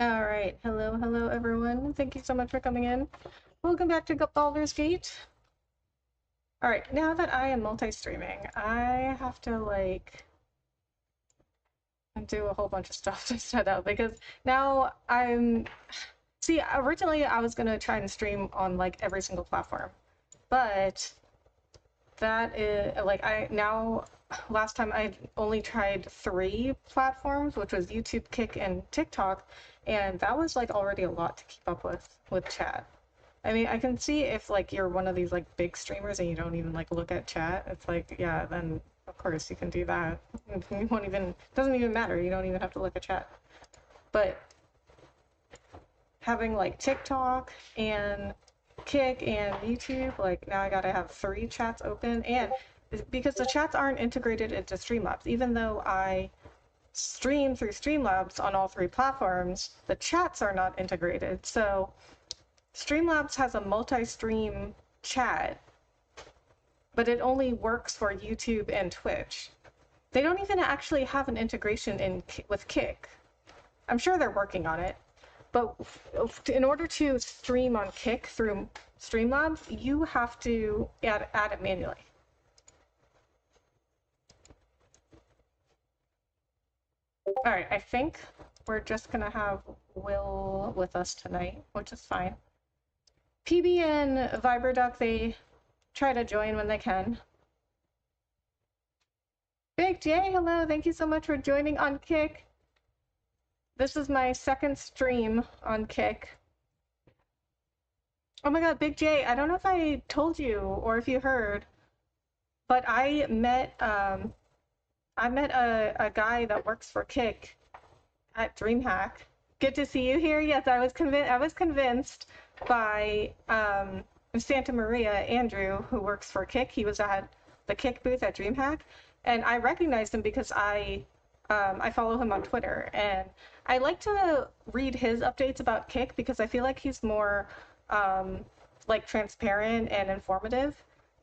All right, hello everyone. Thank you so much for coming in. Welcome back to Baldur's Gate. All right, now that I am multi-streaming, I have to do a whole bunch of stuff to set up because now see, originally I was gonna try and stream on like every single platform, but that is like I now last time I only tried 3 platforms, which was YouTube, Kick, and TikTok, and that was like already a lot to keep up with chat. I mean, I can see if like you're one of these like big streamers and you don't even like look at chat. It's like, yeah, then of course you can do that. You won't even doesn't even matter. You don't even have to look at chat. But having like TikTok and Kick and YouTube, like now I gotta have 3 chats open, and because the chats aren't integrated into Streamlabs, even though I stream through Streamlabs on all 3 platforms, the chats are not integrated. So Streamlabs has a multi-stream chat, but it only works for YouTube and Twitch. They don't even actually have an integration with Kick. I'm sure they're working on it, but in order to stream on Kick through Streamlabs, you have to add it manually. All right, I think we're just gonna have Will with us tonight, which is fine. PB and Viberduck, they try to join when they can. Big J, hello, thank you so much for joining on Kick. This is my second stream on Kick. Oh my god, Big J, I don't know if I told you or if you heard, but I met a guy that works for Kick at DreamHack. Good to see you here. Yes, I was convinced by Santa Maria Andrew, who works for Kick. He was at the Kick booth at DreamHack, and I recognized him because I follow him on Twitter, and I like to read his updates about Kick because I feel like he's more like transparent and informative.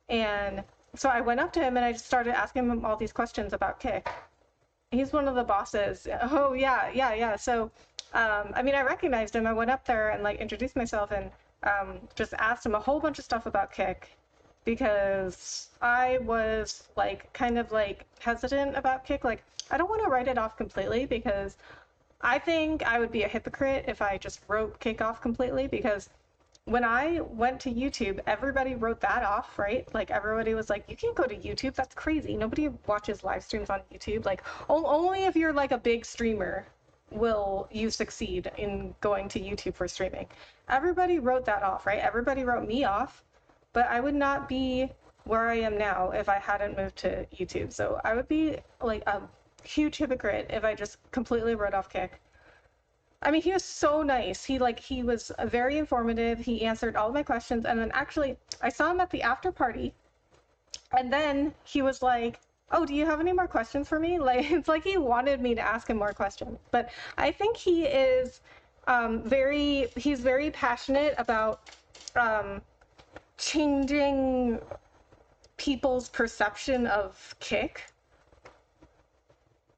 And so I went up to him and I just started asking him all these questions about Kick. He's one of the bosses. Oh yeah. So I mean, I recognized him. I went up there and like introduced myself and just asked him a whole bunch of stuff about Kick because I was like kind of like hesitant about Kick. Like I don't want to write it off completely because I think I would be a hypocrite if I just wrote Kick off completely because when I went to YouTube, everybody wrote that off, right? Like everybody was like, "You can't go to YouTube. That's crazy. Nobody watches live streams on YouTube. Like only if you're like a big streamer will you succeed in going to YouTube for streaming." Everybody wrote that off, right? Everybody wrote me off, but I would not be where I am now if I hadn't moved to YouTube. So I would be like a huge hypocrite if I just completely wrote off Kick. I mean, he was so nice. He was very informative. He answered all of my questions, and then actually, I saw him at the after party, and then he was like, "Oh, do you have any more questions for me?" Like it's like he wanted me to ask him more questions. But I think he is he's very passionate about um, changing people's perception of Kick,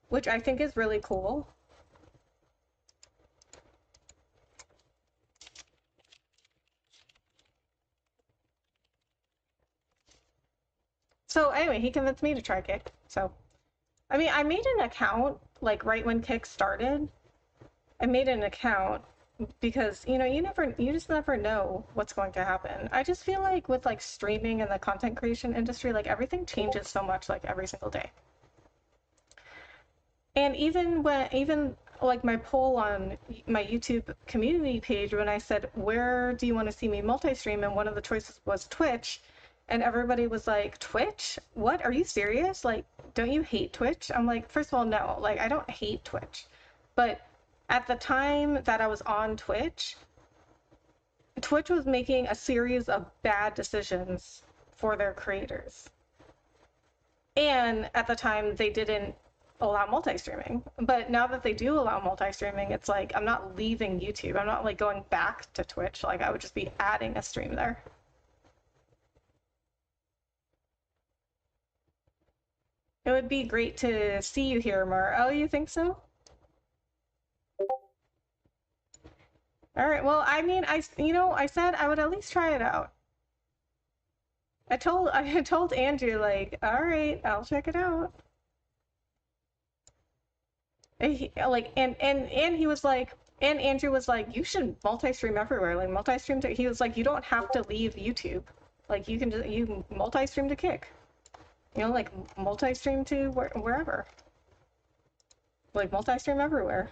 which I think is really cool. So anyway, he convinced me to try Kick. So I mean, I made an account like right when Kick started. I made an account because you just never know what's going to happen. I just feel like with like streaming and the content creation industry, like everything changes so much like every single day. And even like my poll on my YouTube community page when I said, "Where do you want to see me multi-stream?" and one of the choices was Twitch, and everybody was like, "Twitch? What? Are you serious? Like, don't you hate Twitch?" I'm like, first of all, no, like I don't hate Twitch. But at the time that I was on Twitch was making a series of bad decisions for their creators. And at the time, they didn't allow multi-streaming. But now that they do allow multi-streaming, it's like I'm not leaving YouTube. I'm not like going back to Twitch. Like I would just be adding a stream there. It would be great to see you here, Mar. Oh, you think so? All right. Well, I mean, I said I would at least try it out. I told Andrew like, all right, I'll check it out. And he was like, and Andrew was like, you should multi-stream everywhere. Like multi-stream to, he was like, you don't have to leave YouTube. Like you can just, you multi-stream to Kick. You know, like multi-stream to wherever. Like multi-stream everywhere.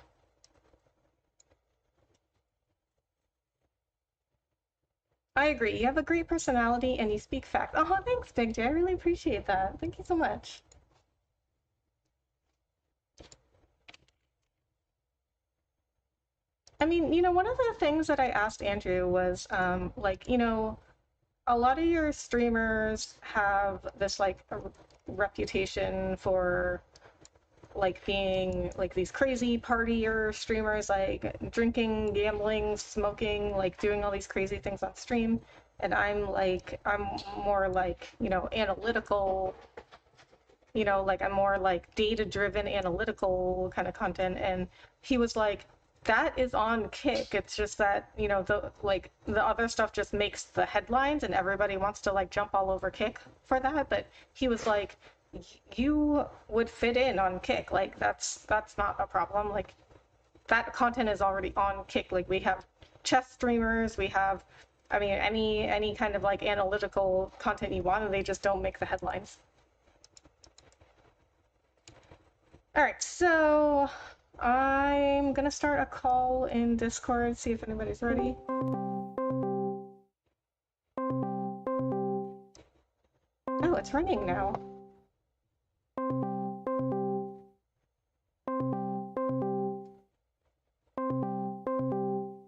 I agree. You have a great personality and you speak facts. Oh, thanks, Big J. I really appreciate that. Thank you so much. I mean, you know, one of the things that I asked Andrew was, like, you know, a lot of your streamers have this like a reputation for like being like these crazy partier streamers, like drinking, gambling, smoking, like doing all these crazy things on stream. And I'm more like, you know, analytical, you know, like I'm more like data-driven, analytical kind of content. And he was like, that is on Kick. It's just that, you know, the other stuff just makes the headlines and everybody wants to like jump all over Kick for that. But he was like, you would fit in on Kick. Like that's not a problem. Like that content is already on Kick. Like we have chess streamers, we have, I mean, any kind of like analytical content you want, and they just don't make the headlines. All right, so I'm gonna start a call in Discord, see if anybody's ready. Oh, it's running now.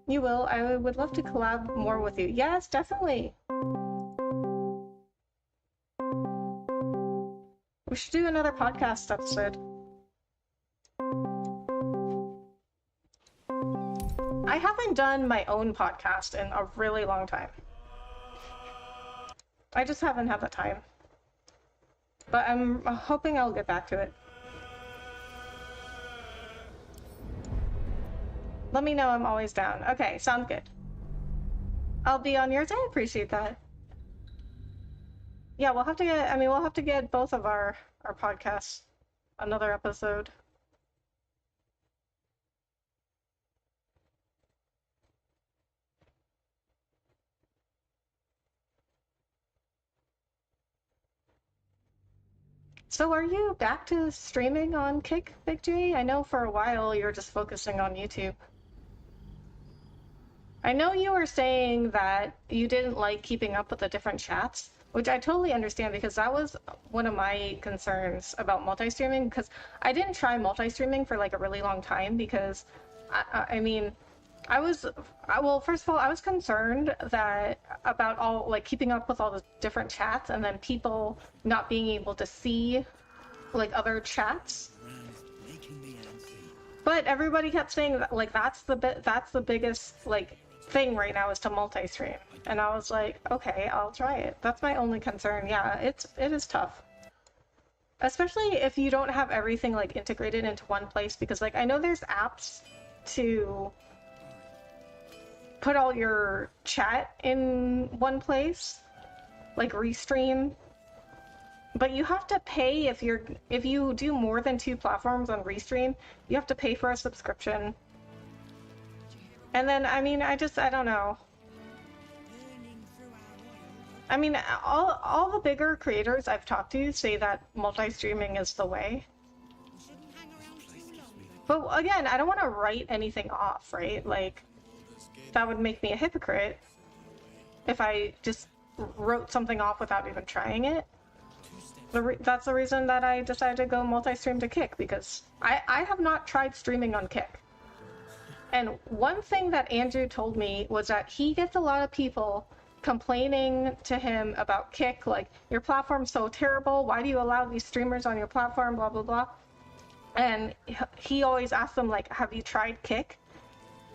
You will. I would love to collab more with you. Yes, definitely. We should do another podcast episode. I haven't done my own podcast in a really long time. I just haven't had the time. But I'm hoping I'll get back to it. Let me know, I'm always down. Okay, sounds good. I'll be on yours. I appreciate that. Yeah, we'll have to get both of our podcasts another episode. So are you back to streaming on Kick, Big J? I know for a while you were just focusing on YouTube. I know you were saying that you didn't like keeping up with the different chats, which I totally understand because that was one of my concerns about multi-streaming, because I didn't try multi-streaming for like a really long time because, I mean, well, first of all, I was concerned that about all, like, keeping up with all the different chats and then people not being able to see, like, other chats. But everybody kept saying that, like, that's the biggest, like, thing right now is to multi-stream. And I was like, okay, I'll try it. That's my only concern. Yeah, it is tough. Especially if you don't have everything, like, integrated into one place, because, like, I know there's apps to put all your chat in one place, like Restream, but you have to pay if you do more than 2 platforms on Restream, you have to pay for a subscription. And then, I mean, I don't know. I mean, all the bigger creators I've talked to say that multi-streaming is the way. But again, I don't want to write anything off, right? Like, that would make me a hypocrite if I just wrote something off without even trying it. That's the reason that I decided to go multi-stream to Kick, because I have not tried streaming on Kick. And one thing that Andrew told me was that he gets a lot of people complaining to him about Kick, like, your platform's so terrible, why do you allow these streamers on your platform, blah, blah, blah. And he always asks them, like, have you tried Kick?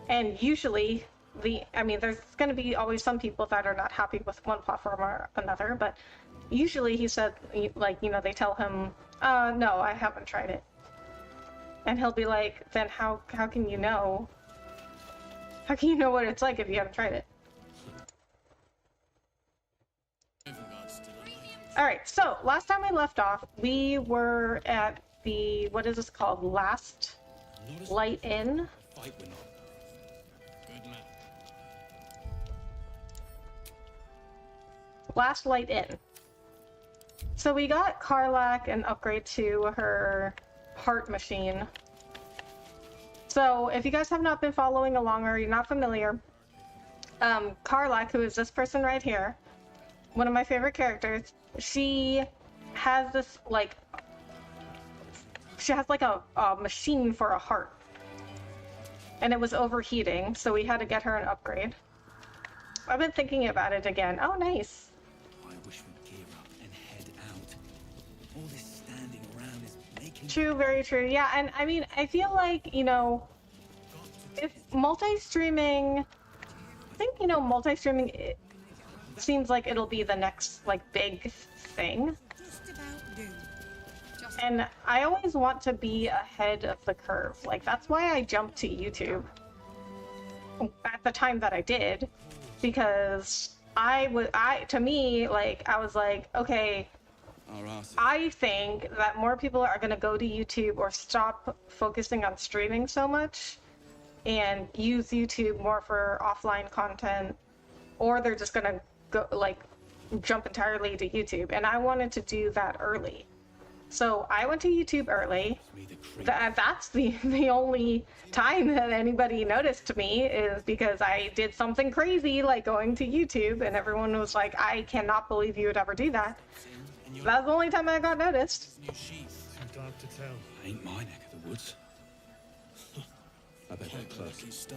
And usually, there's going to be always some people that are not happy with one platform or another, but usually he said, like, you know, they tell him, no, I haven't tried it. And he'll be like, then how can you know? How can you know what it's like if you haven't tried it? Alright, so last time we left off, we were at the, what is this called? Last Light Inn? Last Light Inn. So we got Karlach an upgrade to her heart machine. So if you guys have not been following along or you're not familiar, Karlach, who is this person right here, one of my favorite characters, she has this, like, a machine for a heart. And it was overheating, so we had to get her an upgrade. I've been thinking about it again. Oh, nice. I wish we'd gear up and head out. All this standing around is making... True, very true. Yeah, and I mean, I feel like, you know, if multi-streaming... I think, you know, multi-streaming, it seems like it'll be the next, like, big thing. And I always want to be ahead of the curve. Like, that's why I jumped to YouTube at the time that I did, because to me, like, I was like, okay, I think that more people are going to go to YouTube or stop focusing on streaming so much and use YouTube more for offline content, or they're just going to go, like, jump entirely to YouTube. And I wanted to do that early. So I went to YouTube early. That's the only time that anybody noticed me, is because I did something crazy like going to YouTube, and everyone was like, I cannot believe you would ever do that. That's the only time I got noticed. Too dark to tell. Ain't my neck of the woods. I bet they're close.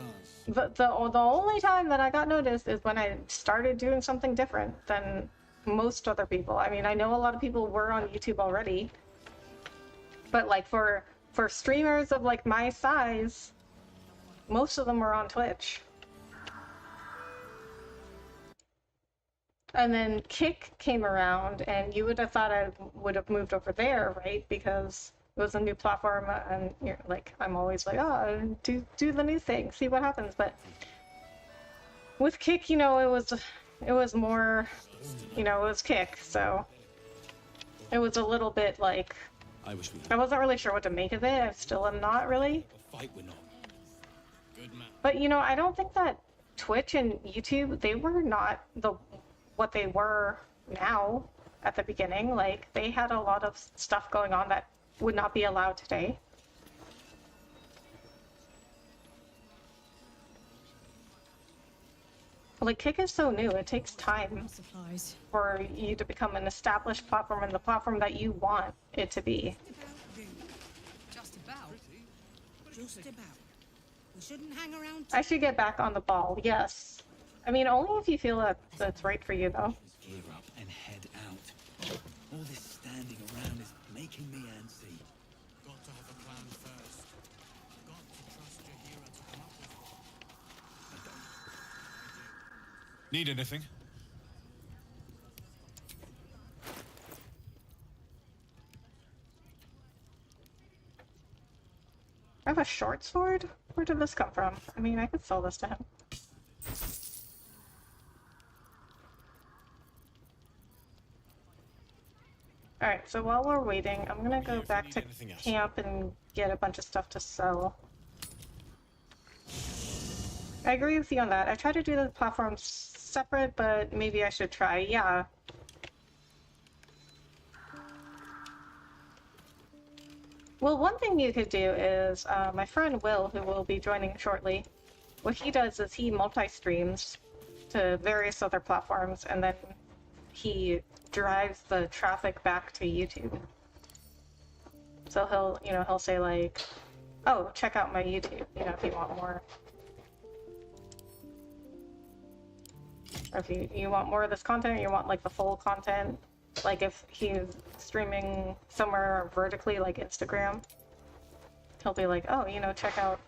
The only time that I got noticed is when I started doing something different than most other people. I mean, I know a lot of people were on YouTube already, but like for streamers of like my size, most of them were on Twitch. And then Kick came around, and you would have thought I would have moved over there, right? Because it was a new platform, and you're like, I'm always like, oh, do the new thing, see what happens. But with Kick, you know, it was more, you know, it was Kick, so it was a little bit like, I wasn't really sure what to make of it. I still am not really. But you know, I don't think that Twitch and YouTube, they were not what they were now at the beginning. Like, they had a lot of stuff going on that would not be allowed today. Like, Kick is so new, it takes time for you to become an established platform and the platform that you want it to be. Just about. We shouldn't hang around. I should get back on the ball, yes. I mean, only if you feel that that's right for you, though. Gear up and head out. All this standing around is making me antsy. Got to have a plan first. Got to trust your hero to come up with one. Need anything? I have a short sword? Where did this come from? I mean, I could sell this to him. Alright, so while we're waiting, I'm gonna go back to camp and get a bunch of stuff to sell. I agree with you on that. I try to do the platforms separate, but maybe I should try. Yeah. Well, one thing you could do is, my friend Will, who will be joining shortly, what he does is he multi-streams to various other platforms, and then he drives the traffic back to YouTube. So he'll say like, oh, check out my YouTube, you know, if you want more. Or if you want more of this content, or you want like the full content, like if he's streaming somewhere vertically like Instagram, he'll be like, oh, you know, check out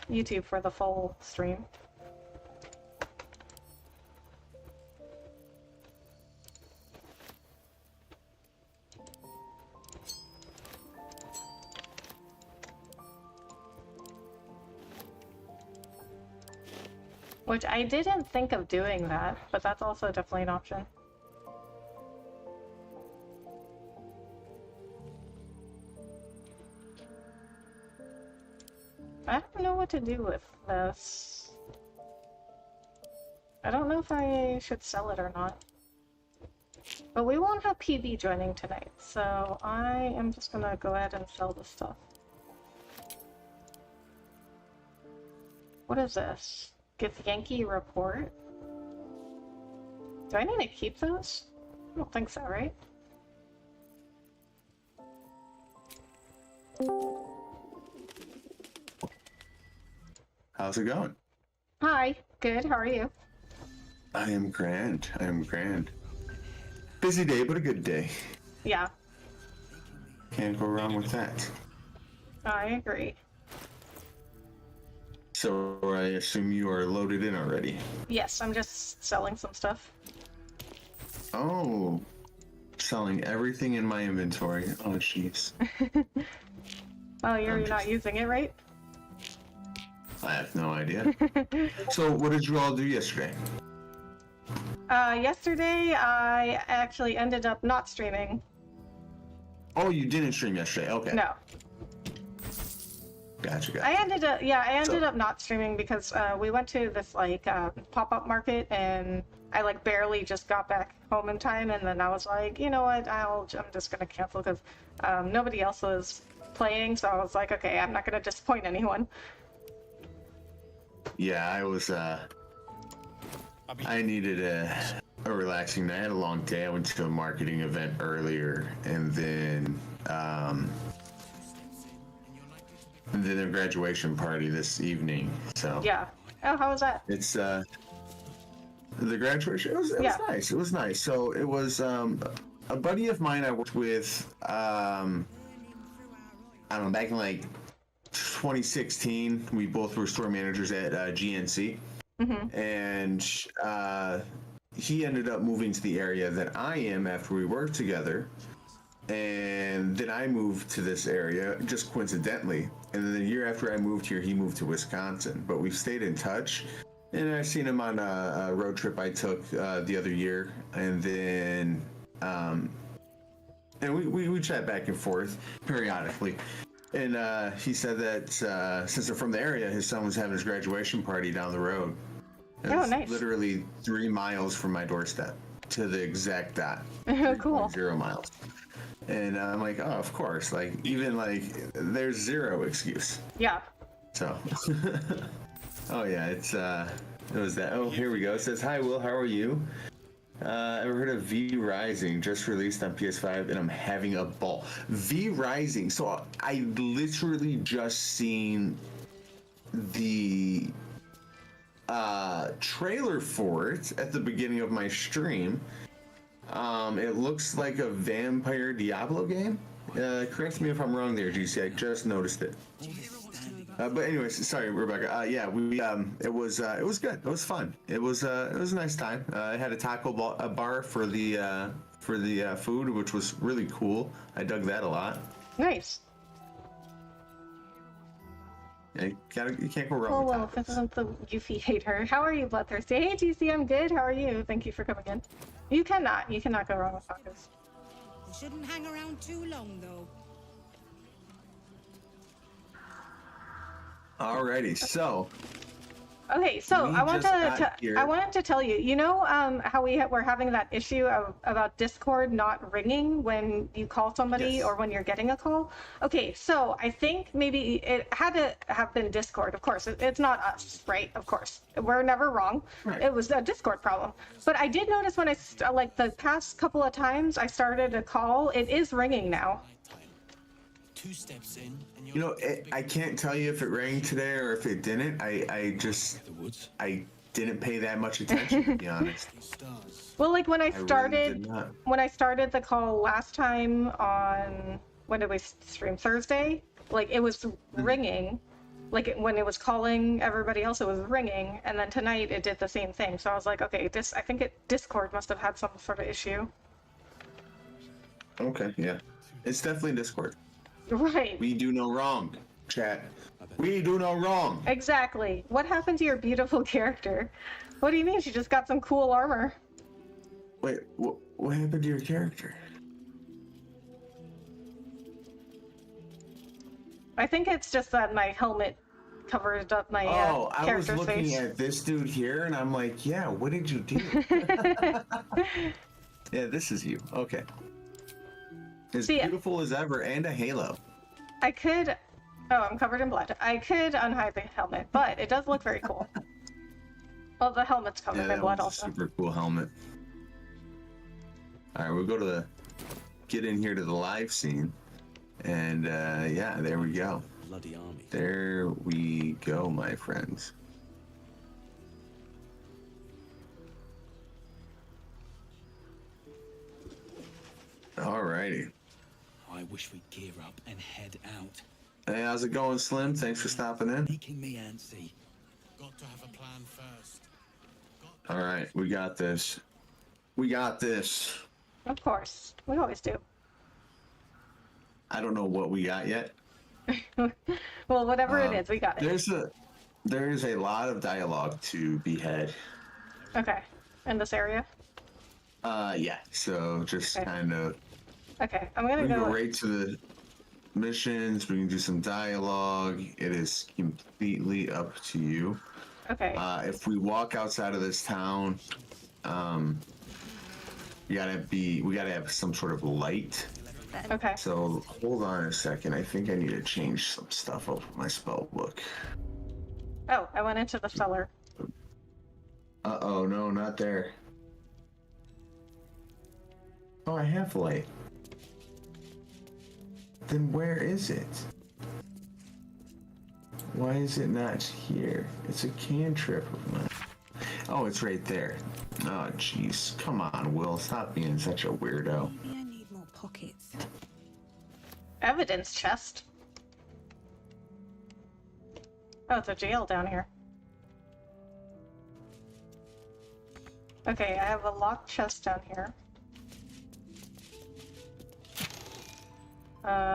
YouTube for the full stream. Which I didn't think of doing that, but that's also definitely an option. I don't know what to do with this. I don't know if I should sell it or not. But we won't have PB joining tonight, so I am just gonna go ahead and sell this stuff. What is this? Give Yankee report? Do I need to keep those? I don't think so, right? How's it going? Hi, good, how are you? I am grand. I am grand. Busy day, but a good day. Yeah, Can't go wrong with that. I agree. So I assume you are loaded in already. Yes, I'm just selling some stuff. Oh, selling everything in my inventory. Oh, jeez. Oh, you're I'm not just- using it, right? I have no idea. So what did you all do yesterday? Yesterday I actually ended up not streaming. Oh, you didn't stream yesterday. Okay. No. Gotcha. I ended So- up not streaming because we went to this like pop-up market and I like barely just got back home in time, and then I was like, you know what, I'm just gonna cancel because nobody else was playing, so I was like, okay, I'm not gonna disappoint anyone. Yeah, I was, I needed a relaxing night. I had a long day. I went to a marketing event earlier, and then a graduation party this evening. So Yeah. Oh, how was that? it's the graduation. It was Yeah. nice. It was nice. So it was a buddy of mine I worked with. I don't know, back in like 2016. We both were store managers at GNC. And he ended up moving to the area that I am after we worked together, and then I moved to this area just coincidentally, and then the year after I moved here he moved to Wisconsin, but we've stayed in touch, and I've seen him on a road trip I took the other year, and then and we chat back and forth periodically. And he said that since they're from the area, his son was having his graduation party down the road. Oh, It's nice. literally 3 miles from my doorstep to the exact dot. Cool. 0 miles. And I'm like, oh, of course. Like, even like, there's zero excuse. Yeah. So, oh yeah, it was that. Oh, here we go. It says, hi, Will, how are you? Ever heard of V Rising? Just released on PS5, and I'm having a ball. V Rising. So I literally just seen the trailer for it at the beginning of my stream. It looks like a vampire Diablo game. Correct me if I'm wrong there, GC. I just noticed it. But anyways, sorry, Rebecca. Yeah, we it was good. It was fun. It was a nice time. I had a taco bar for the food, which was really cool. I dug that a lot. Nice. Yeah, you can't go wrong Oh, with well, tacos. this isn't the Yuffie hater. How are you, Bloodthirsty? Hey, GC, I'm good. How are you? Thank you for coming in. You cannot go wrong with tacos. You shouldn't hang around too long, though. Alrighty, so Okay, so We I want just got here. I wanted to tell you, you know, how we're having that issue about Discord not ringing when you call somebody Yes. or when you're getting a call. Okay, so I think maybe it had to have been Discord. Of course, it's not us, right? Of course, we're never wrong. Right. It was a Discord problem. But I did notice when like the past couple of times I started a call, it is ringing now. 2 steps in, and you know, I can't tell you if it rang today or if it didn't. I just the woods. I didn't pay that much attention, to be honest. Stars. Well, like when I really started did not. when I started the call last time on, when did we stream? Thursday? Like it was ringing, like when it was calling everybody else, it was ringing, and then tonight it did the same thing. So I was like, okay, I think Discord must have had some sort of issue. Okay, yeah, it's definitely Discord. Right. We do no wrong. chat. We do no wrong. Exactly. What happened to your beautiful character? What do you mean? She just got some cool armor. Wait, what happened to your character? I think it's just that my helmet covered up my I was character's looking face. at this dude here, and I'm like, yeah, what did you do? Yeah, this is you. Okay. As See, beautiful as ever, and a halo. I could... Oh, I'm covered in blood. I could unhide the helmet, but it does look very cool. Well, the helmet's covered Yeah, in blood that was a also. super cool helmet. All right, we'll go to the... Get in here to the live scene. And, yeah, there we go. Bloody army. There we go, my friends. Alrighty. I wish we'd gear up and head out. Hey, how's it going, Slim? Thanks for stopping in. Making me antsy. Got to have a plan first. Alright, we got this. We got this. Of course. We always do. I don't know what we got yet. Well, whatever it is, we got it. There's a lot of dialogue to be had. Okay. In this area? Yeah. So just Okay. kind of Okay. I'm gonna we can go... go right to the missions. We can do some dialogue. It is completely up to you. Okay. If we walk outside of this town, we gotta have some sort of light. Okay. So hold on a second. I think I need to change some stuff up in my spell book. Oh, I went into the cellar. Uh-oh, no, not there. Oh, I have light. Then where is it? Why is it not here? It's a cantrip of mine. Oh, it's right there. Oh, jeez. Come on, Will. Stop being such a weirdo. Maybe I need more pockets. Evidence chest. Oh, it's a jail down here. Okay, I have a locked chest down here.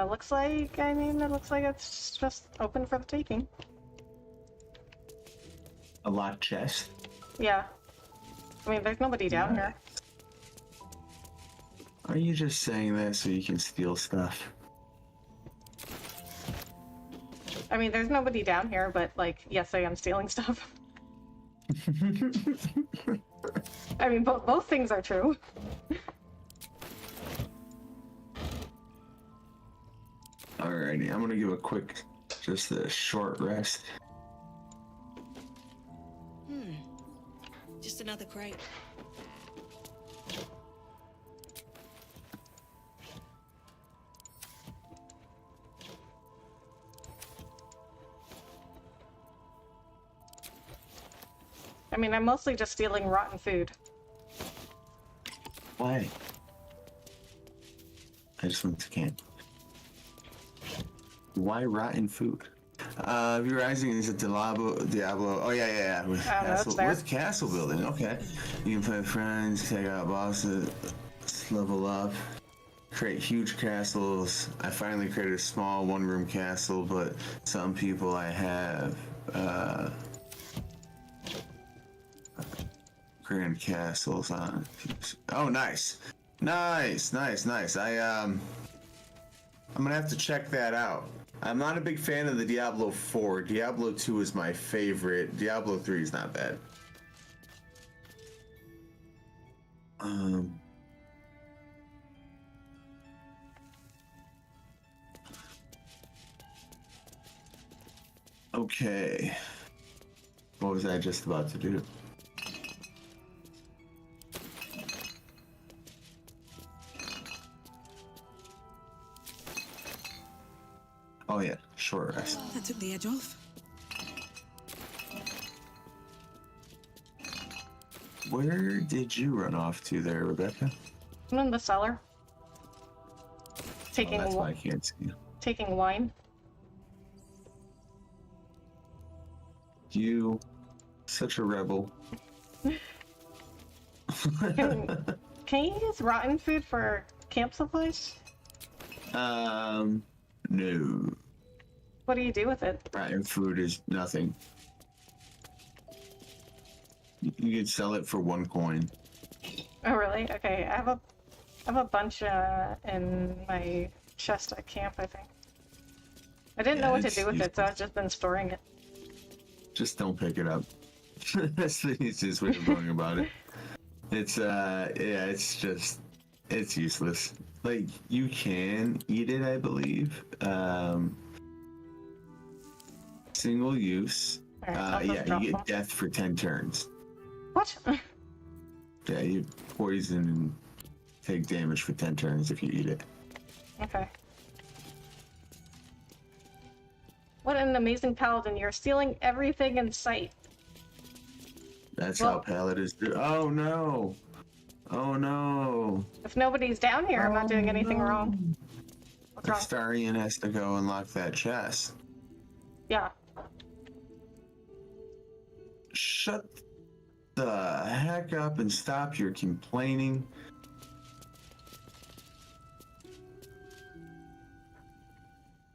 Looks like, it looks like it's just open for the taking. A locked chest? Yeah. I mean, there's nobody down here. Are you just saying that so you can steal stuff? I mean, there's nobody down here, but, like, yes, I am stealing stuff. I mean, both things are true. Alrighty, I'm gonna give just a short rest. Just another crate. I mean, I'm mostly just stealing rotten food. Why? I just went to camp. Why rotten food? View Rising is a Diablo. Oh yeah. With, with castle building. Okay. You can play with friends, take out bosses, level up, create huge castles. I finally created a small one-room castle, but some people I have grand castles on. Oh, nice. I'm gonna have to check that out. I'm not a big fan of the Diablo 4. Diablo 2 is my favorite. Diablo 3 is not bad. Okay. What was I just about to do? Oh yeah, short rest. That took the edge off. Where did you run off to there, Rebecca? I'm in the cellar. Taking That's why I can't see you. taking wine. You, such a rebel. Can you use rotten food for camp supplies? No. What do you do with it? And food is nothing. You could sell it for 1 coin. Oh, really? Okay, I have a bunch in my chest at camp, I think. I didn't know what to do with it, so I've just been storing it. Just don't pick it up. That's the easiest way of going about it. It's yeah, it's useless. Like, you can eat it, I believe. Single use. Alright, Yeah, drop you them. get death for 10 turns. What? Yeah, you poison and take damage for 10 turns if you eat it. Okay. What an amazing paladin. You're stealing everything in sight. That's Well- how paladins do. Oh no! Oh no! If nobody's down here, I'm not doing anything wrong. What's wrong? Astarion has to go unlock that chest. Yeah. Shut the heck up and stop your complaining.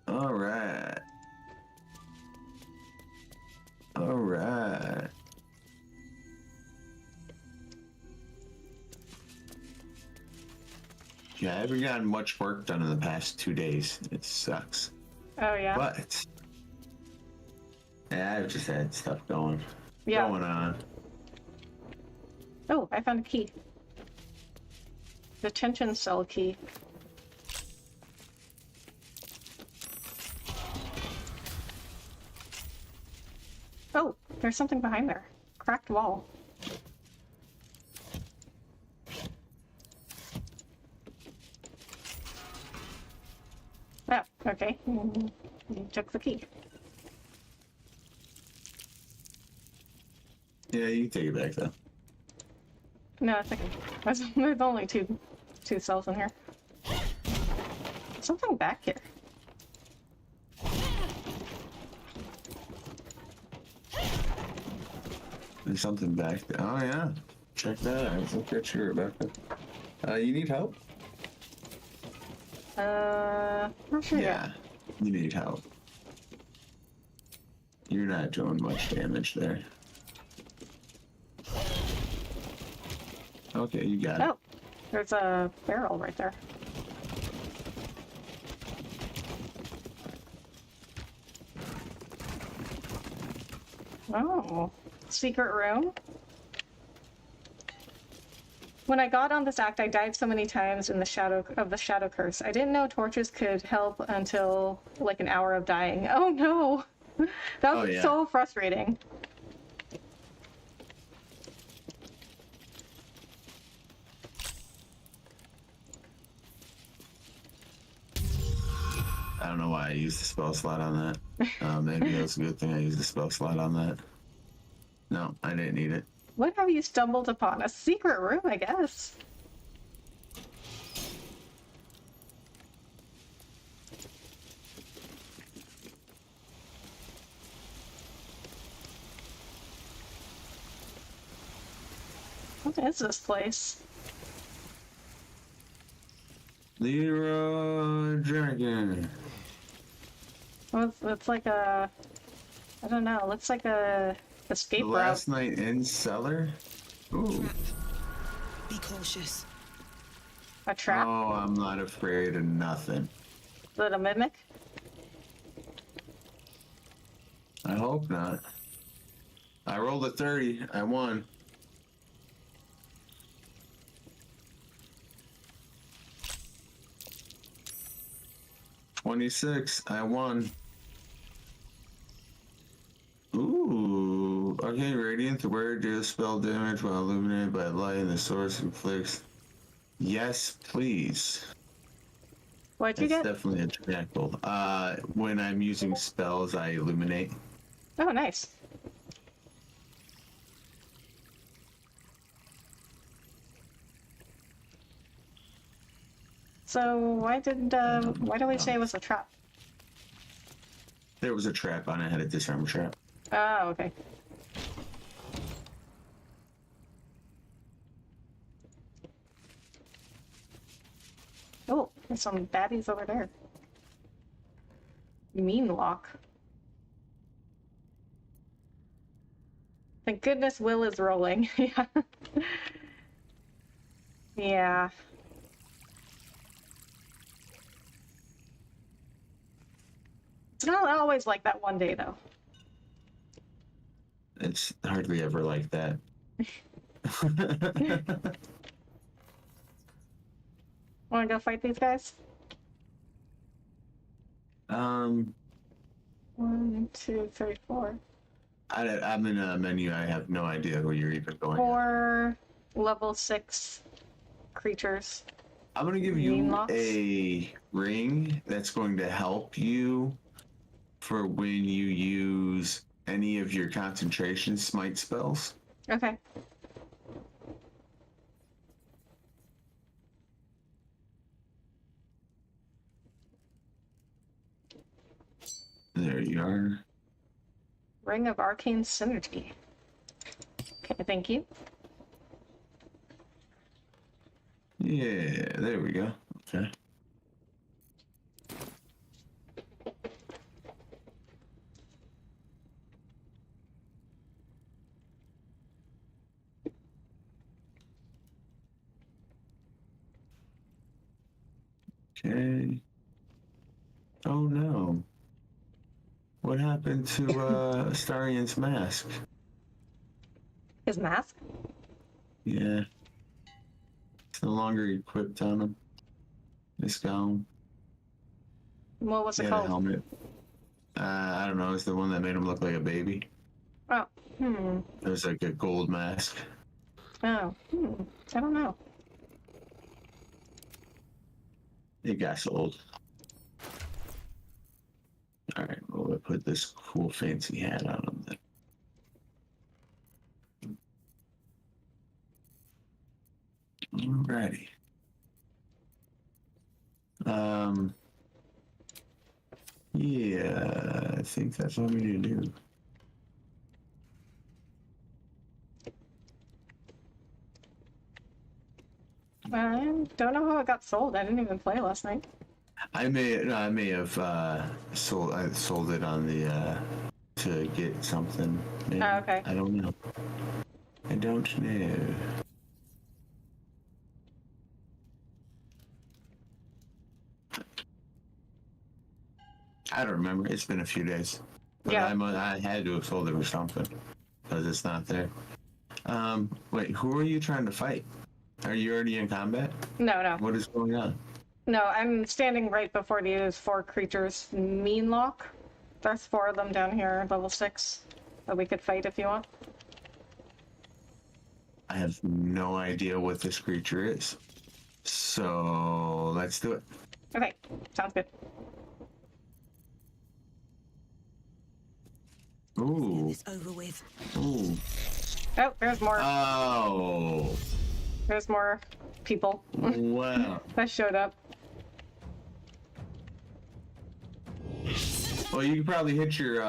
Alright. Alright. Yeah, I haven't gotten much work done in the past 2 days. It sucks. Oh, yeah. But yeah, I've just had stuff going Yeah. on. Oh, I found a key. Detention cell key. Oh, there's something behind there. Cracked wall. Oh, okay. You took the key. Yeah, you can take it back though. No, it's okay. There's only two cells in here. Something back here. There's something back there. Oh yeah, check that out. Look at you, Rebecca. You need help? Not sure Yeah, you need help. You're not doing much damage there. Okay, you got it. Oh, there's a barrel right there. Oh, secret room? When I got on this act, I died so many times in the shadow curse. I didn't know torches could help until like an hour of dying. Oh no! That was Oh, yeah. so frustrating. I don't know why I used the spell slot on that. Maybe that's a good thing I used the spell slot on that. No, I didn't need it. What have you stumbled upon? A secret room, I guess. What is this place? Leroy Dragon. Well, it's like a... I don't know. It looks like a escape The route. last night in cellar? Ooh. Trap. Be cautious. A trap? Oh, I'm not afraid of nothing. Is it a mimic? I hope not. I rolled a 30. I won. $26. I won. Ooh. Okay, radiant. The wearer deals spell damage while illuminated by light and the source inflicts. Yes, please. What'd you That's get? definitely a jackal. When I'm using spells, I illuminate. Oh, nice. So why do we say it was a trap? There was a trap on it. I had a disarm trap. Oh, okay. Oh, there's some baddies over there. Mean lock. Thank goodness Will is rolling. Yeah. Yeah. It's not always like that one day, though. It's hardly ever like that. Want to go fight these guys? 1, 2, 3, 4. I'm in a menu. I have no idea who you're even going. 4 level 6 creatures. I'm gonna give you a ring that's going to help you for when you use any of your concentration smite spells. Okay. There you are. Ring of Arcane Synergy. Okay, thank you. Yeah, there we go. Okay. Okay. Oh no. What happened to Astarion's mask? His mask? Yeah. It's no longer equipped on him. It's gone. What was He it had a called? helmet. I don't know. It's the one that made him look like a baby. Oh, It was like a gold mask. Oh, I don't know. It got sold. Alright, well, we'll put this cool fancy hat on him then. Alrighty. Yeah, I think that's all we need to do. I don't know how it got sold. I didn't even play last night. I may have sold it on the to get something. Maybe. Oh, okay. I don't know. I don't know. I don't remember. It's been a few days. But Yeah. I had to have sold it or something because it's not there. Wait, who are you trying to fight? Are you already in combat? No. What is going on? No, I'm standing right before these 4 creatures. Mean lock. There's 4 of them down here, level 6, that we could fight if you want. I have no idea what this creature is. So let's do it. Okay, sounds good. Ooh. It's over with. Ooh. Oh, there's more. Oh. There's more people Wow. that showed up. Well, you could probably hit your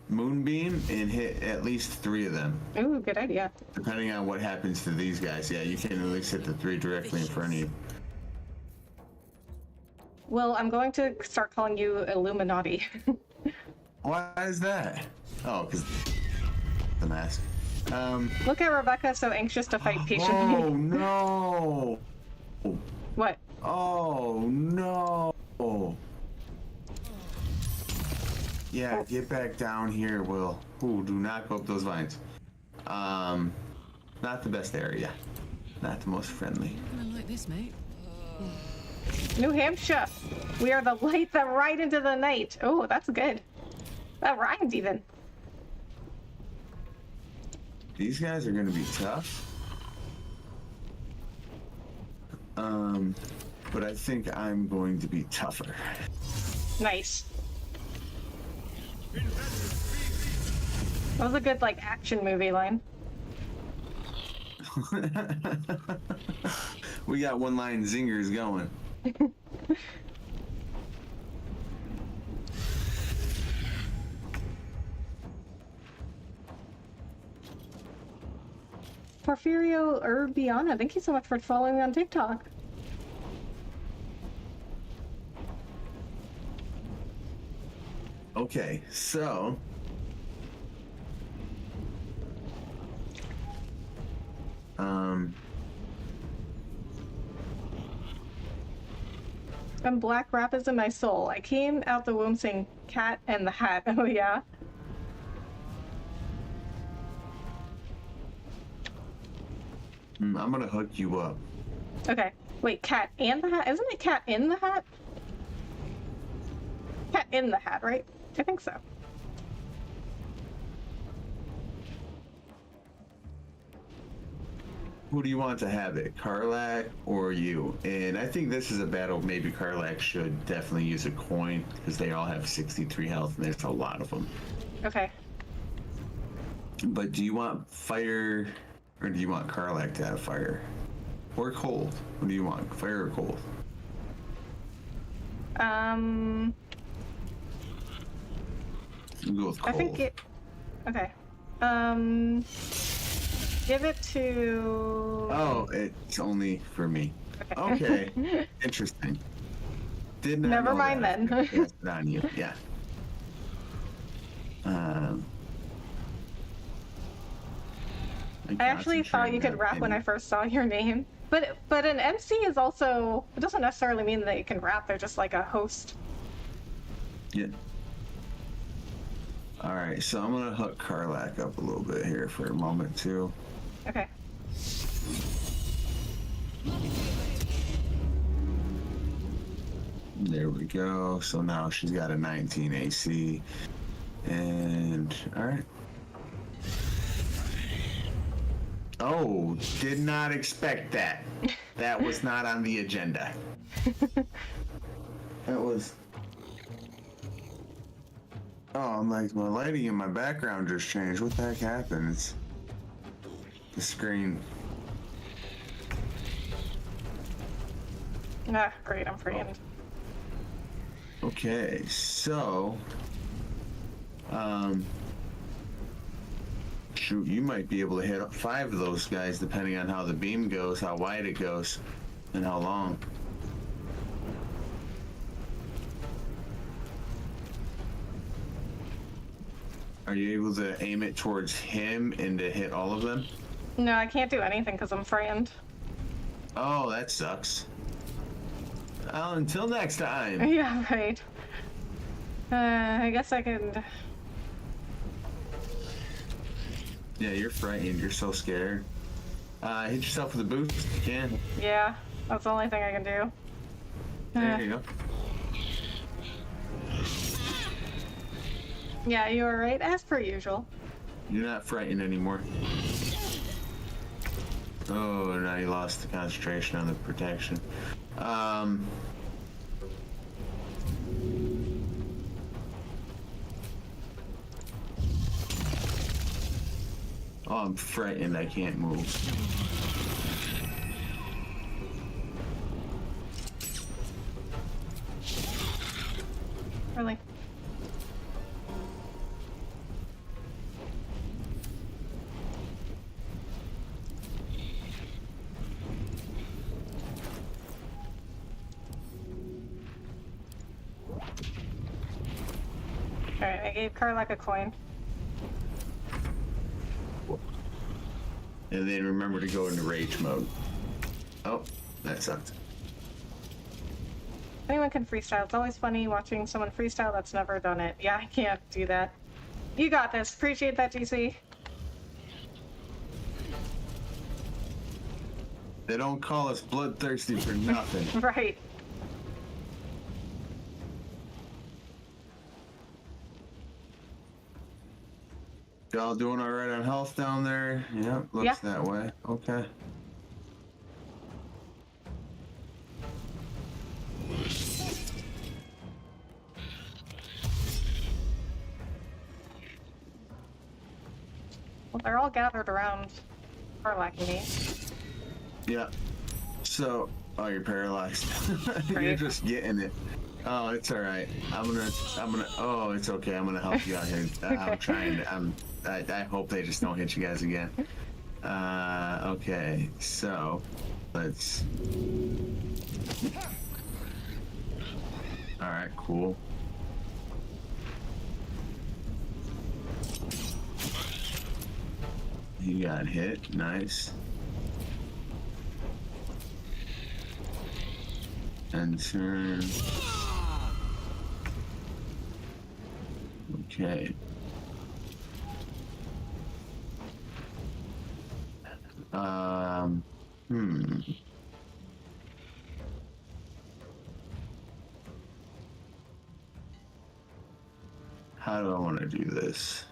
moonbeam and hit at least 3 of them, Ooh, good idea. depending on what happens to these guys. Yeah, you can at least hit the 3 directly in front of you. Well, I'm going to start calling you Illuminati. Why is that? Oh, because the mask. Look at Rebecca, so anxious to fight patiently. Oh no! What? Oh no! Yeah, get back down here, Will. Ooh, do not go up those vines. Not the best area. Not the most friendly. I like this, mate. New Hampshire. We are the light that ride into the night. Oh, that's good. That rhymes even. These guys are gonna be tough. But I think I'm going to be tougher. Nice. That was a good, like, action movie line. We got one-line zingers going. Porfirio Urbiana, thank you so much for following me on TikTok. Okay, so And black rap is in my soul. I came out the womb saying cat and the hat. Oh yeah. I'm gonna hook you up. Okay. Wait, cat and the hat? Isn't it cat in the hat? Cat in the hat, right? I think so. Who do you want to have it, Karlak or you? And I think this is a battle maybe Karlak should definitely use a coin because they all have 63 health and there's a lot of them. Okay. But do you want fire or do you want Karlak to have fire? Or cold? What do you want, fire or cold? We'll go with cold. I think it... Okay. Give it to... Oh, it's only for me. Okay. Interesting. Did not Never know mind that. then. It's on you, yeah. I actually thought you could rap when I first saw your name. But an MC is also... It doesn't necessarily mean they can rap, they're just like a host. Yeah. Alright, so I'm gonna hook Karlak up a little bit here for a moment too. Okay. There we go. So now she's got a 19 AC. And alright. Oh, did not expect that. That was not on the agenda. That was... Oh, I'm like, my lighting in my background just changed. What the heck happened? It's the screen. Ah, great, I'm frightened. Okay, so... Shoot, you might be able to hit 5 of those guys depending on how the beam goes, how wide it goes, and how long. Are you able to aim it towards him and to hit all of them? No, I can't do anything because I'm frightened. Oh, that sucks. Well, until next time. Yeah, right. I guess I could... Yeah, you're frightened. You're so scared. Hit yourself with a boost if you can. Yeah, that's the only thing I can do. There you go. Yeah, you were right, as per usual. You're not frightened anymore. Oh, now you lost the concentration on the protection. Oh, I'm frightened. I can't move. Really? Alright, I gave Karlak a coin. And then remember to go into rage mode. Oh, that sucked. Anyone can freestyle. It's always funny watching someone freestyle that's never done it. Yeah, I can't do that. You got this. Appreciate that, GC. They don't call us bloodthirsty for nothing. Right. Y'all doing all right on health down there? Yep, looks that way. Okay. Well, they're all gathered around Karlak and me. Yeah. So, oh, you're paralyzed. You're Right. just getting it. Oh, it's all right. I'm gonna. Oh, it's okay. I'm gonna help you out here. I'm trying to. I hope they just don't hit you guys again. Okay. So, let's. All right. Cool. You got hit. Nice. And turn. Okay. Hmm. How do I want to do this?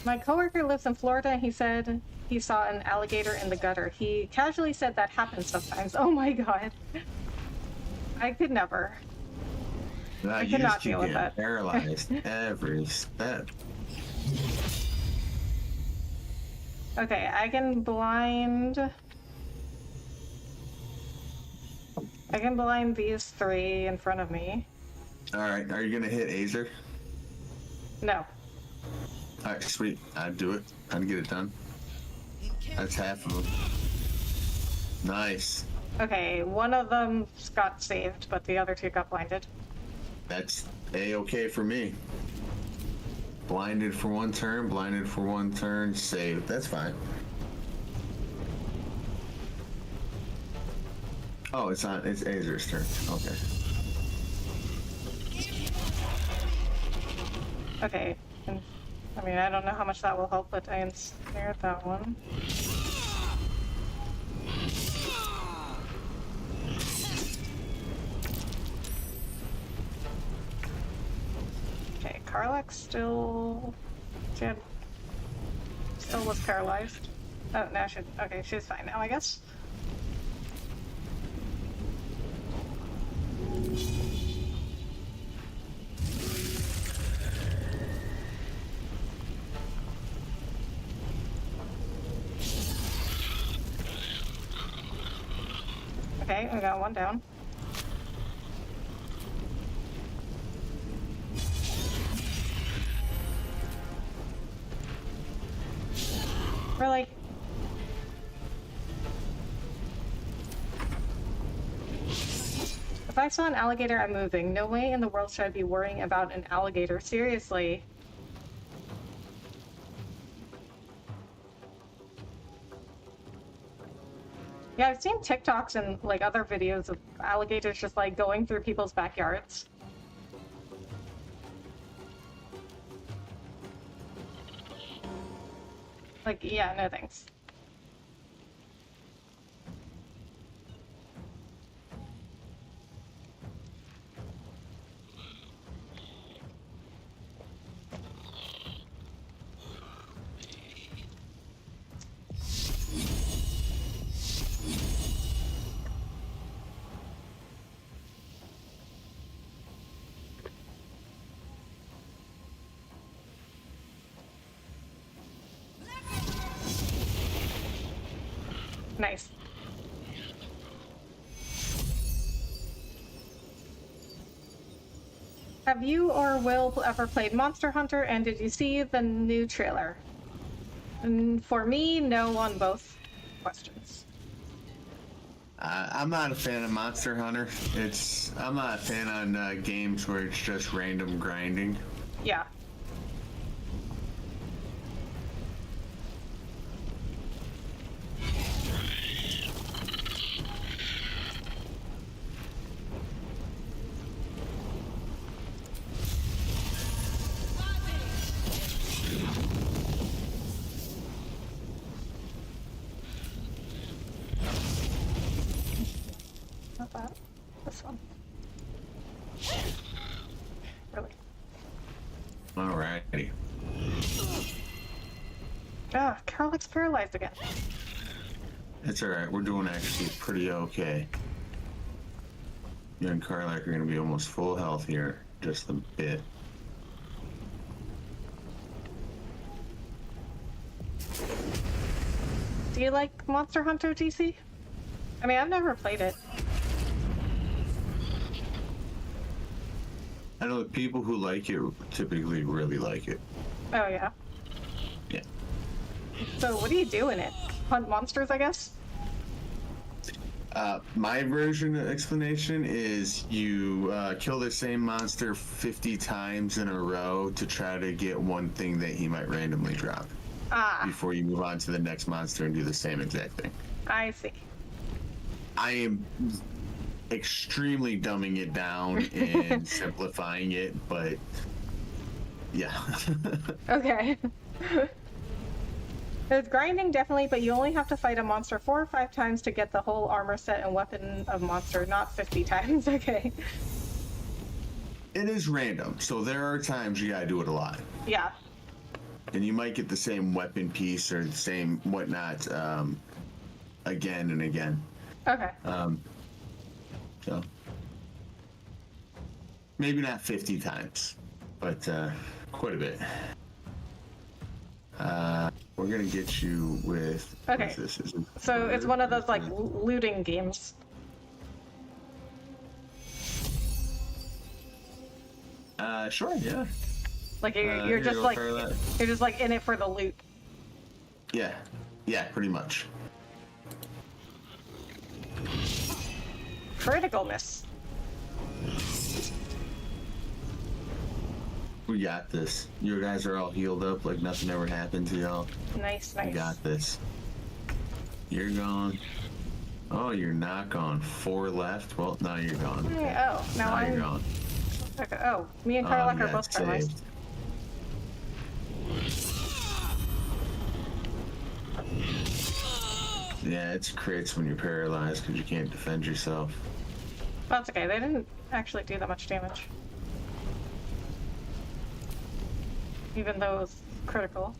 My coworker lives in Florida, and he said he saw an alligator in the gutter. He casually said that happens sometimes. Oh my god. I could never. No, I you could just not keep deal with getting that. paralyzed every step. Okay, I can blind... I can blind these three in front of me. Alright, are you gonna hit Azer? No. Alright, sweet. I'd do it. I'd get it done. That's half of them. Nice. Okay, one of them got saved, but the other two got blinded. That's A-okay for me. Blinded for one turn, saved. That's fine. Oh, it's Azer's turn. Okay. Okay, and, I mean, I don't know how much that will help, but I ensnared that one. Okay, Karlak still was paralyzed. Oh, now okay, she's fine now, I guess. Okay, we got one down. Really? If I saw an alligator, I'm moving. No way in the world should I be worrying about an alligator. Seriously. Yeah, I've seen TikToks and like other videos of alligators just like going through people's backyards. Like, yeah, no thanks. Nice. Have you or Will ever played Monster Hunter, and did you see the new trailer? And for me, no on both questions. I'm not a fan of Monster Hunter. I'm not a fan on games where it's just random grinding. Yeah. Ah, Carlick's paralyzed again. It's alright, we're doing actually pretty okay. You and Carlac are gonna be almost full health here, just a bit. Do you like Monster Hunter, DC? I mean, I've never played it. I know that people who like it typically really like it. Oh, yeah. Yeah. So what do you do in it? Hunt monsters, I guess? My version of explanation is you kill the same monster 50 times in a row to try to get one thing that he might randomly drop. Ah, Before you move on to the next monster and do the same exact thing. I see. I am extremely dumbing it down and simplifying it, but yeah. Okay. There's grinding, definitely, but you only have to fight a monster 4 or 5 times to get the whole armor set and weapon of monster, not 50 times, okay? It is random, so there are times you gotta do it a lot. Yeah. And you might get the same weapon piece or the same whatnot again and again. Okay. So maybe not 50 times, but quite a bit. We're gonna get you with. Okay. What's this? Is it So it's one of those, like, looting games. Sure, yeah. Like, you're Here just you go, like, Carla. you're just, like, in it for the loot. Yeah, pretty much. Critical miss. We got this. You guys are all healed up like nothing ever happened to y'all. Nice, We nice. got this. You're gone. Oh, you're not gone. 4 left. Well, now you're gone. Okay, oh, now Now you're I'm... gone. Okay, oh, me and Oh, Carlock you are got both paralyzed. saved. Yeah, it's crits when you're paralyzed because you can't defend yourself. That's okay, they didn't actually do that much damage. Even though it was critical.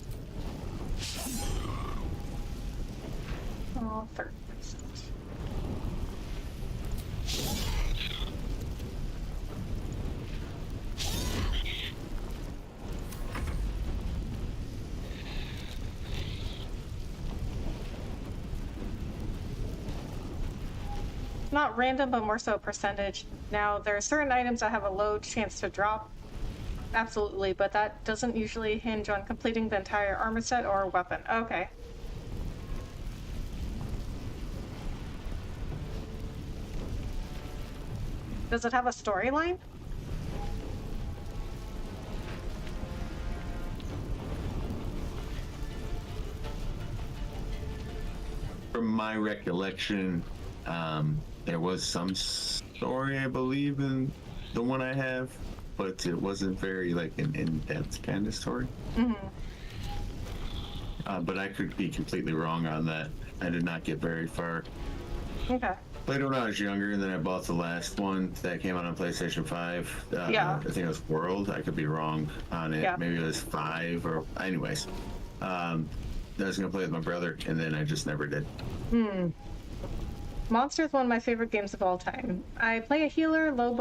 Oh, 30%. Not random, but more so percentage. Now, there are certain items that have a low chance to drop. Absolutely, but that doesn't usually hinge on completing the entire armor set or weapon. Okay. Does it have a storyline? From my recollection, there was some story, I believe, in the one I have, but it wasn't very like an in-depth kind of story. Mm-hmm. But I could be completely wrong on that. I did not get very far. Okay. Played it when I was younger, and then I bought the last one that came out on PlayStation 5. Yeah. I think it was World. I could be wrong on it. Yeah. Maybe it was 5 or... Anyways. I was going to play with my brother, and then I just never did. Monster is one of my favorite games of all time. I play a healer, low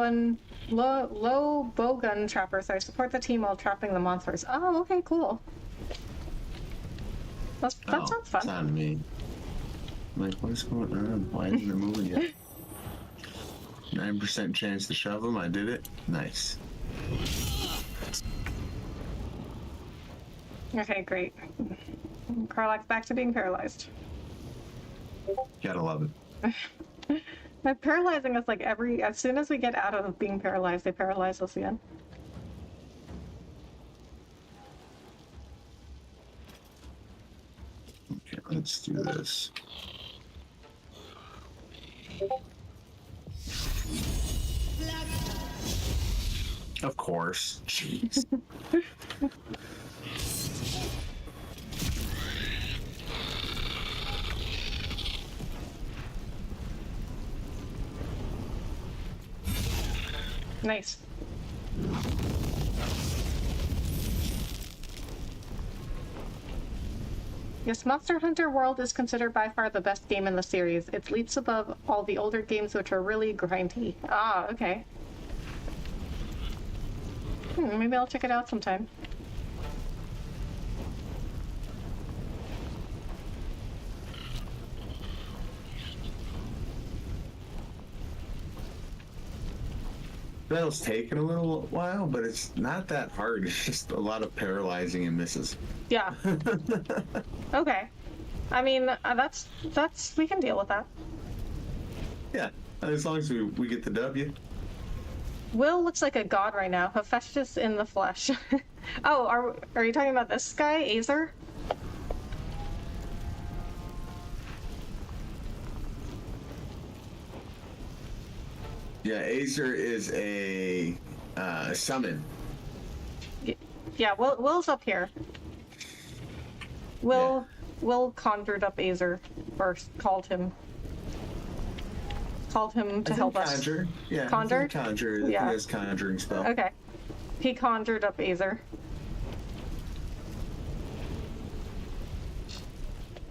bowgun trapper, so I support the team while trapping the monsters. Oh, okay, cool. That sounds It's fun. on me. I'm like, what is going on? Why isn't it moving yet? 9% chance to shove him. I did it. Nice. Okay, great. Carlack's back to being paralyzed. Gotta love it. They're paralyzing us like as soon as we get out of being paralyzed, they paralyze us again. Okay, let's do this. Of course. Jeez. Nice. Yes, Monster Hunter World is considered by far the best game in the series. It leaps above all the older games, which are really grindy. Ah, okay. Maybe I'll check it out sometime. Battle's taken a little while, but it's not that hard. It's just a lot of paralyzing and misses. Yeah. Okay. I mean, that's we can deal with that. Yeah, as long as we get the W. Will looks like a god right now. Hephaestus in the flesh. Oh, are you talking about this guy, Azer? Yeah, Acer is a summon. Yeah, Will's up here. Will conjured up Azer, or called him to help us. Conjure. Yeah, Conjured? Conjure. Yeah. He has conjuring spell. Okay. He conjured up Azer.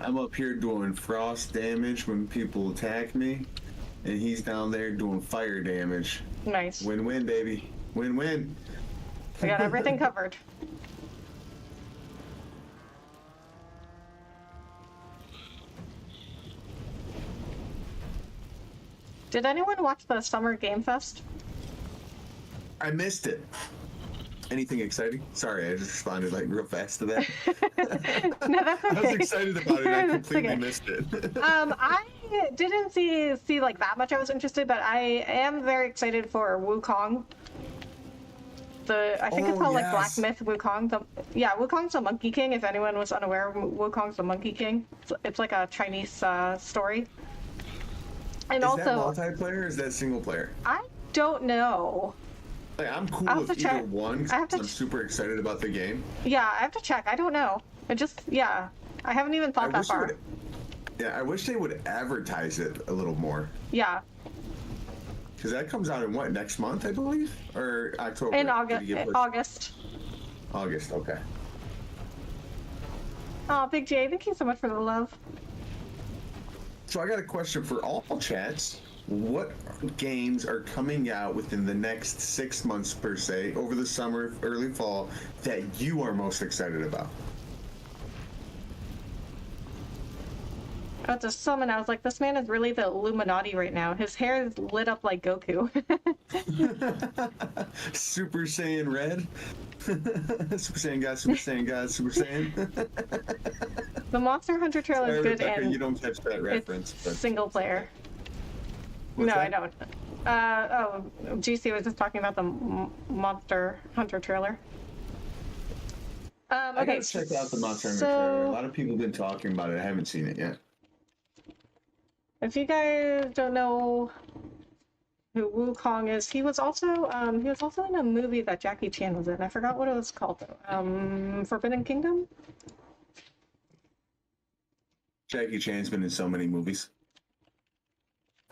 I'm up here doing frost damage when people attack me, and he's down there doing fire damage. Nice. Win-win, baby. Win-win. We got everything covered. Did anyone watch the Summer Game Fest? I missed it. Anything exciting? Sorry, I just responded like real fast to that. No, that's okay. I was excited about it. I That's completely okay. missed it. I didn't see like that much I was interested, but I am very excited for Wukong. I think it's called like Black yes. Myth Wukong. Wukong's the Monkey King. If anyone was unaware, Wukong's the Monkey King. It's like a Chinese story. And Is also, that multiplayer or is that single player? I don't know. Like, I'm cool I'll have with to either check. one. I have to I'm super excited about the game. Yeah, I have to check. I don't know. I haven't even thought that far. I wish they would advertise it a little more. Yeah, Because that comes out in what, next month, I believe? Or October? in Did August. it get pushed? August, okay. Oh, Big J, thank you so much for the love. So I got a question for all chats. What games are coming out within the next 6 months, per se, over the summer, early fall, that you are most excited about? I was just summon. I was like, this man is really the Illuminati right now. His hair is lit up like Goku. Super Saiyan Red? Super Saiyan God, Super Saiyan God, Super Saiyan? The Monster Hunter trailer is Sorry, good, Rebecca, and you don't catch that reference. it's But single player. What's No, that? I don't. GC was just talking about the Monster Hunter trailer. I Okay, gotta check out the Monster Hunter so trailer. A lot of people have been talking about it. I haven't seen it yet. if you guys don't know who Wukong is, he was also in a movie that Jackie Chan was in. I forgot what it was called though. Forbidden Kingdom? Jackie Chan's been in so many movies.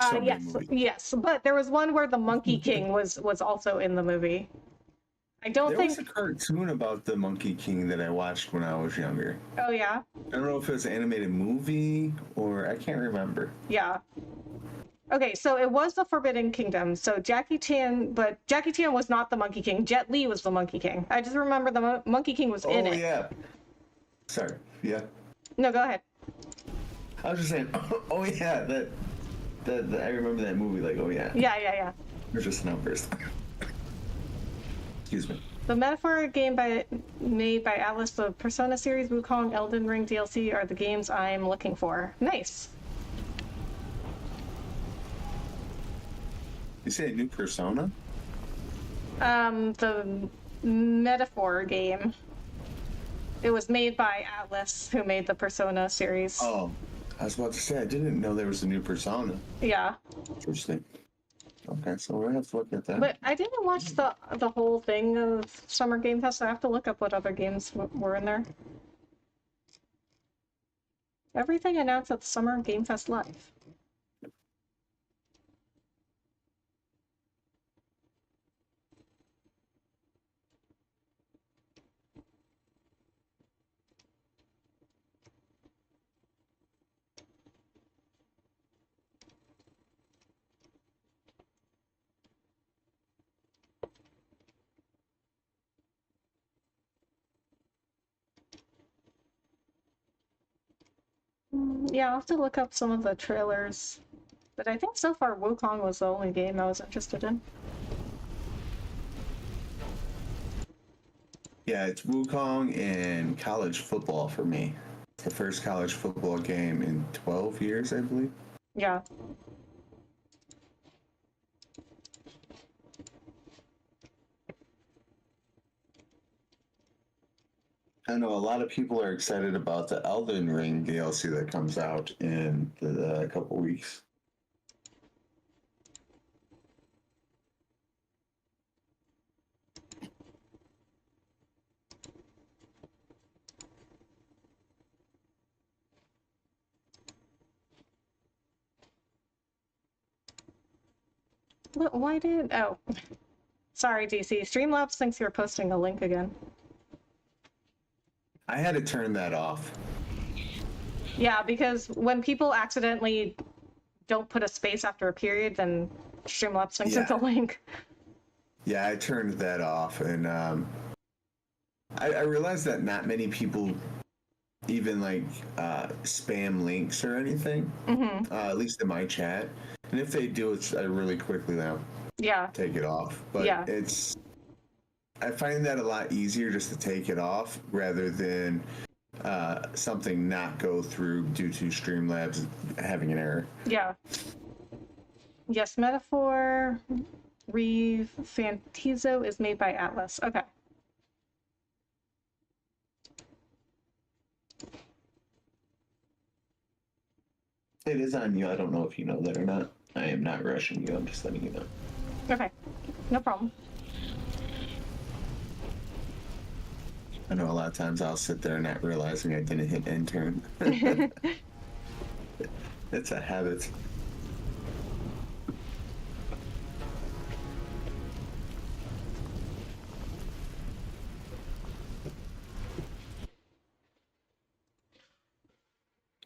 So many Yes, movies. yes. But there was one where the Monkey King was also in the movie. I don't There think. was a cartoon about the Monkey King that I watched when I was younger. Oh yeah, I don't know if it was an animated movie or I can't remember. yeah. Okay, so it was the Forbidden Kingdom. So Jackie Chan was not the Monkey King. Jet Li was the Monkey King. I just remember the Monkey King was in Oh it. yeah. Sorry. Yeah. No, go ahead. I was just saying. Oh yeah. That I remember that movie. Like, oh yeah. Yeah. There's just numbers. Excuse me. The metaphor game made by Atlas, the Persona series, Wukong, Elden Ring DLC are the games I'm looking for. Nice. You say a new Persona? The metaphor game. It was made by Atlas, who made the Persona series. Oh, I was about to say I didn't know there was a new Persona. Yeah. Interesting. Okay, so we're gonna have to look at that. But I didn't watch the whole thing of Summer Game Fest, so I have to look up what other games were in there. Everything announced at the Summer Game Fest Live. Yeah, I'll have to look up some of the trailers. But I think so far Wukong was the only game I was interested in. Yeah, it's Wukong and college football for me. It's the first college football game in 12 years, I believe. Yeah. I know a lot of people are excited about the Elden Ring DLC that comes out in a couple weeks. Why did... Oh. Sorry, DC. Streamlabs thinks you're posting a link again. I had to turn that off. Yeah, because when people accidentally don't put a space after a period, then Streamlabs thinks it's a link. Yeah, I turned that off, and I realized that not many people even like spam links or anything, at least in my chat. And if they do, it's I really quickly now take it off. But I find that a lot easier just to take it off rather than something not go through due to Streamlabs having an error. Yeah. Yes, Metaphor Reeve Fantizo is made by Atlas. Okay. It is on you. I don't know if you know that or not. I am not rushing you. I'm just letting you know. Okay. No problem. I know a lot of times I'll sit there not realizing I didn't hit enter. It's a habit.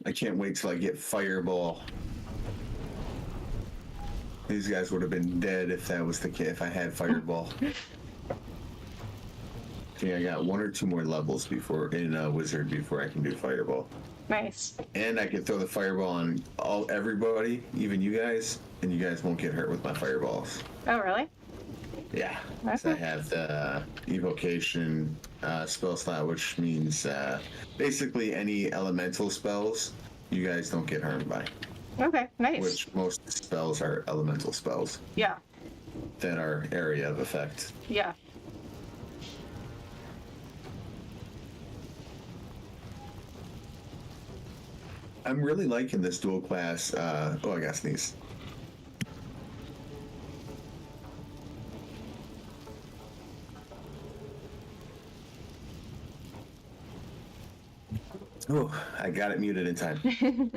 I can't wait till I get Fireball. These guys would have been dead if that was the case, if I had Fireball. Okay, I got 1 or 2 more levels before in Wizard before I can do Fireball. Nice. And I can throw the Fireball on everybody, even you guys, and you guys won't get hurt with my Fireballs. Oh, really? Yeah. Okay. So I have the evocation spell slot, which means basically any elemental spells you guys don't get harmed by. Okay, nice. Which most spells are elemental spells. Yeah. That are area of effect. Yeah. I'm really liking this dual class. I got sneeze. Oh, I got it muted in time.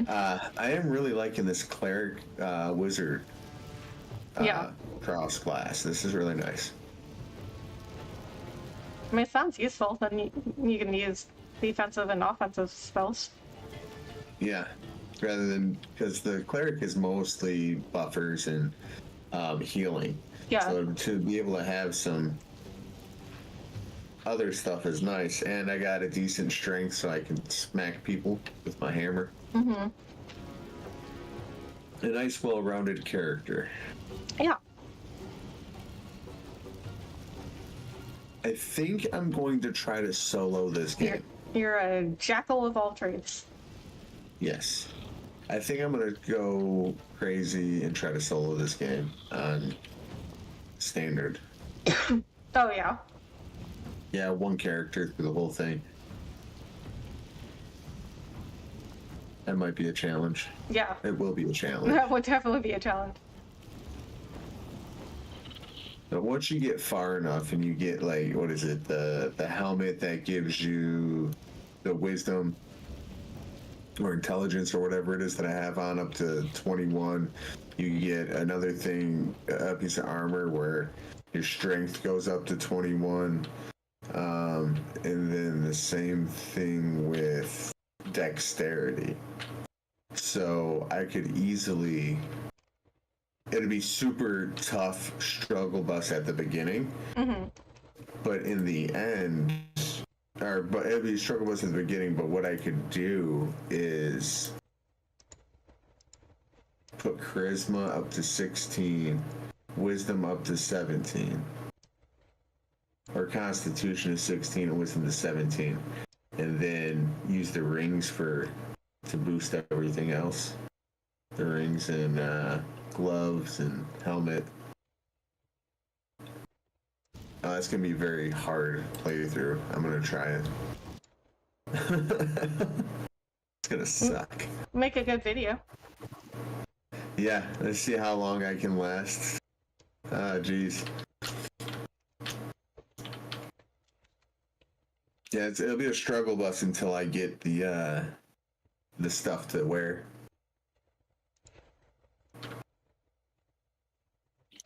I am really liking this cleric wizard cross class. This is really nice. I mean, it sounds useful. Then you can use defensive and offensive spells. Yeah, rather than because the cleric is mostly buffers and healing. Yeah. So to be able to have some other stuff is nice, and I got a decent strength, so I can smack people with my hammer. Mm-hmm. A nice, well-rounded character. Yeah. I think I'm going to try to solo this game. You're a jackal of all trades. Yes. I think I'm going to go crazy and try to solo this game on standard. Oh, yeah. Yeah, 1 character through the whole thing. That might be a challenge. Yeah. It will be a challenge. That would definitely be a challenge. But once you get far enough and you get, like, what is it, the helmet that gives you the wisdom or intelligence or whatever it is that I have on up to 21, you get another thing, a piece of armor where your strength goes up to 21. And then the same thing with dexterity. So I could easily... It'd be super tough struggle bus at the beginning. Mm-hmm. But in the end... But it'd be struggle bus at the beginning, but what I could do is put charisma up to 16, wisdom up to 17. Or constitution is 16 and wisdom to 17. And then use the rings to boost everything else. The rings and gloves and helmet. It's gonna be very hard to play through. I'm gonna try it. It's gonna suck. Make a good video. Yeah, let's see how long I can last. Jeez. Yeah, it'll be a struggle bus until I get the stuff to wear.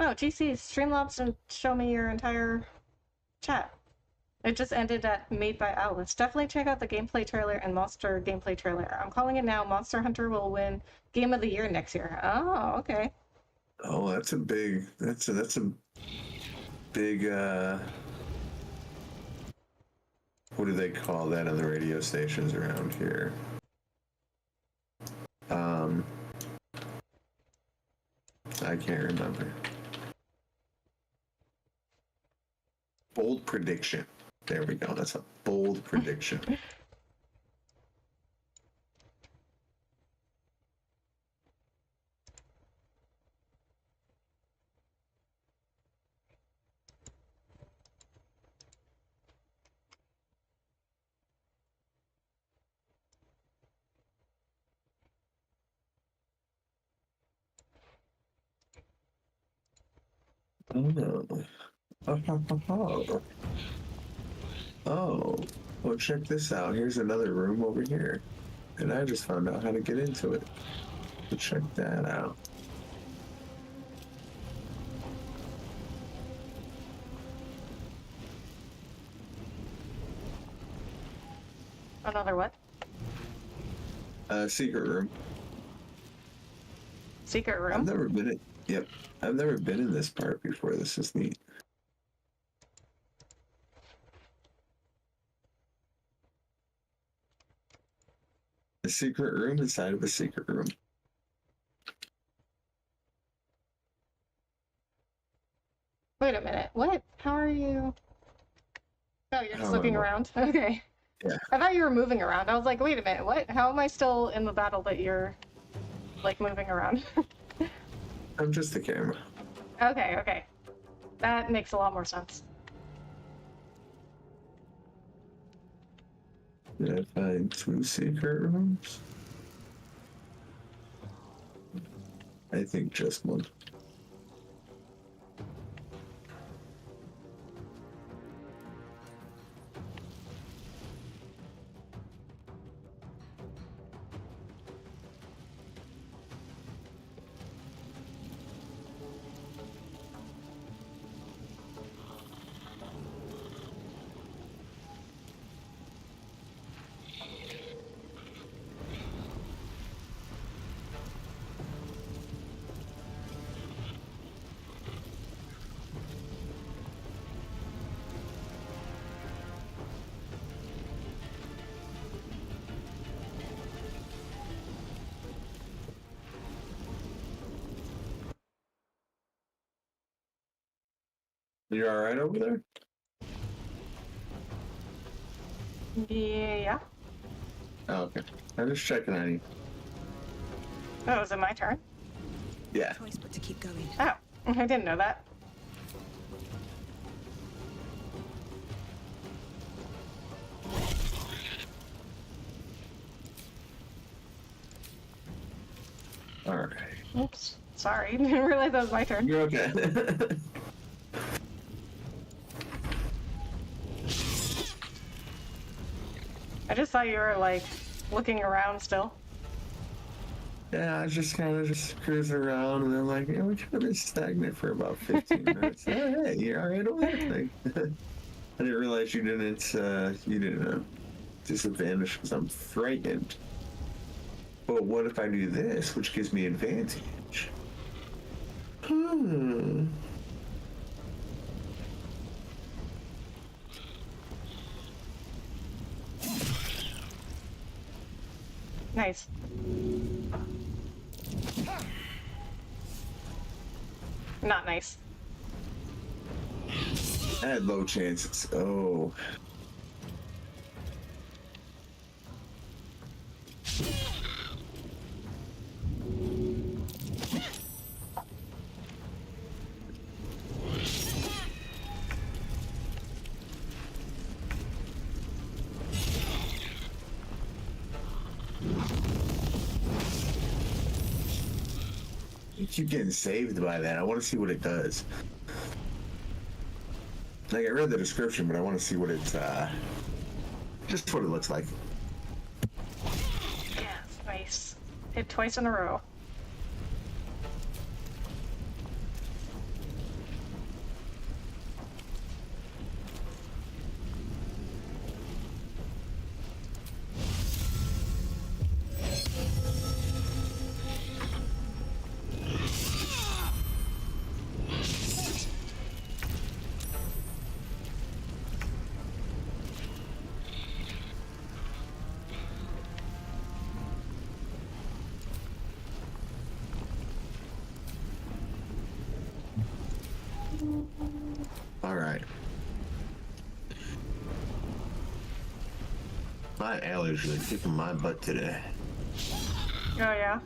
Oh, GC, Streamlabs didn't show me your entire chat. It just ended at Made by Owlets. Definitely check out the gameplay trailer and monster gameplay trailer. I'm calling it now. Monster Hunter will win Game of the Year next year. Oh, okay. Oh, that's a big what do they call that on the radio stations around here? I can't remember. Bold prediction. There we go. That's a bold prediction. Oh, well, check this out. Here's another room over here. And I just found out how to get into it. So check that out. Another what? Secret room. Secret room? I've never been in. Yep. I've never been in this part before. This is neat. A secret room inside of a secret room. Wait a minute. What? How are you? Oh, you're just looking around? Okay. Yeah. I thought you were moving around. I was like, wait a minute, what? How am I still in the battle that you're, like, moving around? I'm just the camera. Okay, okay. That makes a lot more sense. Did I find 2 secret rooms? I think just one. You alright over there? Yeah. Oh, okay. I'm just checking on you. Oh, is it my turn? Yeah. Choice but to keep going. Oh, I didn't know that. Alright. Oops. Sorry. Didn't realize that was my turn. You're okay. I just thought you were, like, looking around still. Yeah, I just kind of just cruising around, and I'm like, yeah, we could have been stagnant for about 15 minutes. Oh, hey, you're alright over there. I didn't realize you didn't disadvantage because I'm frightened. But what if I do this, which gives me advantage? Nice. Not nice. I had low chances. Oh. You keep getting saved by that. I want to see what it does. Like, I read the description, but I want to see what it's, just what it looks like. Yeah, nice. Hit twice in a row. All right. My allergies are kicking my butt today. Oh, yeah?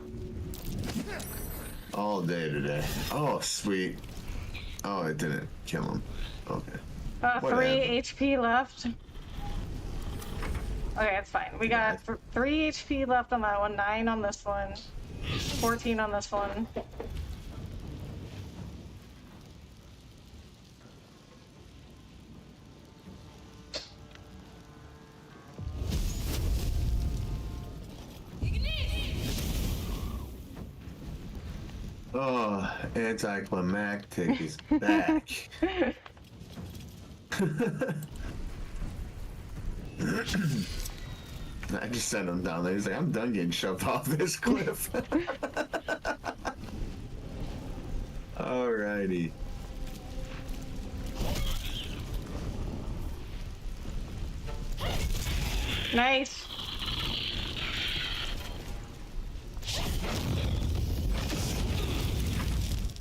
All day today. Oh, sweet. Oh, it didn't kill him. Okay. 3 Whatever. HP left. Okay, it's fine. We got 3 HP left on that one, 9 on this one, 14 on this one. Oh, anticlimactic is back. I just sent him down there. He's like, I'm done getting shoved off this cliff. Alrighty. Nice.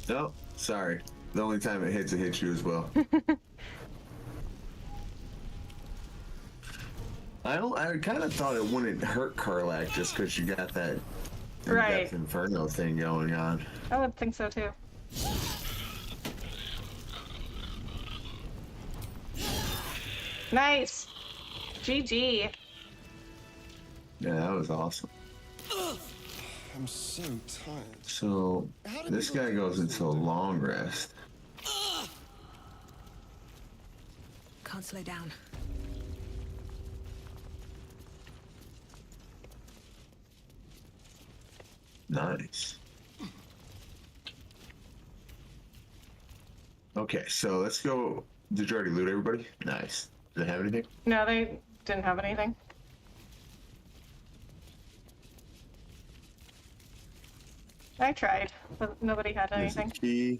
Oh, sorry. The only time it hits you as well. I kind of thought it wouldn't hurt Karlak just because you got that Right. in-depth Inferno thing going on. I would think so too. Nice. GG. Yeah, that was awesome. I'm so tired. So this guy goes into a long rest. Can't slow down. Nice. Okay, so let's go. Did you already loot everybody? Nice. Did they have anything? No, they didn't have anything. I tried, but nobody had There's a anything. key.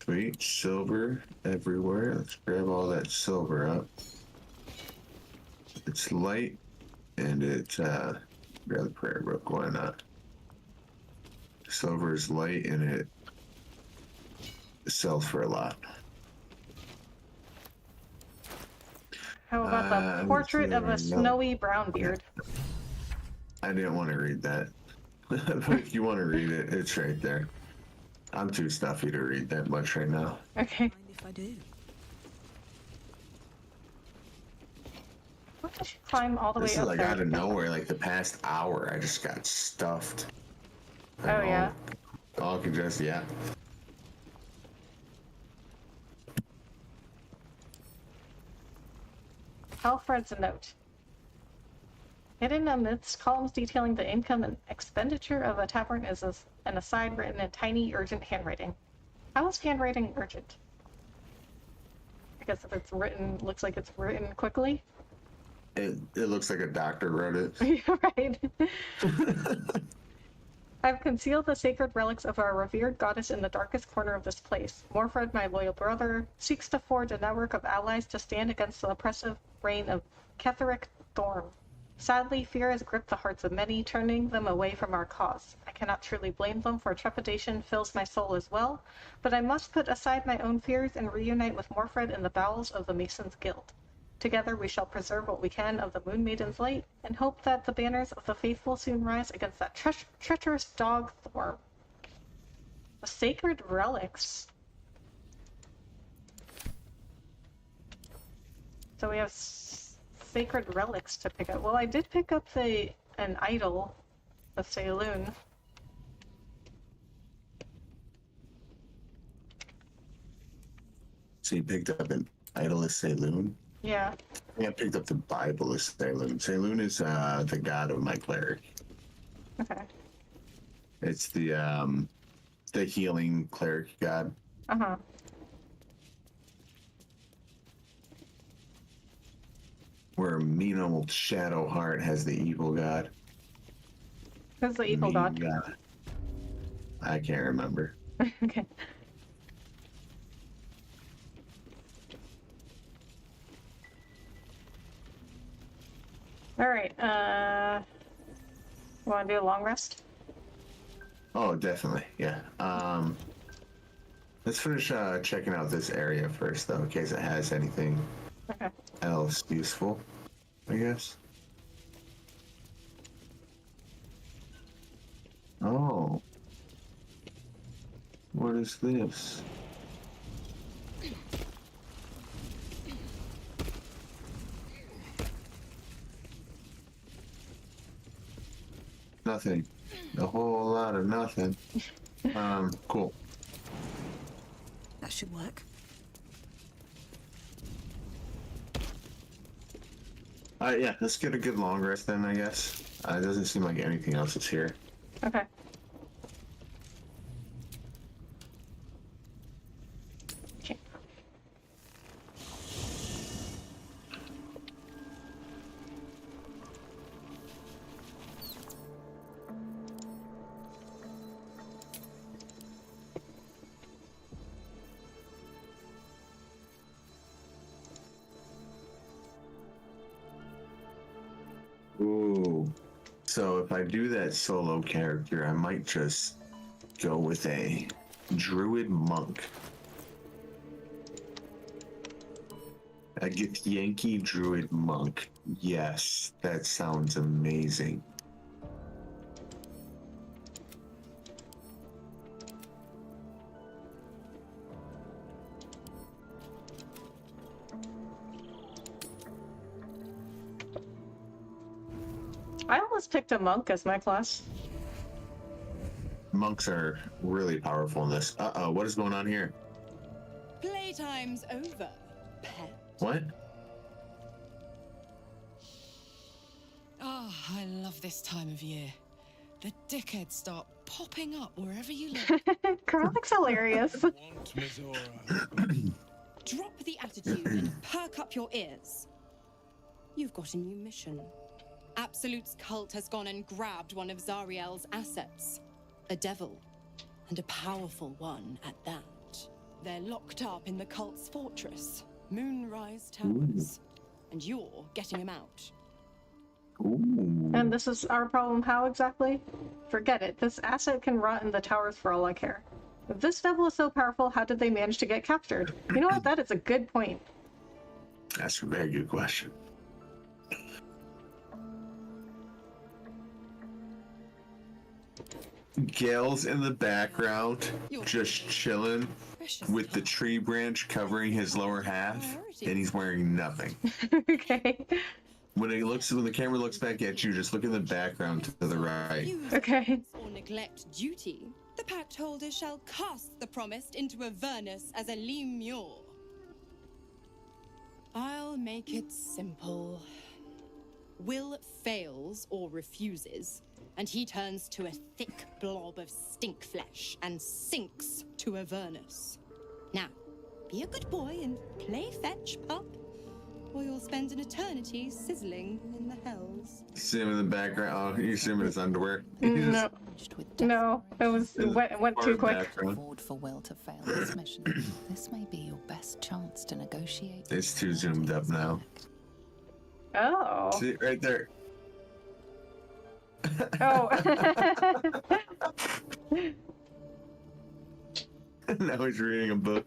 Sweet. Silver everywhere. Let's grab all that silver up. It's light and it, grab the prayer book. Why not? Silver is light and it sells for a lot. How about the I'm portrait of a feeling snowy brown beard? I didn't want to read that. But if you want to read it, it's right there. I'm too stuffy to read that much right now. Okay. Mind if I do? What did you climb all the This way is up like there? out of nowhere. Like the past hour, I just got stuffed. Oh, yeah. All congested, yeah. Alfred's a note. Hidden amidst columns detailing the income and expenditure of a tavern is an aside written in tiny, urgent handwriting. How is handwriting urgent? I guess if it's written, looks like it's written quickly. It looks like a doctor wrote it. Right. I've concealed the sacred relics of our revered goddess in the darkest corner of this place. Morfred, my loyal brother, seeks to forge a network of allies to stand against the oppressive reign of Ketheric Thorm. Sadly, fear has gripped the hearts of many, turning them away from our cause. I cannot truly blame them, for trepidation fills my soul as well, but I must put aside my own fears and reunite with Morfred in the bowels of the Masons' Guild. Together we shall preserve what we can of the Moon Maiden's light, and hope that the banners of the faithful soon rise against that treacherous dog Thorm. The sacred relics. So we have sacred relics to pick up. Well, I did pick up an idol of Saloon. So you picked up an idol of Saloon? Yeah. Yeah, I picked up the Bible of Saloon. Saloon is the god of my cleric. Okay. It's the healing cleric god. Uh-huh. Where mean old Shadowheart has the evil god. Who's the evil Mean god? I can't remember. Okay. Alright, wanna do a long rest? Oh, definitely, yeah. Let's finish checking out this area first, though, in case it has anything Okay. else useful, I guess. Oh. What is this? Nothing. A whole lot of nothing. Cool. That should work. Yeah, let's get a good long rest then, I guess. It doesn't seem like anything else is here. Okay. Okay. Ooh. So if I do that solo character, I might just go with a druid monk. A Yankee druid monk. Yes, that sounds amazing. I almost picked a monk as my class. Monks are really powerful in this. Uh-oh, what is going on here? Playtime's over, pet. What? Oh, I love this time of year. The dickheads start popping up wherever you look. Karlik's hilarious. Want Mizora. Drop the attitude and perk up your ears. You've got a new mission. Absolute's cult has gone and grabbed one of Zariel's assets. A devil. And a powerful one at that. They're locked up in the cult's fortress, Moonrise Towers. And you're getting them out. Ooh. And this is our problem. How exactly? Forget it. This asset can rot in the towers for all I care. If this devil is so powerful, how did they manage to get captured? You know what? That is a good point. That's a very good question. Gale's in the background, just chilling with the tree branch covering his lower half, and he's wearing nothing. Okay. When the camera looks back at you, just look in the background to the right. Okay. Or neglect duty, the pact holder shall cast the promised into Avernus as a lemure. I'll make it simple. Will fails or refuses, and he turns to a thick blob of stink flesh and sinks to Avernus. Now, be a good boy and play fetch, pup, or you'll spend an eternity sizzling in the hells. See him in the background. Oh, you see him in his underwear. No. No, it went too quick. Background. Afford for Will to fail this mission. This may be your best chance to negotiate. It's too zoomed up now. Oh. See, right there. Oh. Now he's reading a book.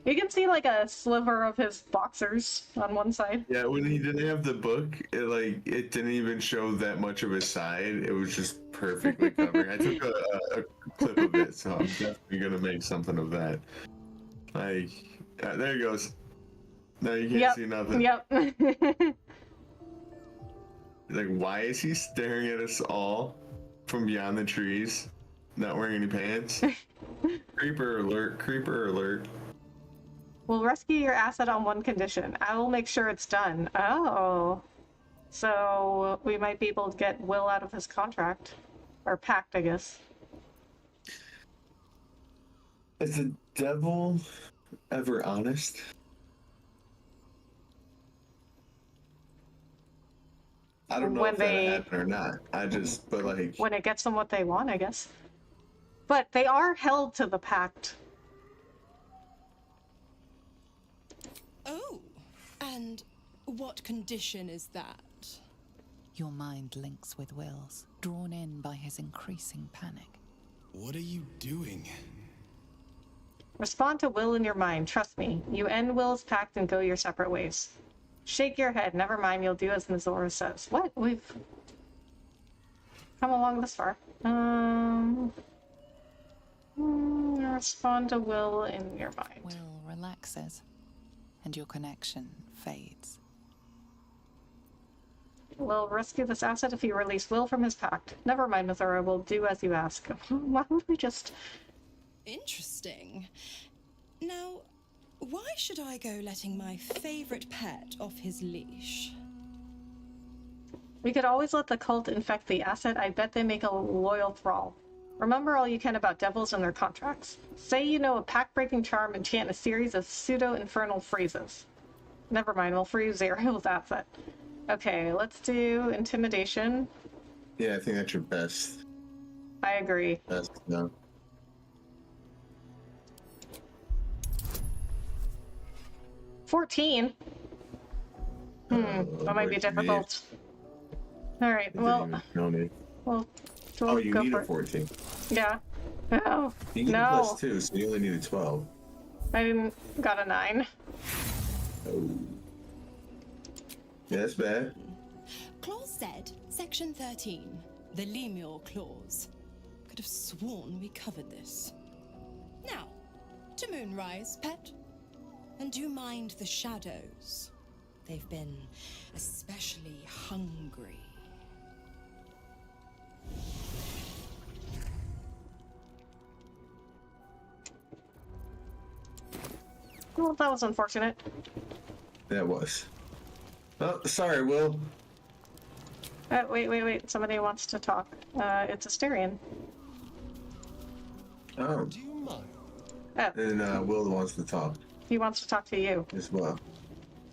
You can see like a sliver of his boxers on one side. Yeah, when he didn't have the book, it didn't even show that much of his side. It was just perfectly covering. I took a clip of it, so I'm definitely gonna make something of that. Like, there he goes. Now you can't see nothing. Yep. Like, why is he staring at us all from beyond the trees, not wearing any pants? Creeper alert! Creeper alert! We'll rescue your asset on one condition. I will make sure it's done. Oh. So we might be able to get Will out of his contract. Or pact, I guess. Is the devil ever honest? I don't know When if that'll they- happen or not. But like... When it gets them what they want, I guess. But they are held to the pact. Oh, and what condition is that? Your mind links with Will's, drawn in by his increasing panic. What are you doing? Respond to Will in your mind. Trust me. You end Will's pact and go your separate ways. Shake your head. Never mind. You'll do as Mizora says. What? We've come along this far. Respond to Will in your mind. Will relaxes, and your connection fades. We'll rescue this asset if you release Will from his pact. Never mind, Mizora. We'll do as you ask. Why would we just... Interesting. Now, why should I go letting my favorite pet off his leash? We could always let the cult infect the asset. I bet they make a loyal thrall. Remember all you can about devils and their contracts. Say you know a pact-breaking charm and chant a series of pseudo-infernal phrases. Never mind, we'll free Zariel's asset. Okay, let's do intimidation. Yeah, I think that's your best. I agree. Best, no. 14. That might be difficult. Alright, well... Well, Oh, you go need for a it. 14. Yeah. Oh, You get a no. plus 2, so you only need a 12. I didn't... got a 9. Oh. Yeah, that's bad. Clause Z, section 13, the Lemur clause. Could have sworn we covered this. Now, to Moonrise, pet. And do mind the shadows. They've been especially hungry. Well, that was unfortunate. That was. Oh, sorry, Will. Wait. Somebody wants to talk. It's Asterion. Oh. Do you mind? And Will wants to talk He wants to talk to you. as well.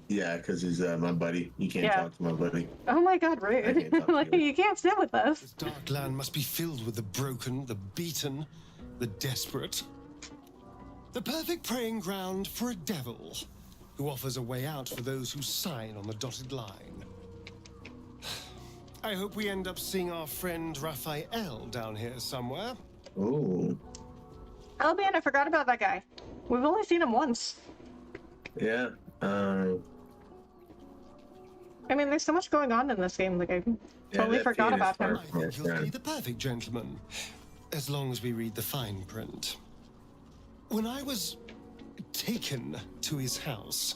Yeah, because he's my buddy. You can't Yeah. talk to my buddy. Oh my god, I can't rude. talk to Like, you. you can't sit with us. This dark land must be filled with the broken, the beaten, the desperate. The perfect preying ground for a devil who offers a way out for those who sign on the dotted line. I hope we end up seeing our friend Raphael down here somewhere. Oh. Oh man, I forgot about that guy. We've only seen him once. Yeah. I mean, there's so much going on in this game, like I totally that forgot fiend is about far him. from I it, think he'll yeah. be the perfect gentleman, as long as we read the fine print. When I was taken to his house,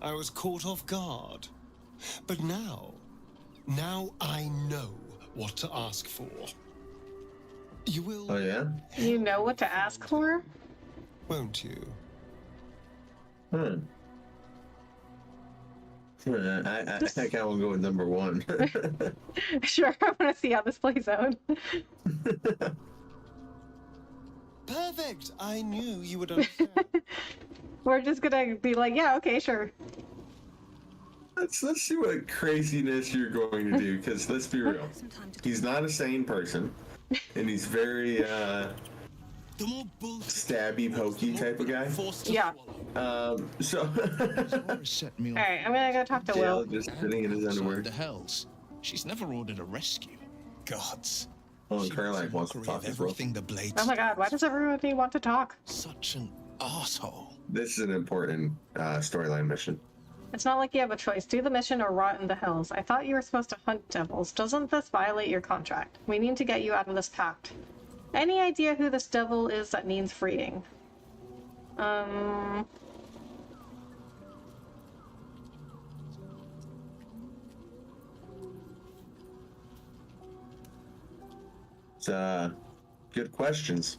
I was caught off guard. But now I know what to ask for. You will, Oh, yeah? You know what to ask for? won't you? I think I will go with number 1. Sure, I want to see how this plays out. Perfect! I knew you would understand. We're just gonna be like, yeah, okay, sure. Let's see what craziness you're going to do, because let's be real. He's not a sane person, and he's very, The more bull stabby, pokey type of guy. forced to Yeah. So... set me Alright, I'm gonna go talk to Dale Will. just sitting in his underwear. The hells. She's never ordered a rescue. gods. Oh, She Caroline makes a wants to mockery talk of as well. everything the blades. Oh my god, why does everybody want to talk? Such an asshole. This is an important storyline mission. It's not like you have a choice. Do the mission or rot in the hills. I thought you were supposed to hunt devils. Doesn't this violate your contract? We need to get you out of this pact. Any idea who this devil is that needs freeing? It's good questions.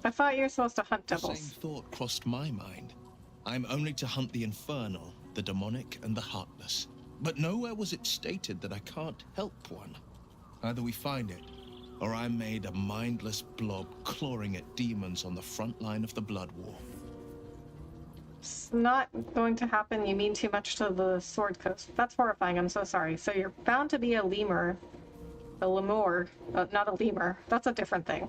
I thought you were supposed to hunt The same devils. thought crossed my mind. I'm only to hunt the infernal, the demonic, and the heartless. But nowhere was it stated that I can't help one. Either we find it, or I'm made a mindless blob clawing at demons on the front line of the blood war. It's not going to happen. You mean too much to the Sword Coast. That's horrifying. I'm so sorry. So you're bound to be a lemur. A lemur. Not a lemur. That's a different thing.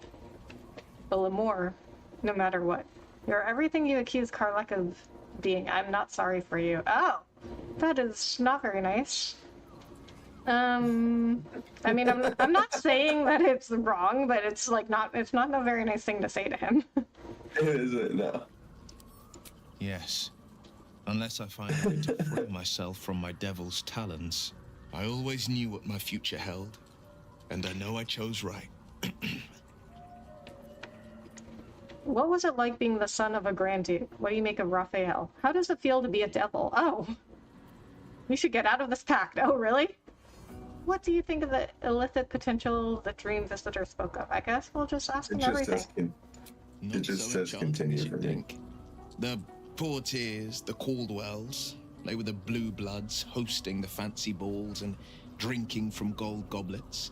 A lemur, no matter what. You're everything you accuse Karlach of being. I'm not sorry for you. Oh! That is not very nice. I mean, I'm not saying that it's wrong, but it's like it's not a very nice thing to say to him. It isn't, no. Yes. Unless I find a way to free myself from my devil's talons. I always knew what my future held, and I know I chose right. What was it like being the son of a Grand Duke? What do you make of Raphael? How does it feel to be a devil? Oh. We should get out of this pact. Oh, really? What do you think of the illicit potential the dream visitor spoke of? I guess we'll just ask him everything. Not just so says enchanting continue as you for me. think. The Portiers, the Caldwells, they were the blue bloods hosting the fancy balls and drinking from gold goblets.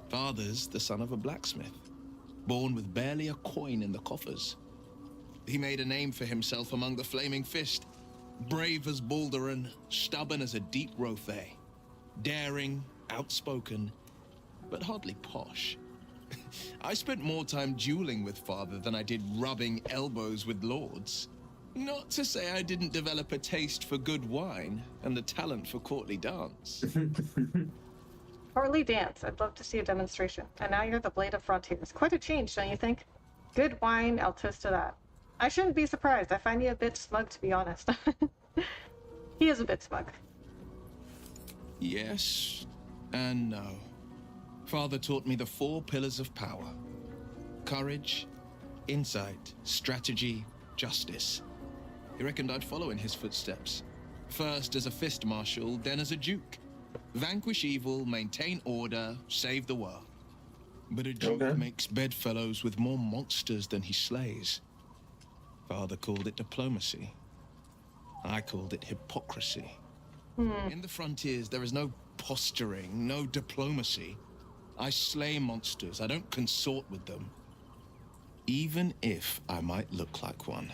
Father's the son of a blacksmith, born with barely a coin in the coffers. He made a name for himself among the Flaming Fist, brave as Baldur and stubborn as a deep Rothe, daring, outspoken, but hardly posh. I spent more time dueling with father than I did rubbing elbows with lords. Not to say I didn't develop a taste for good wine and the talent for courtly dance. Courtly dance. I'd love to see a demonstration. And now you're the Blade of Frontiers. Quite a change, don't you think? Good wine, I'll toast to that. I shouldn't be surprised. I find you a bit smug, to be honest. He is a bit smug. Yes and no. Father taught me the 4 pillars of power: courage, insight, strategy, justice. He reckoned I'd follow in his footsteps. First as a fist marshal, then as a duke. Vanquish evil, maintain order, save the world. But a duke makes bedfellows with more monsters than he slays. Father called it diplomacy. I called it hypocrisy. In the frontiers, there is no posturing, no diplomacy. I slay monsters. I don't consort with them. Even if I might look like one.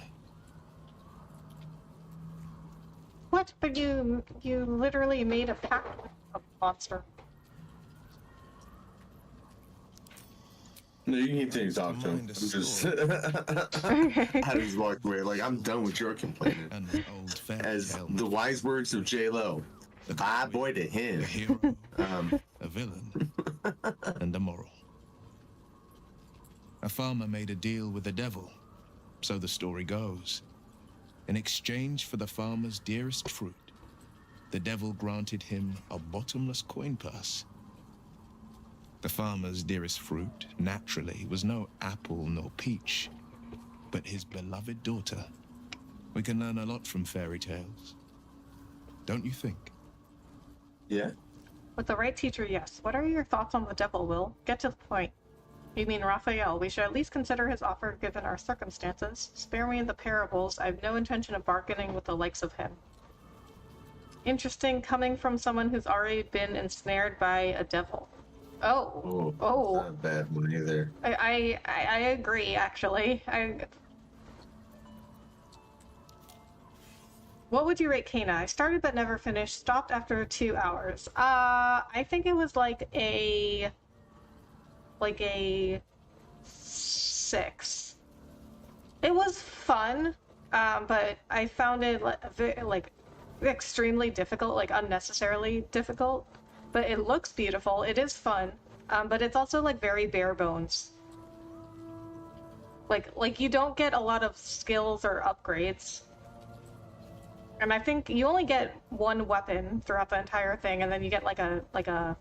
What? But you literally made a pact with a monster. No, you can continue to talk to him. I'm just I just walked away like I'm done with your complaining. And an old fairy As tale. the wise words of J-Lo, bye boy to him. A hero, a villain, and a moral. A farmer made a deal with the devil, so the story goes. In exchange for the farmer's dearest fruit, the devil granted him a bottomless coin purse. The farmer's dearest fruit, naturally, was no apple nor peach, but his beloved daughter. We can learn a lot from fairy tales. Don't you think? Yeah. With the right teacher, yes. What are your thoughts on the devil, Will? Get to the point. You mean Raphael. We should at least consider his offer given our circumstances. Spare me the parables. I have no intention of bargaining with the likes of him. Interesting, coming from someone who's already been ensnared by a devil. Oh. Not a bad one either. I agree, actually. What would you rate Kana? I started but never finished. Stopped after 2 hours. I think it was like a 6. It was fun, but I found it like extremely difficult, like unnecessarily difficult. but it looks beautiful. It is fun, but it's also like very bare bones. Like you don't get a lot of skills or upgrades. And I think you only get one weapon throughout the entire thing, and then you get like a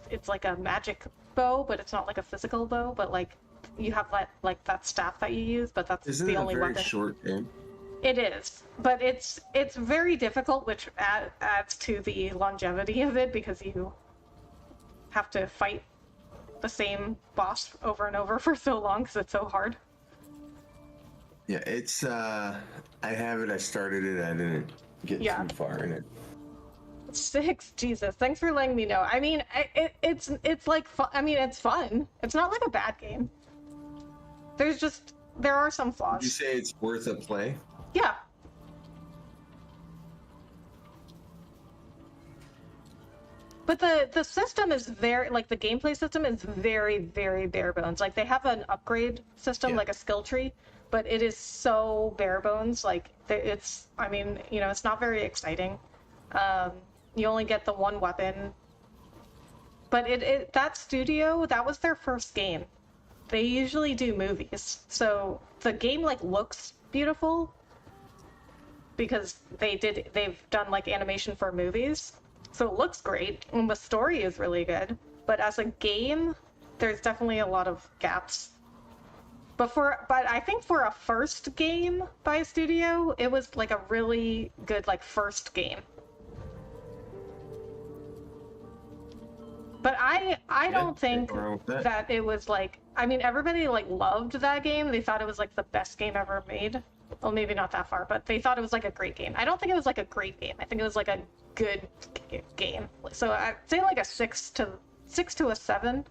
it's like a magic bow, but it's not like a physical bow, but like you have that staff that you use, but that's Isn't the it a only very weapon. short game? It is, but it's very difficult, which adds to the longevity of it because you have to fight the same boss over and over for so long because it's so hard. Yeah, it's I have it. I started it. I didn't get too far in it. 6, Jesus! Thanks for letting me know. I mean, it's like I mean, it's fun. It's not like a bad game. There are some flaws. Would you say it's worth a play? Yeah. But the system is very, like, the gameplay system is very, very bare bones. Like, they have an upgrade system, like a skill tree, but it is so bare bones. Like, it's, I mean, you know, it's not very exciting. You only get the one weapon. But that studio, that was their first game. They usually do movies. So the game, like, looks beautiful because they've done, like, animation for movies. So it looks great, and the story is really good. But as a game, there's definitely a lot of gaps. But I think for a first game by a studio, it was like a really good like first game. But I don't think that it was like, I mean, everybody like loved that game. They thought it was like the best game ever made. Well, maybe not that far, but they thought it was like a great game. I don't think it was like a great game. I think it was like a good game. So I'd say like a 6 to a 7.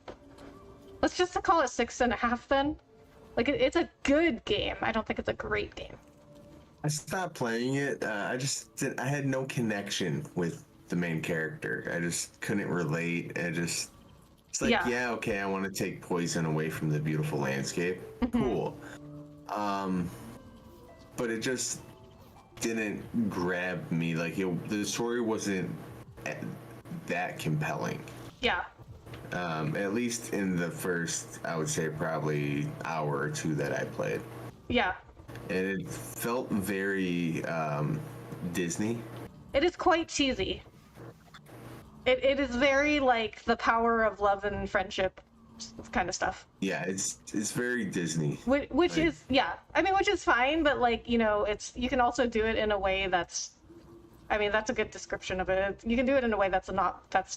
Let's just call it 6.5 then. Like it's a good game. I don't think it's a great game. I stopped playing it. I had no connection with the main character. I just couldn't relate. It's like, yeah, okay, I want to take poison away from the beautiful landscape. Cool. But it just didn't grab me. Like the story wasn't that compelling. Yeah. At least in the first, I would say probably hour or two that I played. Yeah. And it felt very Disney. It is quite cheesy. It is very like the power of love and friendship kind of stuff. Yeah, it's very Disney. Which is, yeah. I mean, which is fine, but like, you know, you can also do it in a way that's, I mean, that's a good description of it. You can do it in a way that's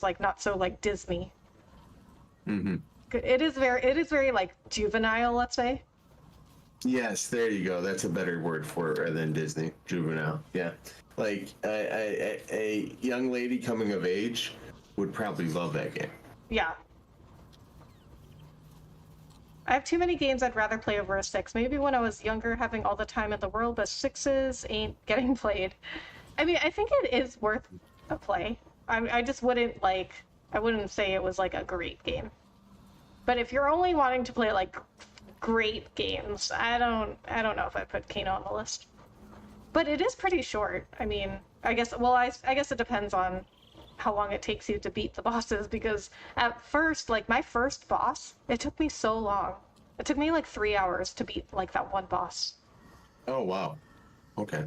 like not so like Disney. Mm-hmm. It is very like juvenile, let's say. Yes, there you go. That's a better word for it than Disney. Juvenile. Yeah. Like a young lady coming of age would probably love that game. Yeah. I have too many games I'd rather play over a 6. Maybe when I was younger, having all the time in the world, but 6s ain't getting played. I mean, I think it is worth a play. I just wouldn't like, I wouldn't say it was like a great game. But if you're only wanting to play like great games, I don't know if I'd put Kena on the list. But it is pretty short. I mean, I guess it depends on how long it takes you to beat the bosses, because at first, like my first boss, it took me so long. It took me like 3 hours to beat like that one boss. Oh wow. Okay.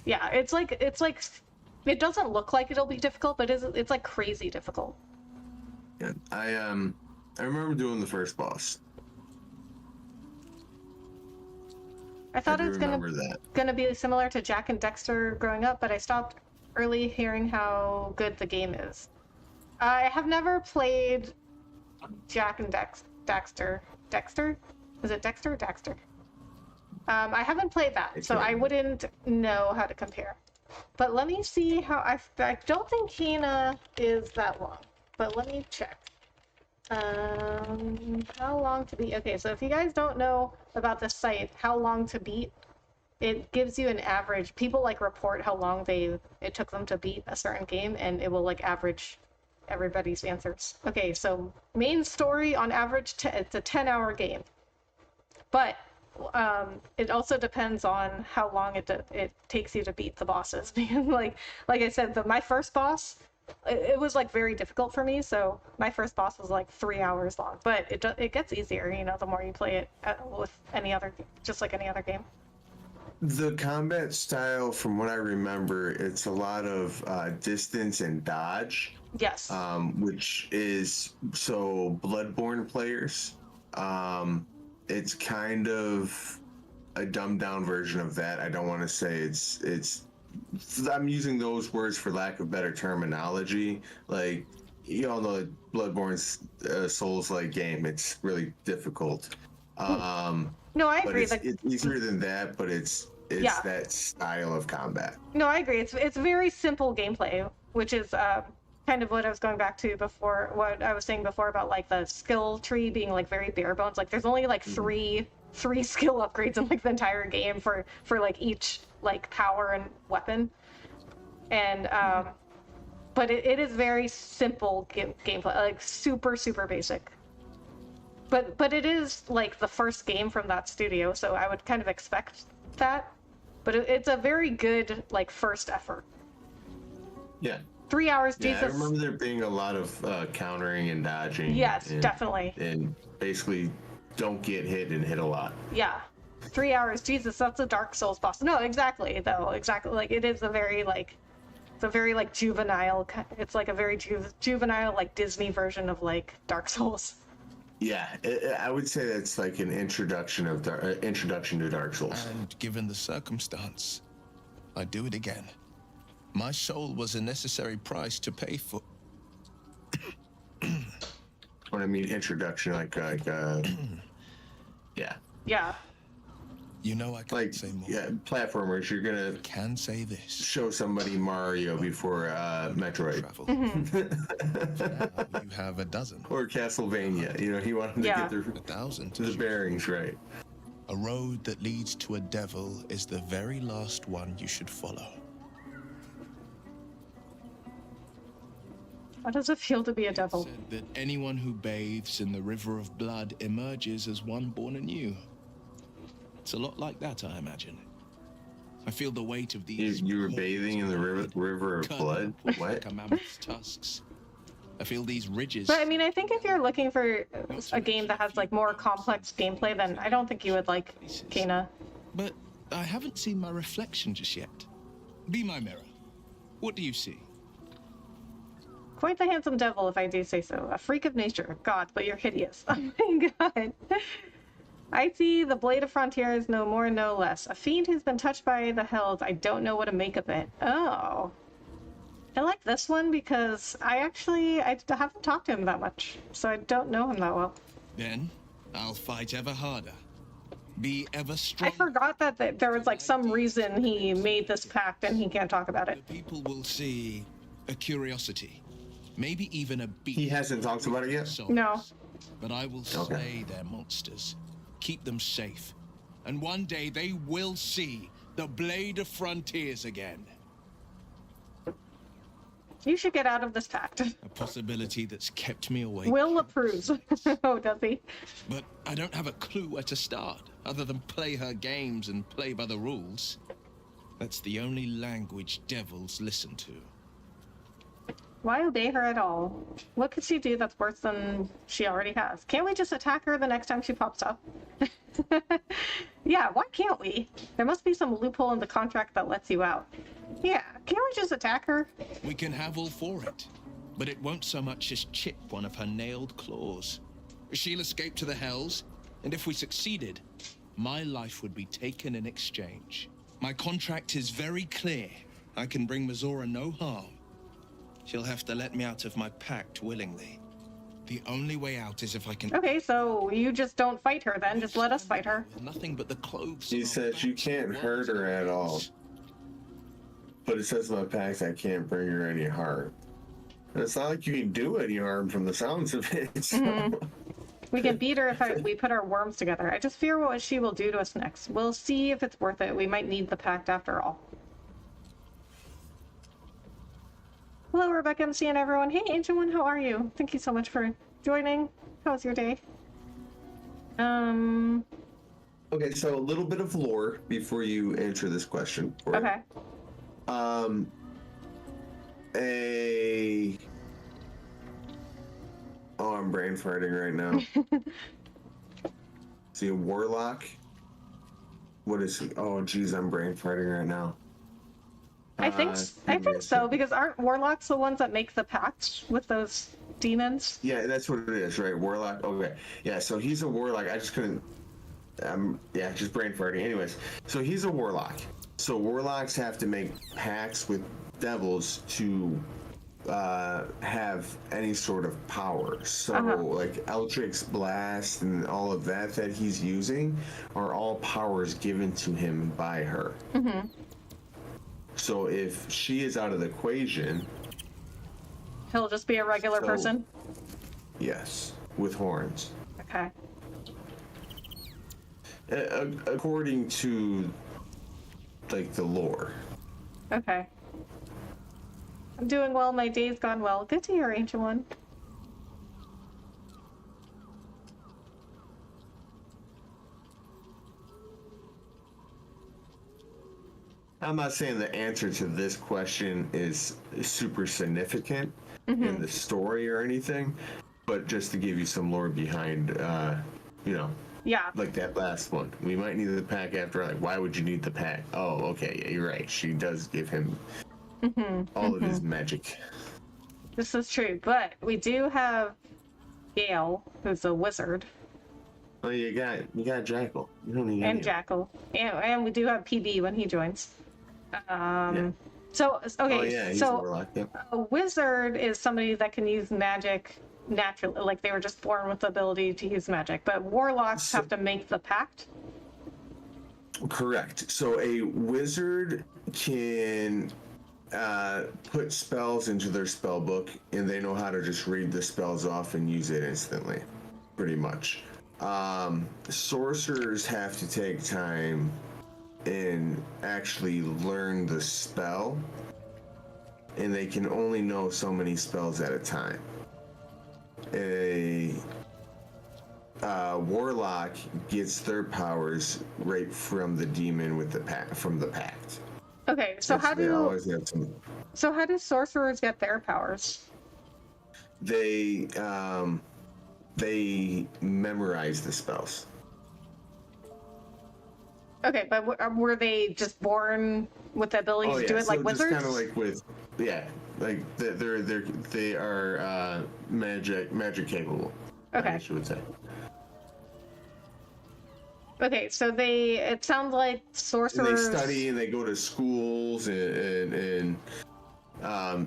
Yeah, it's like it doesn't look like it'll be difficult, but it's like crazy difficult. Yeah, I remember doing the first boss. I thought it was gonna be similar to Jack and Dexter growing up, but I stopped early hearing how good the game is. I have never played Jack and Dexter. Dexter? Is it Dexter or Daxter? I haven't played that, so I wouldn't know how to compare. But let me see how I don't think Kena is that long, but let me check. How long to beat? Okay, so if you guys don't know about the site, how long to beat, it gives you an average. People like report how long it took them to beat a certain game, and it will like average everybody's answers. Okay, so main story on average, it's a 10-hour game, but it also depends on how long it takes you to beat the bosses. Because like I said, my first boss, it was like very difficult for me. So my first boss was like 3 hours long, but it gets easier, you know, the more you play it with any other, just like any other game. The combat style, from what I remember, it's a lot of distance and dodge. Yes. Which is so Bloodborne players. It's kind of a dumbed down version of that. I don't want to say it's. I'm using those words for lack of better terminology. Like, you all know Bloodborne's Souls-like game. It's really difficult. No, I agree. It's easier than that, but it's that style of combat. No, I agree. It's very simple gameplay, which is kind of what I was going back to before, what I was saying before about like the skill tree being like very bare bones. Like there's only like three skill upgrades in like the entire game for like each like power and weapon. And but it is very simple gameplay, like super basic. But it is like the first game from that studio, so I would kind of expect that. But it's a very good like first effort. Yeah. 3 hours, Yeah, Jesus. I remember there being a lot of countering and dodging. Yes, definitely. And basically don't get hit and hit a lot. Yeah. 3 hours, Jesus, that's a Dark Souls boss. No, exactly, though. Exactly. Like, it is a very, like, it's a very, like, juvenile, it's like a very juvenile, like, Disney version of, like, Dark Souls. Yeah, I would say that's like an introduction to Dark Souls. And given the circumstance, I'd do it again. My soul was a necessary price to pay for. When I mean introduction, yeah. Yeah. You know, I can't say more. Yeah, platformers. You're gonna Can say this. show somebody Mario before Metroid Travel. Now you have a dozen. or Castlevania. You know, he wanted to Yeah. get 1,000. the bearings right. A road that leads to a devil is the very last one you should follow. How does it feel to be a devil? Said that anyone who bathes in the river of blood emerges as one born anew. It's a lot like that, I imagine. I feel the weight of these. You were bathing in the river of blood. What? Like a mammoth's tusks. I feel these ridges. But I mean, I think if you're looking for a game that has like more complex gameplay, then I don't think you would like Kena. But I haven't seen my reflection just yet. Be my mirror. What do you see? Quite the handsome devil, if I do say so. A freak of nature. God, but you're hideous. Oh my god. I see the Blade of Frontiers, no more, no less. A fiend who's been touched by the hells. I don't know what to make of it. Oh. I like this one because I haven't talked to him that much, so I don't know him that well. Then I'll fight ever harder. Be ever strong. I forgot that there was like some reason he made this pact and he can't talk about it. The people will see a curiosity. Maybe even a beast. He hasn't talked about it yet? No. But I will slay their monsters. Keep them safe. And one day they will see the Blade of Frontiers again. You should get out of this pact. A possibility that's kept me awake. Will approves. Oh, does he? But I don't have a clue where to start, other than play her games and play by the rules. That's the only language devils listen to. Why obey her at all? What could she do that's worse than she already has? Can't we just attack her the next time she pops up? Yeah, why can't we? There must be some loophole in the contract that lets you out. Yeah, can't we just attack her? We can have all for it, but it won't so much as chip one of her nailed claws. She'll escape to the hells, and if we succeeded, my life would be taken in exchange. My contract is very clear. I can bring Mazora no harm. She'll have to let me out of my pact willingly. The only way out is if I can... Okay, so you just don't fight her then. Just let us fight her. Nothing but the clothes. He says you can't hurt her at all. But it says in my pact I can't bring her any harm. And it's not like you can do any harm from the sounds of it. So. Mm-hmm. We can beat her if we put our worms together. I just fear what she will do to us next. We'll see if it's worth it. We might need the pact after all. Hello, RebeccaEmcee and everyone. Hey, Ancient One, how are you? Thank you so much for joining. How was your day? Okay, so a little bit of lore before you answer this question. Okay. A brain farting right now. See, a warlock? What is he? Oh, geez, I'm brain farting right now. I think so, second. because aren't warlocks the ones that make the pact with those demons? Yeah, that's what it is, right? Warlock. Okay. Yeah, so he's a warlock. I just couldn't. Yeah, just brain farting. Anyways, so he's a warlock. So warlocks have to make pacts with devils to have any sort of power. So like Eldrick's blast and all of that he's using are all powers given to him by her. So if she is out of the equation, He'll just be a regular person? Yes, with horns. Okay. According to like the lore. Okay. I'm doing well. My day's gone well. Good to hear, Ancient One. I'm not saying the answer to this question is super significant in the story or anything, but just to give you some lore behind, Yeah. like that last one. We might need the pack after, like, why would you need the pack? Oh, okay, yeah, you're right. She does give him all of his magic. This is true, but we do have Gale, who's a wizard, Oh, you got Jackal. You don't need and any Jackal, and we do have PB when he joins. Yeah. So okay, Oh yeah, he's a so warlock. Yep. a wizard is somebody that can use magic naturally, like they were just born with the ability to use magic. But warlocks have to make the pact. Correct. So a wizard can put spells into their spell book, and they know how to just read the spells off and use it instantly, pretty much. Sorcerers have to take time and actually learn the spell, and they can only know so many spells at a time. A warlock gets their powers right from the demon with the from the pact. Okay, so They always have some. how do sorcerers get their powers? They memorize the spells. Okay, but were they just born with the ability to do it like wizards? Kind of like with, like they are magic capable. Okay. I guess you would say. Okay, so it sounds like And sorcerers. they study and they go to schools and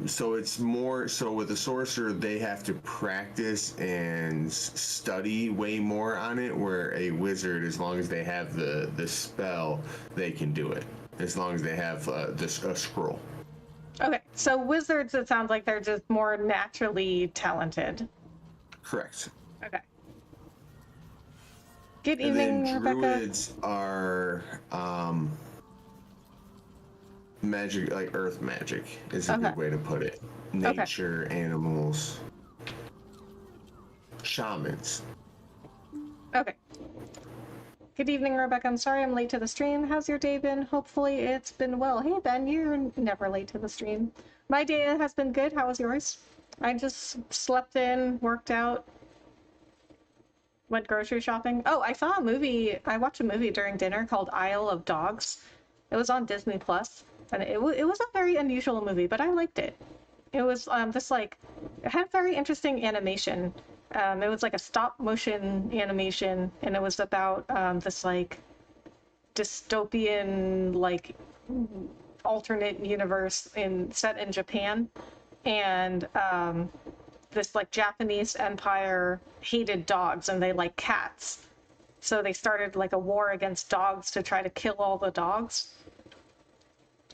so it's more so with a sorcerer they have to practice and study way more on it, where a wizard, as long as they have the spell, they can do it, as long as they have a scroll. Okay, so wizards, it sounds like they're just more naturally talented. Correct. Okay. Good And evening, then Rebecca. druids are magic, like earth magic is a good way to put it. Nature, animals, shamans. Okay. Good evening, Rebecca. I'm sorry I'm late to the stream. How's your day been? Hopefully it's been well. Hey, Ben, you're never late to the stream. My day has been good. How was yours? I just slept in, worked out, went grocery shopping. Oh, I saw a movie. I watched a movie during dinner called Isle of Dogs. It was on Disney Plus, and it was a very unusual movie, but I liked it. It was it had very interesting animation. It was like a stop motion animation, and it was about this like dystopian like alternate universe set in Japan, and this like Japanese empire hated dogs and they like cats, so they started like a war against dogs to try to kill all the dogs.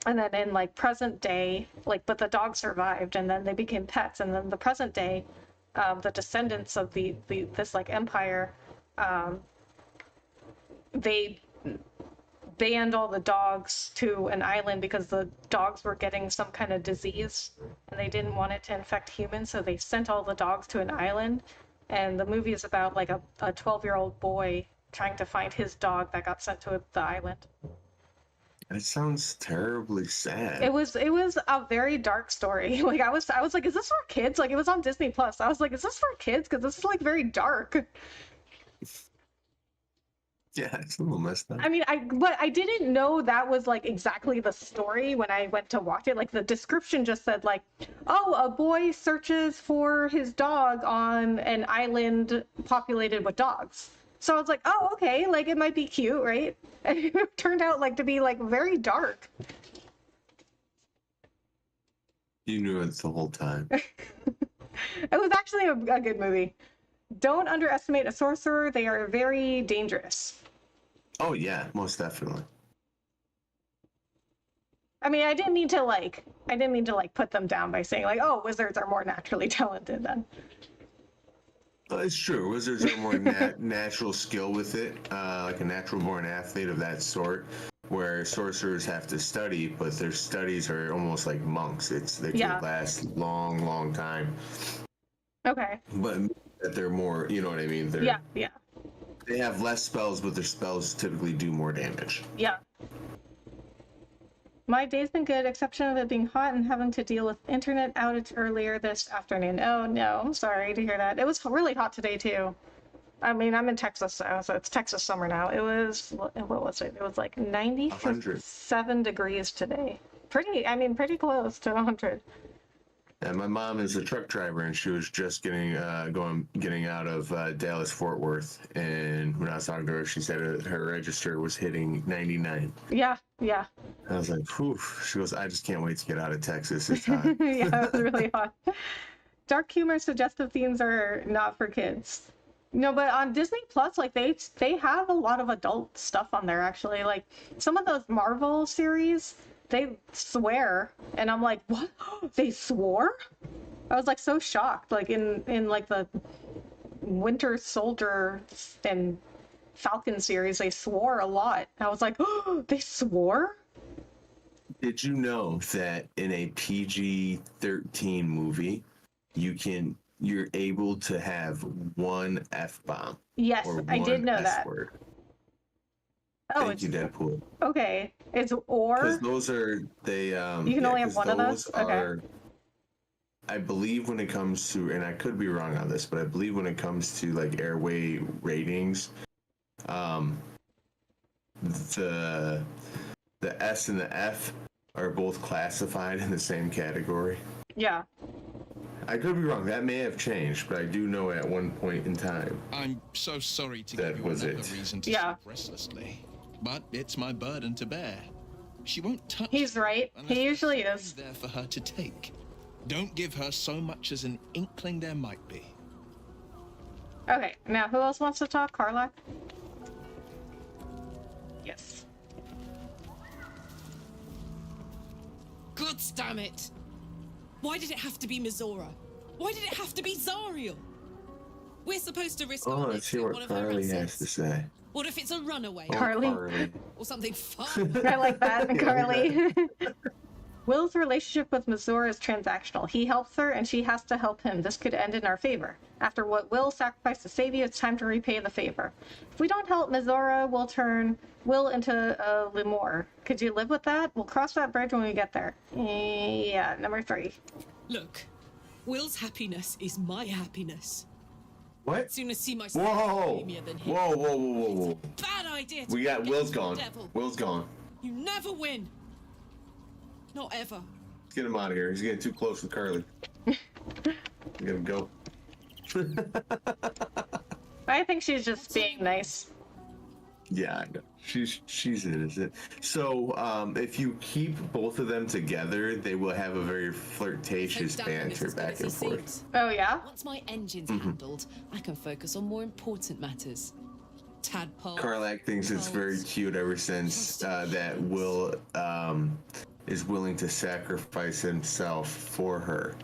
And then in like present day, but the dogs survived and then they became pets. And then the present day, the descendants of this like empire, they banned all the dogs to an island because the dogs were getting some kind of disease and they didn't want it to infect humans, so they sent all the dogs to an island. And the movie is about like a 12-year-old boy trying to find his dog that got sent to the island. That sounds terribly sad. It was a very dark story. Like I was like, is this for kids? Like it was on Disney Plus. I was like, is this for kids? Because this is like very dark. Yeah, it's a little messed up. I mean, but I didn't know that was like exactly the story when I went to watch it. Like the description just said like, oh, a boy searches for his dog on an island populated with dogs. So I was like, oh, okay, like it might be cute, right? And it turned out like to be like very dark. You knew it the whole time. It was actually a good movie. Don't underestimate a sorcerer. They are very dangerous. Oh yeah, most definitely. I mean, I didn't mean to like put them down by saying like, oh, wizards are more naturally talented then. Well, it's true. Wizards are more natural skill with it, like a natural born athlete of that sort. Where sorcerers have to study, but their studies are almost like monks. They can last long time. Okay. But that they're more, you know what I mean? Yeah. They have less spells, but their spells typically do more damage. Yeah. My day's been good, exception of it being hot and having to deal with internet outage earlier this afternoon. Oh no, I'm sorry to hear that. It was really hot today too. I mean, I'm in Texas, so it's Texas summer now. It was, what was it? It was like 97 degrees today. Pretty close to 100. And my mom is a truck driver, and she was just getting out of Dallas Fort Worth. And when I was talking to her, she said her register was hitting 99. Yeah. I was like, whew. She goes, I just can't wait to get out of Texas. It's hot. Yeah, it was really hot. Dark humor, suggestive themes are not for kids. No, but on Disney Plus, like they have a lot of adult stuff on there actually. Like some of those Marvel series, they swear, and I'm like, what? They swore? I was like so shocked. Like in like the Winter Soldier and Falcon series, they swore a lot. I was like, oh, they swore? Did you know that in a PG-13 movie, you're able to have one F-bomb? Yes, I did know that. Word. Oh, Thank you, Deadpool. Okay, it's or? Because those are, you can only have one of those? Okay. I believe when it comes to, and I could be wrong on this, but I believe when it comes to like airway ratings, the S and the F are both classified in the same category. Yeah. I could be wrong. That may have changed, but I do know at one point in time. I'm so sorry to That give you was another it. reason to sleep restlessly, but it's my burden to bear. She won't touch. He's right. He usually is. There for her to take. Don't give her so much as an inkling there might be. Okay, now who else wants to talk? Karlak? Yes. God damn it! Why did it have to be Mizora? Why did it have to be Zariel? We're supposed to risk our Let's see necks what one of her Carly has assets. to say. What if it's a runaway? Carly. Or something fun? I like that, Carly. Will's relationship with Mizora is transactional. He helps her, and she has to help him. This could end in our favor. After what Will sacrificed to save you, it's time to repay the favor. If we don't help Mizora, we'll turn Will into a Lemur. Could you live with that? We'll cross that bridge when we get there. Yeah, number 3. Look, Will's happiness is my happiness. What? I'd sooner see myself Whoa! happier than him. Whoa! Bad idea. To We got get Will's to the gone. devil. Will's gone. You never win. Not ever. Let's get him out of here. He's getting too close with Carly. We gotta go. I think she's just being nice. Yeah, I know. She's innocent. So, if you keep both of them together, they will have a very flirtatious So damn banter as good back as he and forth. seems. Oh, yeah? Once my engine's handled, I can focus on more important matters. Tadpole. Karlak thinks it's very cute ever since that Will is willing to sacrifice himself for her.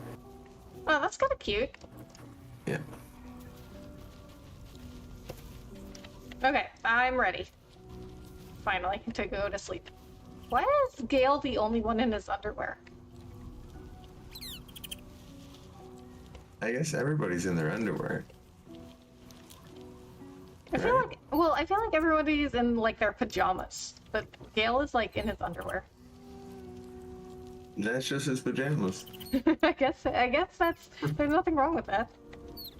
Oh, that's kind of cute. Yeah. Okay, I'm ready. Finally, to go to sleep. Why is Gale the only one in his underwear? I guess everybody's in their underwear. I feel like everybody's in like their pajamas. But Gale is like in his underwear. That's just his pajamas. I guess that's there's nothing wrong with that.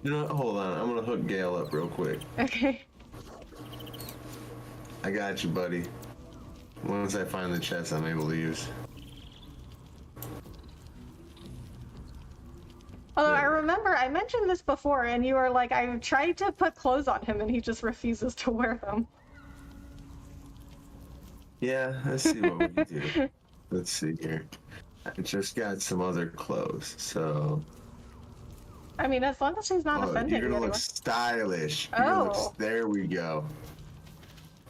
You know what? Hold on. I'm gonna hook Gale up real quick. Okay. I got you, buddy. Once I find the chest I'm able to use. Although I remember I mentioned this before, and you were like, I tried to put clothes on him, and he just refuses to wear them. Yeah, let's see what we can do. Let's see here. I just got some other clothes, so... I mean, as long as he's not offending you're gonna anyone. look stylish. Oh. There we go.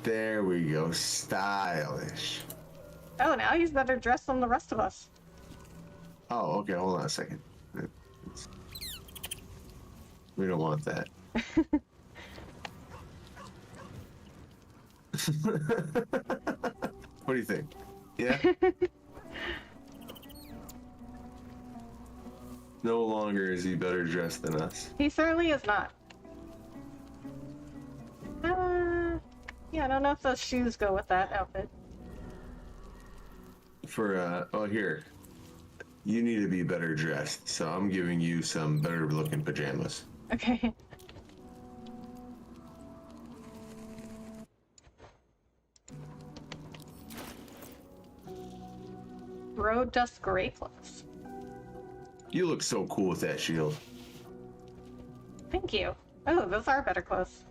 There we go. Stylish. Oh, now he's better dressed than the rest of us. Oh, okay. Hold on a second. We don't want that. What do you think? Yeah? No longer is he better dressed than us. He certainly is not. Yeah, I don't know if those shoes go with that outfit. Oh, here. You need to be better dressed, so I'm giving you some better looking pajamas. Okay. Road dust gray clothes. You look so cool with that shield. Thank you. Oh, those are better clothes.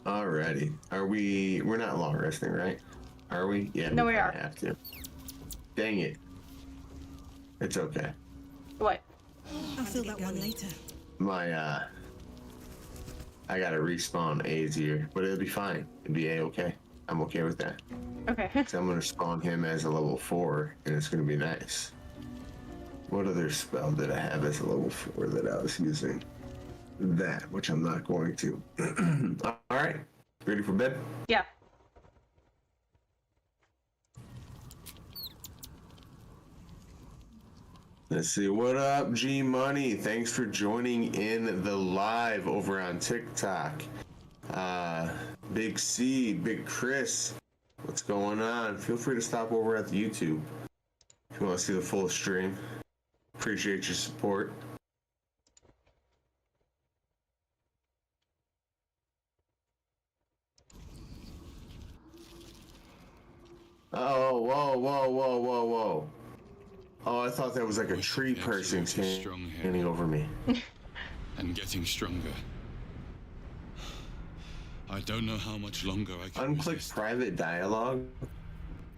Alrighty. We're not long resting, right? Are we? Yeah, No, we kinda are. have to. Dang it. It's okay. What? I'll fill that one later. I gotta respawn A's here, but it'll be fine. It'll be A-okay. I'm okay with that. Okay. So I'm gonna spawn him as a level 4, and it's gonna be nice. What other spell did I have as a level 4 that I was using? That, which I'm not going to. Alright. Ready for bed? Yeah. Let's see. What up, G Money? Thanks for joining in the live over on TikTok. Big C, Big Chris, what's going on? Feel free to stop over at the YouTube if you want to see the full stream. Appreciate your support. Oh, whoa, whoa, whoa, whoa, whoa. Oh, I thought that was like a tree person standing over me. And getting stronger. I don't know how much longer I can Unclick resist, private dialogue,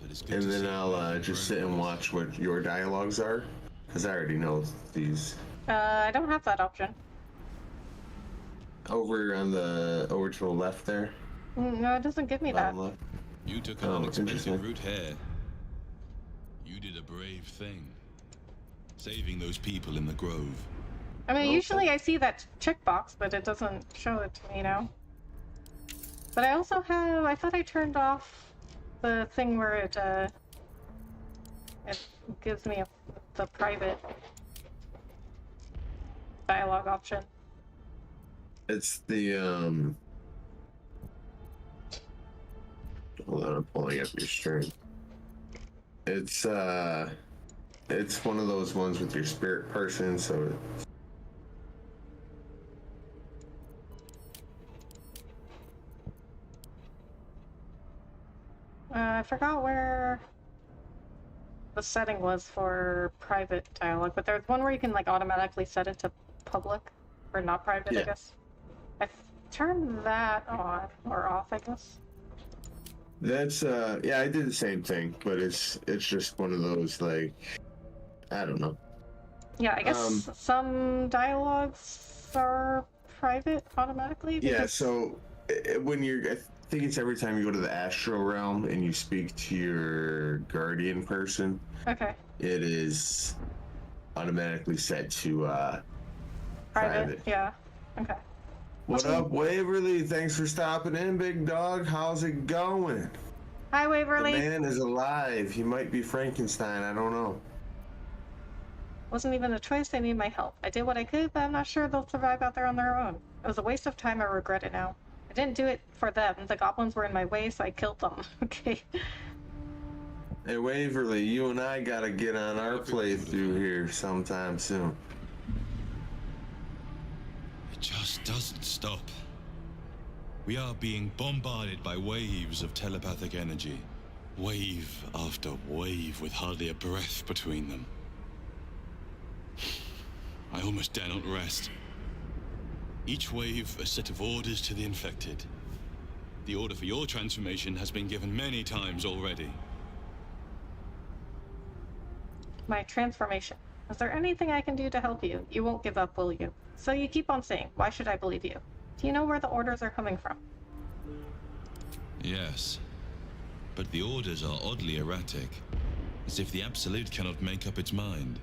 but it's good and to then see I'll you just growing sit and fast. watch what your dialogues are, because I already know these. I don't have that option. Over to the left there. No, it doesn't give me that. Bottom left. You took an Oh, unexpected interesting. route here. You did a brave thing. Saving those people in the grove. I mean, Okay. usually I see that checkbox, but it doesn't show it to me now. But I also have, I thought I turned off the thing where it gives me the private dialogue option. It's the hold on, I'm pulling up your stream. It's one of those ones with your spirit person, so I forgot where the setting was for private dialogue, but there's one where you can like automatically set it to public or not private, I Yeah. guess. I turned that on or off, I guess. that's yeah, I did the same thing, but it's just one of those, like, I don't know. Yeah, I guess some dialogues are private automatically. Yeah, because- so when I think it's every time you go to the astral realm and you speak to your guardian person, Okay. it is automatically set to Private. Yeah. Okay. What up, Waverly? Thanks for stopping in, big dog. How's it going? Hi, The Waverly. man is alive. He might be Frankenstein. I don't know. Wasn't even a choice. They need my help. I did what I could, but I'm not sure they'll survive out there on their own. It was a waste of time. I regret it now. didn't do it for them. The goblins were in my way, so I killed them. Okay. Hey, Waverly, you and I gotta get on our playthrough here sometime soon. It just doesn't stop. We are being bombarded by waves of telepathic energy. Wave after wave with hardly a breath between them. I almost dare not rest. Each wave a set of orders to the infected. The order for your transformation has been given many times already. My transformation. Is there anything I can do to help you? You won't give up, will you? So you keep on saying, why should I believe you? Do you know where the orders are coming from? Yes, but the orders are oddly erratic, as if the Absolute cannot make up its mind.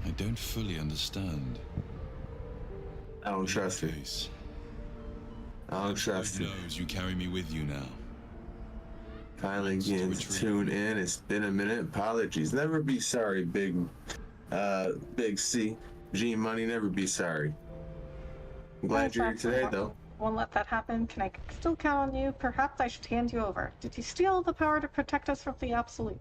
I don't fully understand. I don't trust it. Case. I don't trust Who it. knows you carry me with you now? Finally getting to tune in. It's been a minute. Apologies. Never be sorry, Big C. G Money, never be sorry. I'm glad you're here today, though. Won't let that happen. Can I still count on you? Perhaps I should hand you over. Did you steal the power to protect us from the Absolute?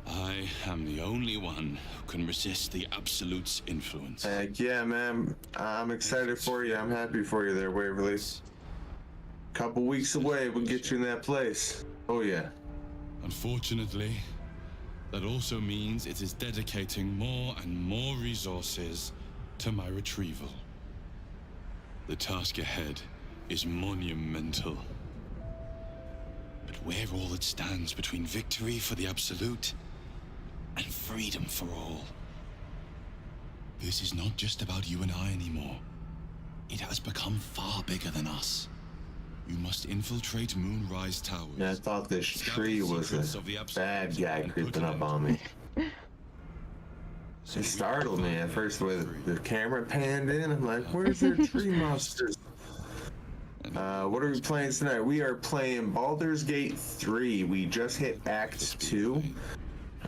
I am the only one who can resist the Absolute's influence. Heck yeah, man. I'm excited for you. I'm happy for you there, Waverly. Couple weeks away, we'll get you in that place. Oh, yeah. Unfortunately, that also means it is dedicating more and more resources to my retrieval. The task ahead is monumental. But where all that stands between victory for the Absolute and freedom for all? This is not just about you and I anymore. It has become far bigger than us. You must infiltrate Moonrise Towers. Yeah, I thought this tree was a bad guy creeping up on me. It startled me at first with the camera panned in. I'm like, where's their tree monsters? What are we playing tonight? We are playing Baldur's Gate 3. We just hit Act 2.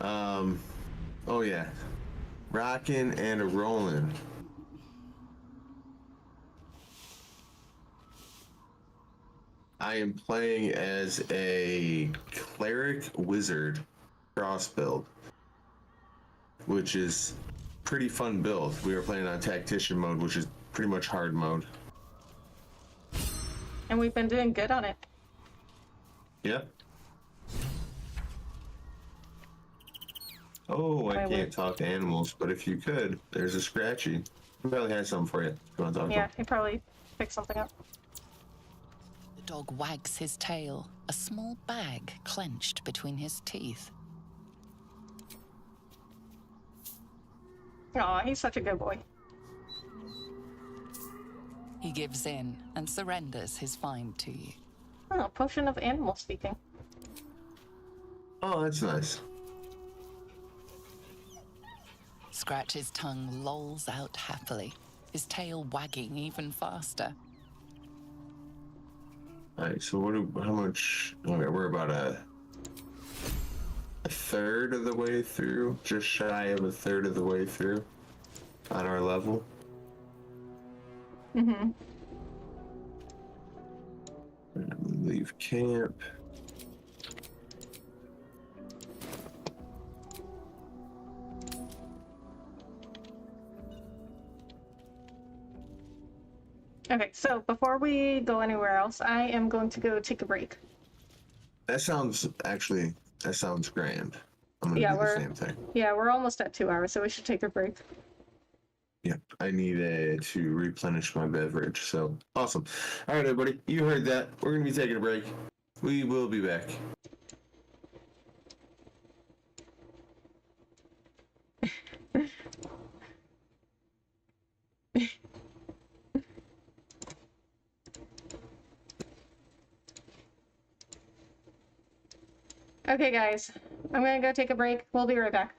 Oh yeah. Rockin' and a rollin'. I am playing as a cleric wizard cross build, which is pretty fun build. We are playing on tactician mode, which is pretty much hard mode. And we've been doing good on it. Yep. Oh, I can't talk to animals, but if you could, there's a Scratchy. He probably has something for you. You want to talk to Yeah, him? he probably picked something up. The dog wags his tail, a small bag clenched between his teeth. Aw, he's such a good boy. He gives in and surrenders his find to you. Oh, potion of animal speaking. Oh, that's nice. Scratch's tongue lolls out happily, his tail wagging even faster. Alright, so how much? Okay, we're about a third of the way through, just shy of a third of the way through on our level. Mm-hmm. Leave camp. Okay, so before we go anywhere else, I am going to go take a break. That sounds grand. I'm gonna do the same thing. Yeah, we're almost at 2 hours, so we should take a break. Yep, I need to replenish my beverage. So awesome. All right, everybody, you heard that. We're gonna be taking a break. We will be back. Okay, guys, I'm gonna go take a break. We'll be right back.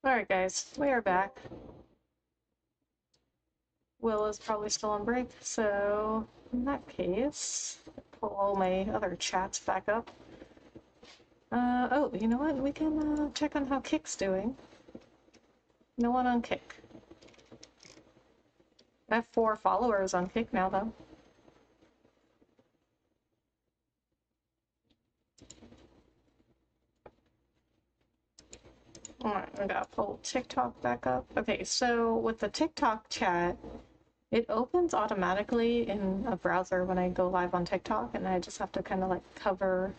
Alright guys, we are back. Will is probably still on break, so in that case, pull all my other chats back up. Oh, you know what? We can check on how Kick's doing. No one on Kick. I have 4 followers on Kick now, though. Alright, I gotta pull TikTok back up. Okay, so with the TikTok chat, it opens automatically in a browser when I go live on TikTok, and I just have to kind of like cover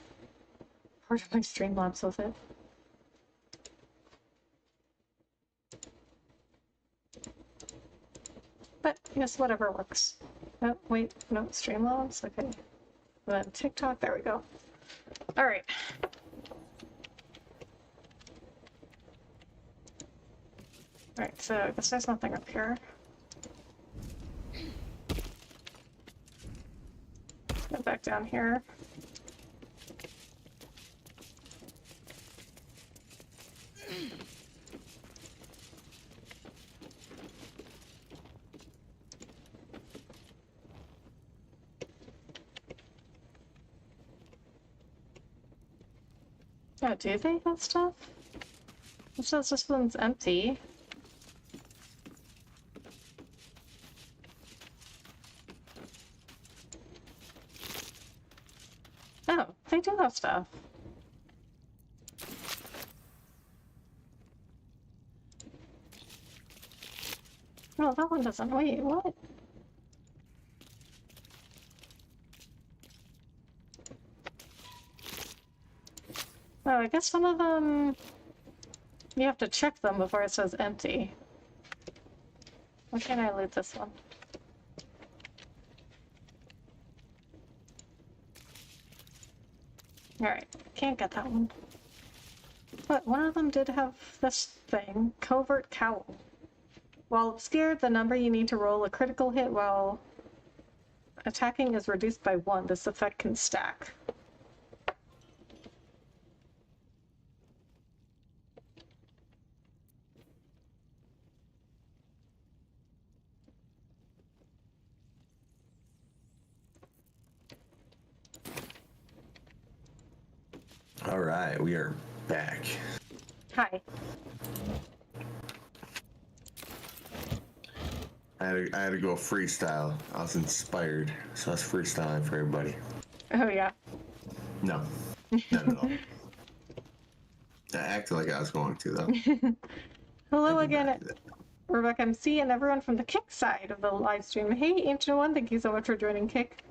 part of my Streamlabs with it. But yes, whatever works. Oh, wait, no, Streamlabs, okay. And then TikTok, there we go. Alright. Alright, so I guess there's nothing up here. Go back down here. Oh, do they have stuff? It says this one's empty. Oh, they do have stuff. No, that one doesn't. Wait, what? Oh, I guess some of them... You have to check them before it says empty. Why can't I loot this one? Alright, can't get that one. But one of them did have this thing, Covert Cowl. While obscured, the number you need to roll a critical hit while attacking is reduced by 1. This effect can stack. All right, we are back. Hi. I had to go freestyle. I was inspired, so I was freestyling for everybody. Oh, yeah. No, not at all. I acted like I was going to, though. Hello again, RebeccaEmcee, and everyone from the Kick side of the live stream. Hey, Ancient One, thank you so much for joining Kick.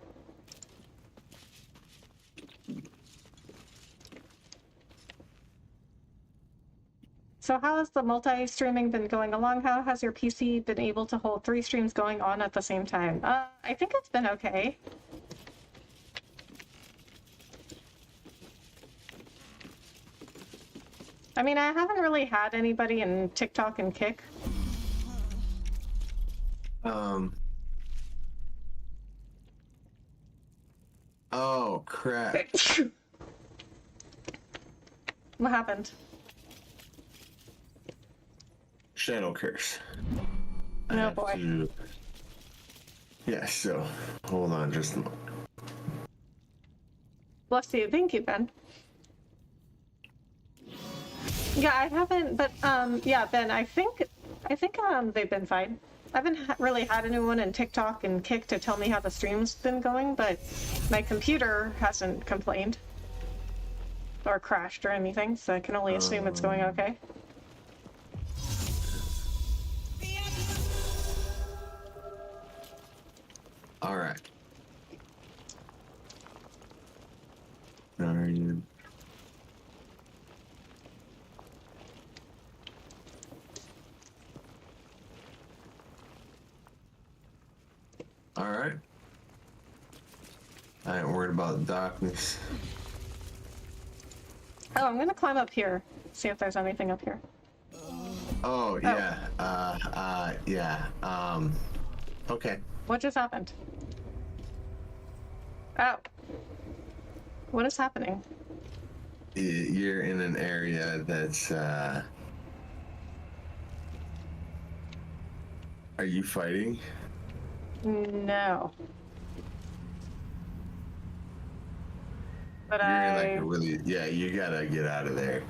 So how has the multi-streaming been going along? How has your PC been able to hold 3 streams going on at the same time? I think it's been okay. I mean, I haven't really had anybody in TikTok and Kick. Oh, crap. What happened? Shadow Curse. Oh, boy. Yeah, so, hold on just a moment. Bless you. Thank you, Ben. Yeah, I haven't, but, yeah, Ben, I think, they've been fine. I haven't really had anyone in TikTok and Kick to tell me how the stream's been going, but my computer hasn't complained or crashed or anything, so I can only assume it's going okay. All right. Are you? All right. I ain't worried about the darkness. Oh, I'm gonna climb up here, see if there's anything up here. Oh, yeah. Okay. What just happened? Oh. What is happening? You're in an area that's, Are you fighting? No. But You're in like I... a really, yeah, you gotta get out of there.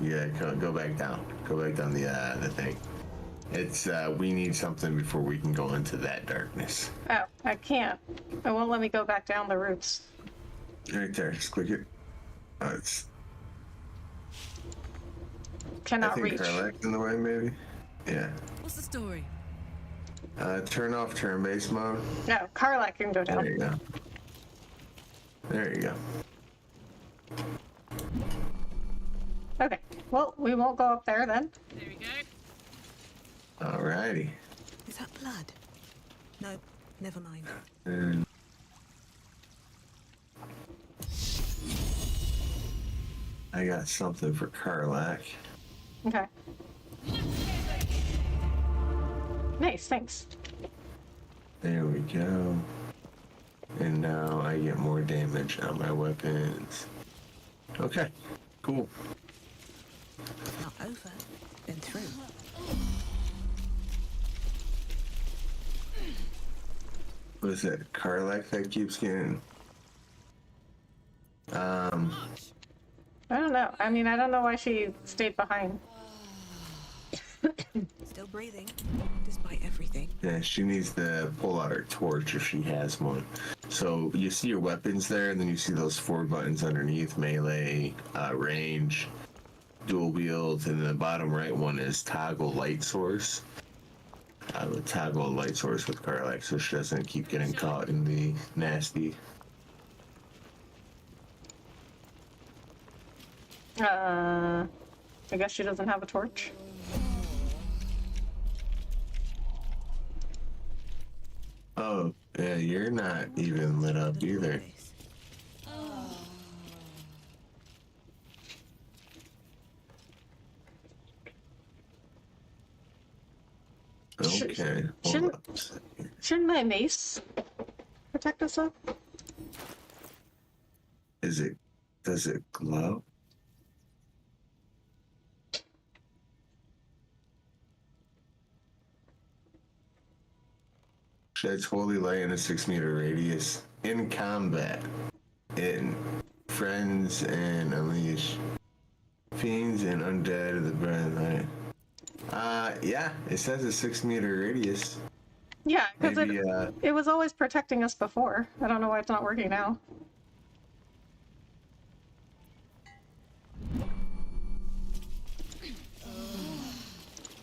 You gotta go back down. Go back down the thing. It's, we need something before we can go into that darkness. Oh, I can't. It won't let me go back down the roots. Right there, just click it. It's, I Cannot think reach. Karlak's in the way, maybe? Yeah. What's the story? Turn off turn-based mode. No, Karlak can go down. There you go. There you go. Okay. Well, we won't go up there then. There we go. Alrighty. Is that blood? No, never mind. And I got something for Karlak. Okay. Nice, thanks. There we go. And now I get more damage on my weapons. Okay, cool. Not over, then through. What is that? Karlak that keeps getting... I don't know. I mean, I don't know why she stayed behind. Still breathing, despite everything. Yeah, she needs to pull out her torch if she has one. So you see your weapons there, and then you see those 4 buttons underneath: melee, range, dual wield, and the bottom right one is toggle light source. I would toggle a light source with Karlak so she doesn't keep getting caught in the nasty. I guess she doesn't have a torch. Oh, yeah, you're not even lit up either. Okay, hold up a second. Shouldn't my mace protect us up? Does it glow? Sheds holy light in a 6-meter radius. In combat. In friends and unleash fiends and undead of the burning light. Yeah, it says a 6-meter radius. Yeah, because Maybe, it was always protecting us before. I don't know why it's not working now.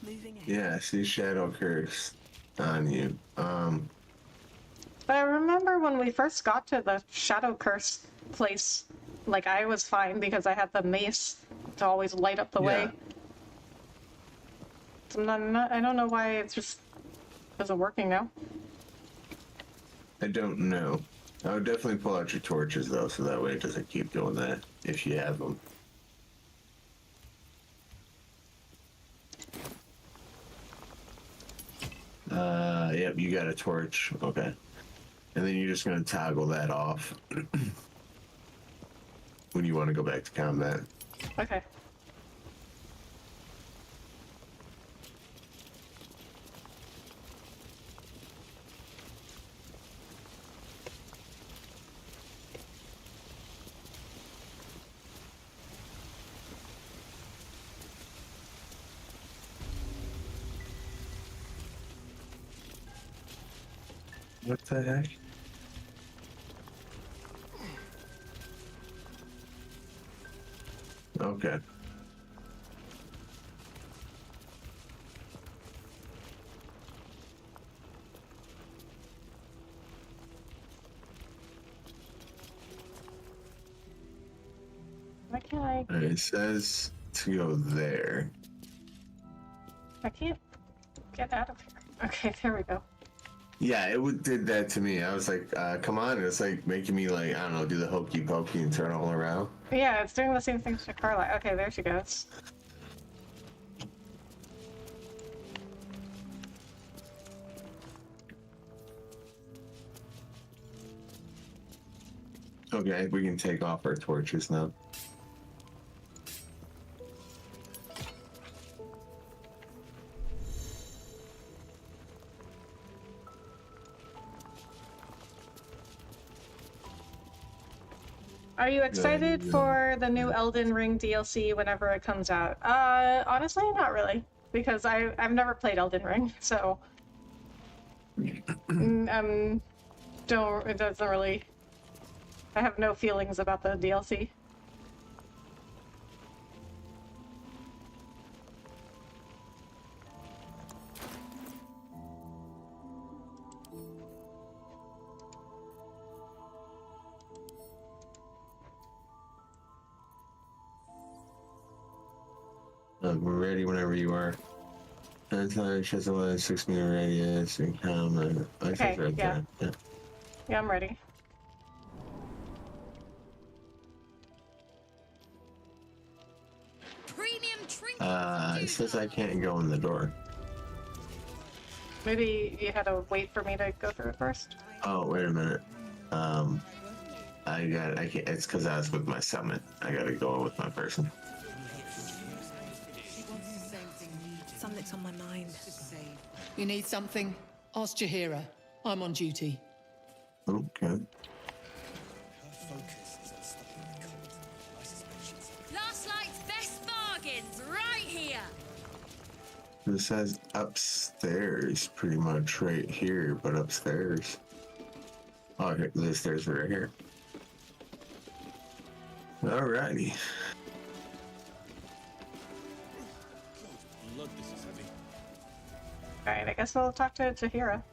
Moving ahead. yeah, see shadow curse on you. But I remember when we first got to the Shadow Curse place, like, I was fine because I had the mace to always light up the way. So I don't know why it's just isn't working now. I don't know. I would definitely pull out your torches though, so that way it doesn't keep doing that if you have them. Yep, you got a torch. Okay. And then you're just gonna toggle that off when you want to go back to combat. Okay. What the heck? Okay. Why can't I? It says to go there. I can't get out of here. Okay, there we go. Yeah, did that to me. I was like, come on. It's like making me like, I don't know, do the hokey pokey and turn all around. Yeah, it's doing the same things to Carla. Okay, there she goes. Okay, we can take off our torches now. Are you excited for the new Elden Ring DLC whenever it comes out? Honestly, not really, because I've never played Elden Ring, so it doesn't really. I have no feelings about the DLC. We're ready whenever you are. She has a 6-meter radius and come. Okay, yeah. Yeah, I'm ready. Premium trinket. It says I can't go in the door. Maybe you had to wait for me to go through it first. Oh, wait a minute. I can't. It's because I was with my summon. I gotta go with my person. Something's on my mind. You need something? Ask Jahira. I'm on duty. Okay. Last night's best bargains right here. It says upstairs, pretty much right here, but upstairs. Oh, here, the stairs are right here. Alrighty. Alright, I guess we'll talk to Jahira.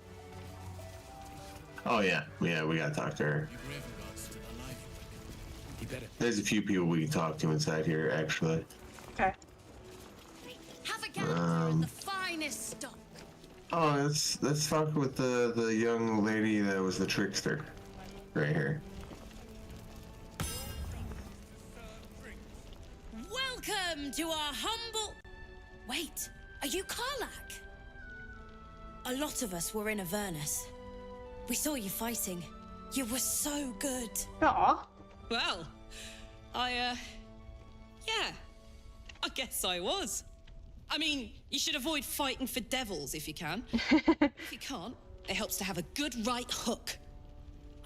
Oh yeah, we gotta talk to her. There's a few people we can talk to inside here, actually. Okay. Have a gander at the finest stock. Oh, let's talk with the young lady that was the trickster, right here. Welcome to our humble. Wait, are you Karlach? A lot of us were in Avernus. We saw you fighting. You were so good. Aw. Well, yeah, I guess I was. I mean, you should avoid fighting for devils if you can. If you can't, it helps to have a good right hook.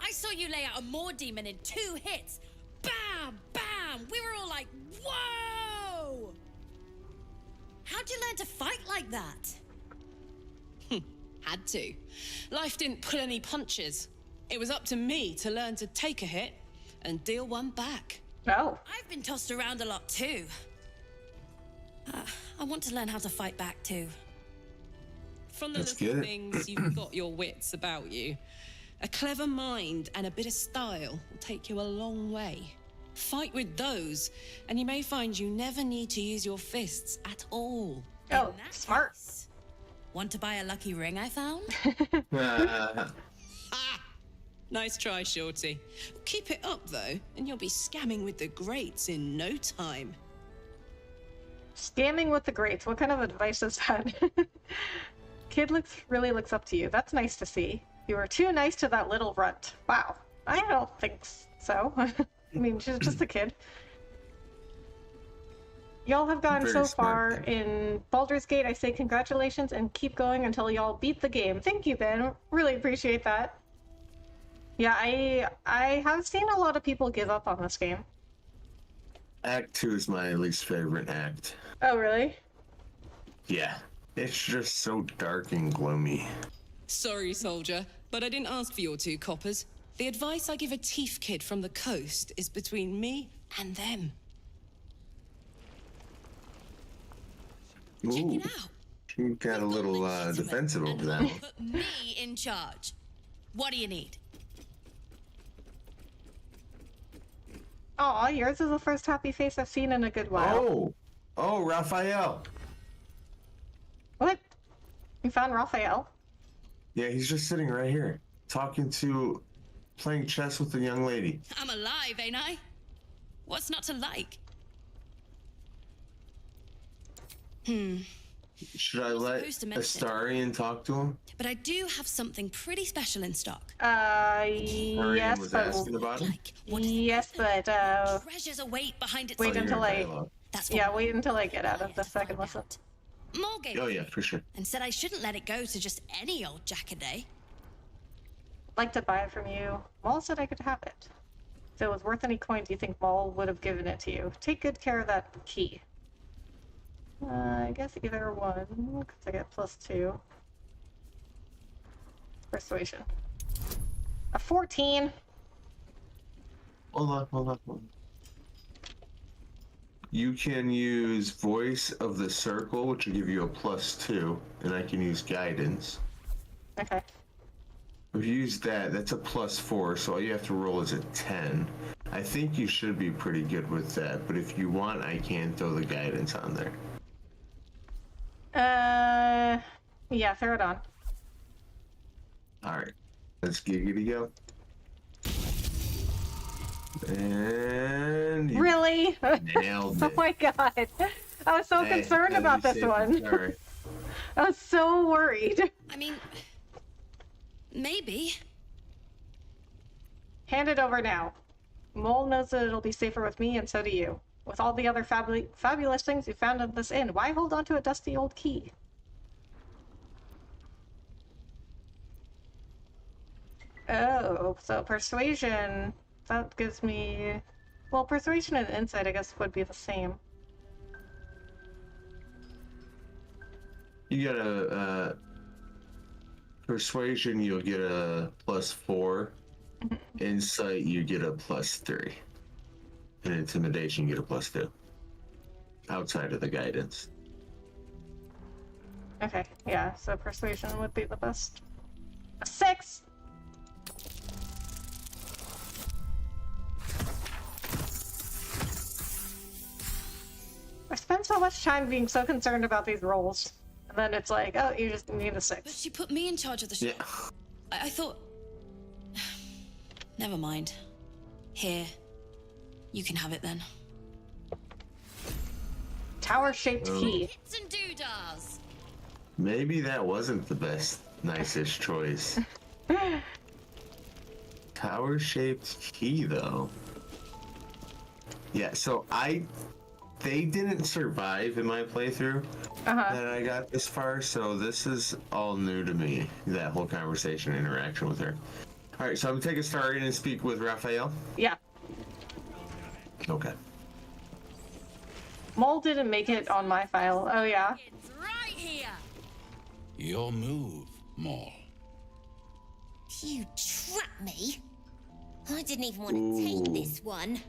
I saw you lay out a Moor demon in 2 hits. Bam, bam. We were all like, whoa! How'd you learn to fight like that? Had to. Life didn't pull any punches. It was up to me to learn to take a hit and deal one back. Oh. I've been tossed around a lot too. I want to learn how to fight back too. From the little things, you've got your wits about you. A clever mind and a bit of style will take you a long way. Fight with those, and you may find you never need to use your fists at all. Oh, smart. Want to buy a lucky ring I found? Nice try, Shorty. Keep it up, though, and you'll be scamming with the greats in no time. Scamming with the greats. What kind of advice is that? Kid really looks up to you. That's nice to see. You were too nice to that little runt. Wow. I don't think so. I mean, she's just a kid. Y'all have gone so far in Baldur's Gate. I say congratulations and keep going until y'all beat the game. Thank you, Ben. Really appreciate that. Yeah, I have seen a lot of people give up on this game. Act 2 is my least favorite act. Oh, really? Yeah. It's just so dark and gloomy. Sorry, soldier, but I didn't ask for your 2 coppers. The advice I give a thief kid from the coast is between me and them. Ooh, Check it out. you got a little defensive over that one. Put me in charge. What do you need? Aw, yours is the first happy face I've seen in a good while. Oh, Raphael. What? You found Raphael? Yeah, he's just sitting right here, playing chess with a young lady. I'm alive, ain't I? What's not to like? Should I let Astarion talk to him? But I do have something pretty special in stock. Yes, was but asking about it? yes, but Treasures await behind its wait until I dialogue. wait until I get out of the second listen. Morgan. Oh yeah, for sure. And said I shouldn't let it go to just any old jackaday. Like to buy it from you. Maul said I could have it. If it was worth any coins, you think Maul would have given it to you. Take good care of that key. I guess either one, because I get +2. Persuasion. A 14. Hold on. You can use Voice of the Circle, which will give you a +2, and I can use Guidance. Okay. If you use that, that's a +4, so all you have to roll is a 10. I think you should be pretty good with that, but if you want, I can throw the Guidance on there. Yeah, throw it on. Alright, let's giggity go. And you Really? nailed Oh it. my god. I was so concerned about this one. Sorry. I was so worried. I mean, maybe. Hand it over now. Mole knows that it'll be safer with me, and so do you. With all the other fabulous things you found in this inn, why hold on to a dusty old key? Oh, so persuasion, that gives me... Well, persuasion and insight, I guess, would be the same. You get a persuasion, you'll get a +4. Insight, you get a +3. And intimidation, you get a +2. Outside of the guidance. Okay, yeah, so persuasion would be the best. A 6! I spend so much time being so concerned about these rolls. And then it's like, oh, you just need a 6. But she put me in charge of the shop. Yeah. I thought... Never mind. Here. You can have it then. Tower-shaped key. Hits and doodahs. Maybe that wasn't the best, nicest choice. Tower-shaped key, though. Yeah, so they didn't survive in my playthrough that I got this far, so this is all new to me, that whole conversation and interaction with her. All right, so I'm going to take a start and speak with Raphael. Yeah. Okay. Mole didn't make it on my file. Oh, yeah? It's right here. Your move, Maul. You trapped me? I didn't even want to take this one.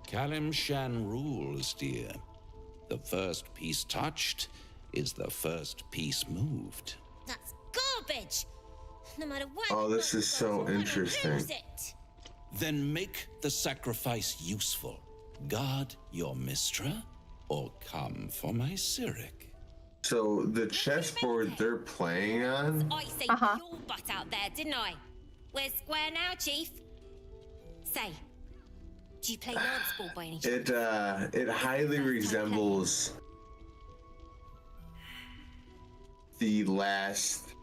Kalimshan rules, dear. The first piece touched is the first piece moved. That's garbage. No matter what. Oh, this is so interesting. Lose it. Then make the sacrifice useful. Guard your Mistra, or come for my Cyric. So the chessboard they're playing on? I saved your butt out there, didn't I? We're square now, Chief. Say, do you play lance ball by any chance? It highly resembles the last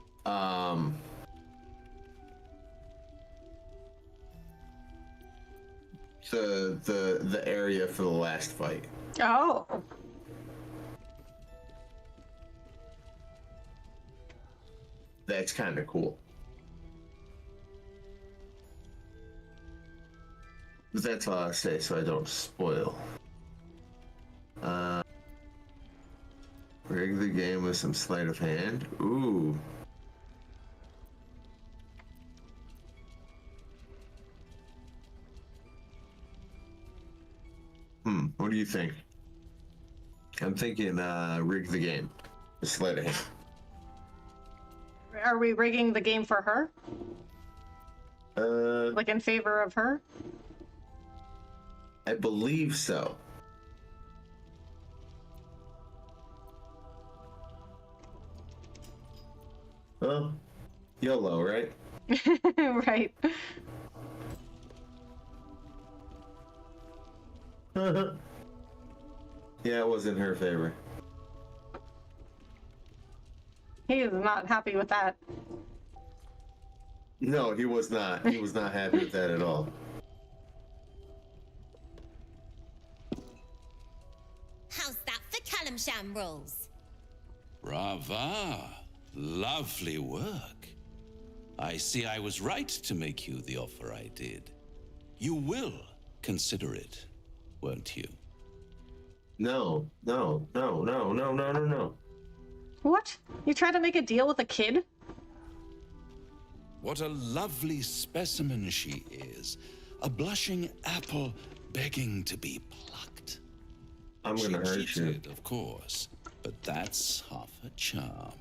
the area for the last fight. Oh. That's kind of cool. But that's all I'll say, so I don't spoil. Rig the game with some sleight of hand. Ooh. What do you think? I'm thinking rig the game with sleight of hand. Are we rigging the game for her? Like in favor of her? I believe so. Well, YOLO, right? Right. Yeah, it was in her favor. He is not happy with that. No, he was not. He was not happy with that at all. How's that for Kalimshan rules? Brava. Lovely work. I see I was right to make you the offer I did. You will consider it, won't you? No. What? You tried to make a deal with a kid? What a lovely specimen she is. A blushing apple begging to be plucked. I'm gonna hurt you. She cheated, of course, but that's half her charm.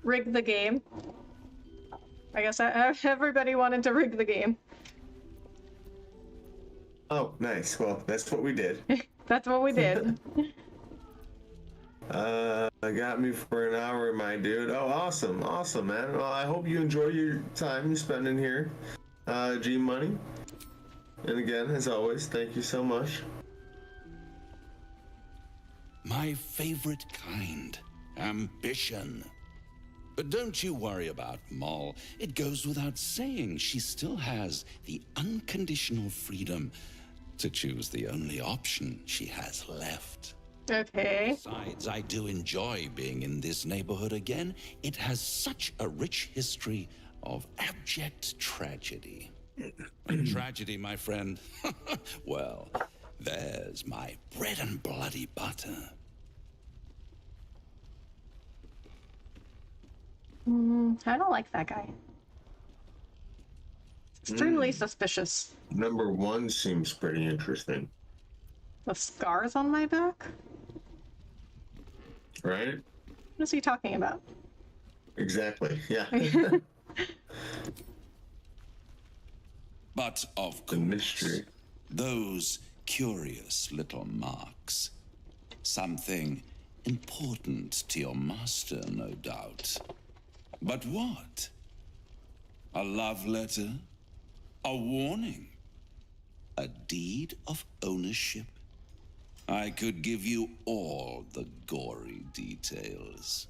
Rig the game. I guess everybody wanted to rig the game. Oh, nice. Well, that's what we did. That's what we did. Got me for an hour, my dude. Oh, awesome, man. Well, I hope you enjoy your time you spend in here, G Money. And again, as always, thank you so much. My favorite kind, ambition. But don't you worry about Moll. It goes without saying she still has the unconditional freedom to choose the only option she has left. Okay. Besides, I do enjoy being in this neighborhood again. It has such a rich history of abject tragedy. Tragedy, my friend. Well, there's my bread and bloody butter. I don't like that guy. Extremely suspicious. Number 1 seems pretty interesting. The scars on my back? Right? What is he talking about? Exactly, yeah. But of course, the mystery. Those curious little marks. Something important to your master, no doubt. But what? A love letter? A warning? A deed of ownership? I could give you all the gory details.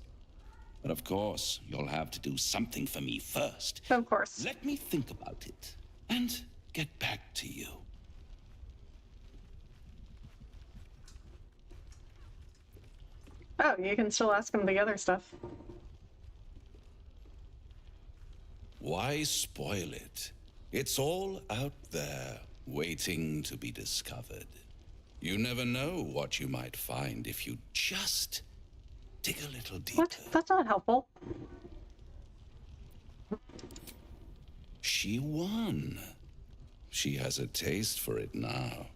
But of course, you'll have to do something for me first. Of course. Let me think about it and get back to you. Oh, you can still ask him the other stuff. Why spoil it? It's all out there, waiting to be discovered. You never know what you might find if you just dig a little deeper. What? That's not helpful. She won. She has a taste for it now.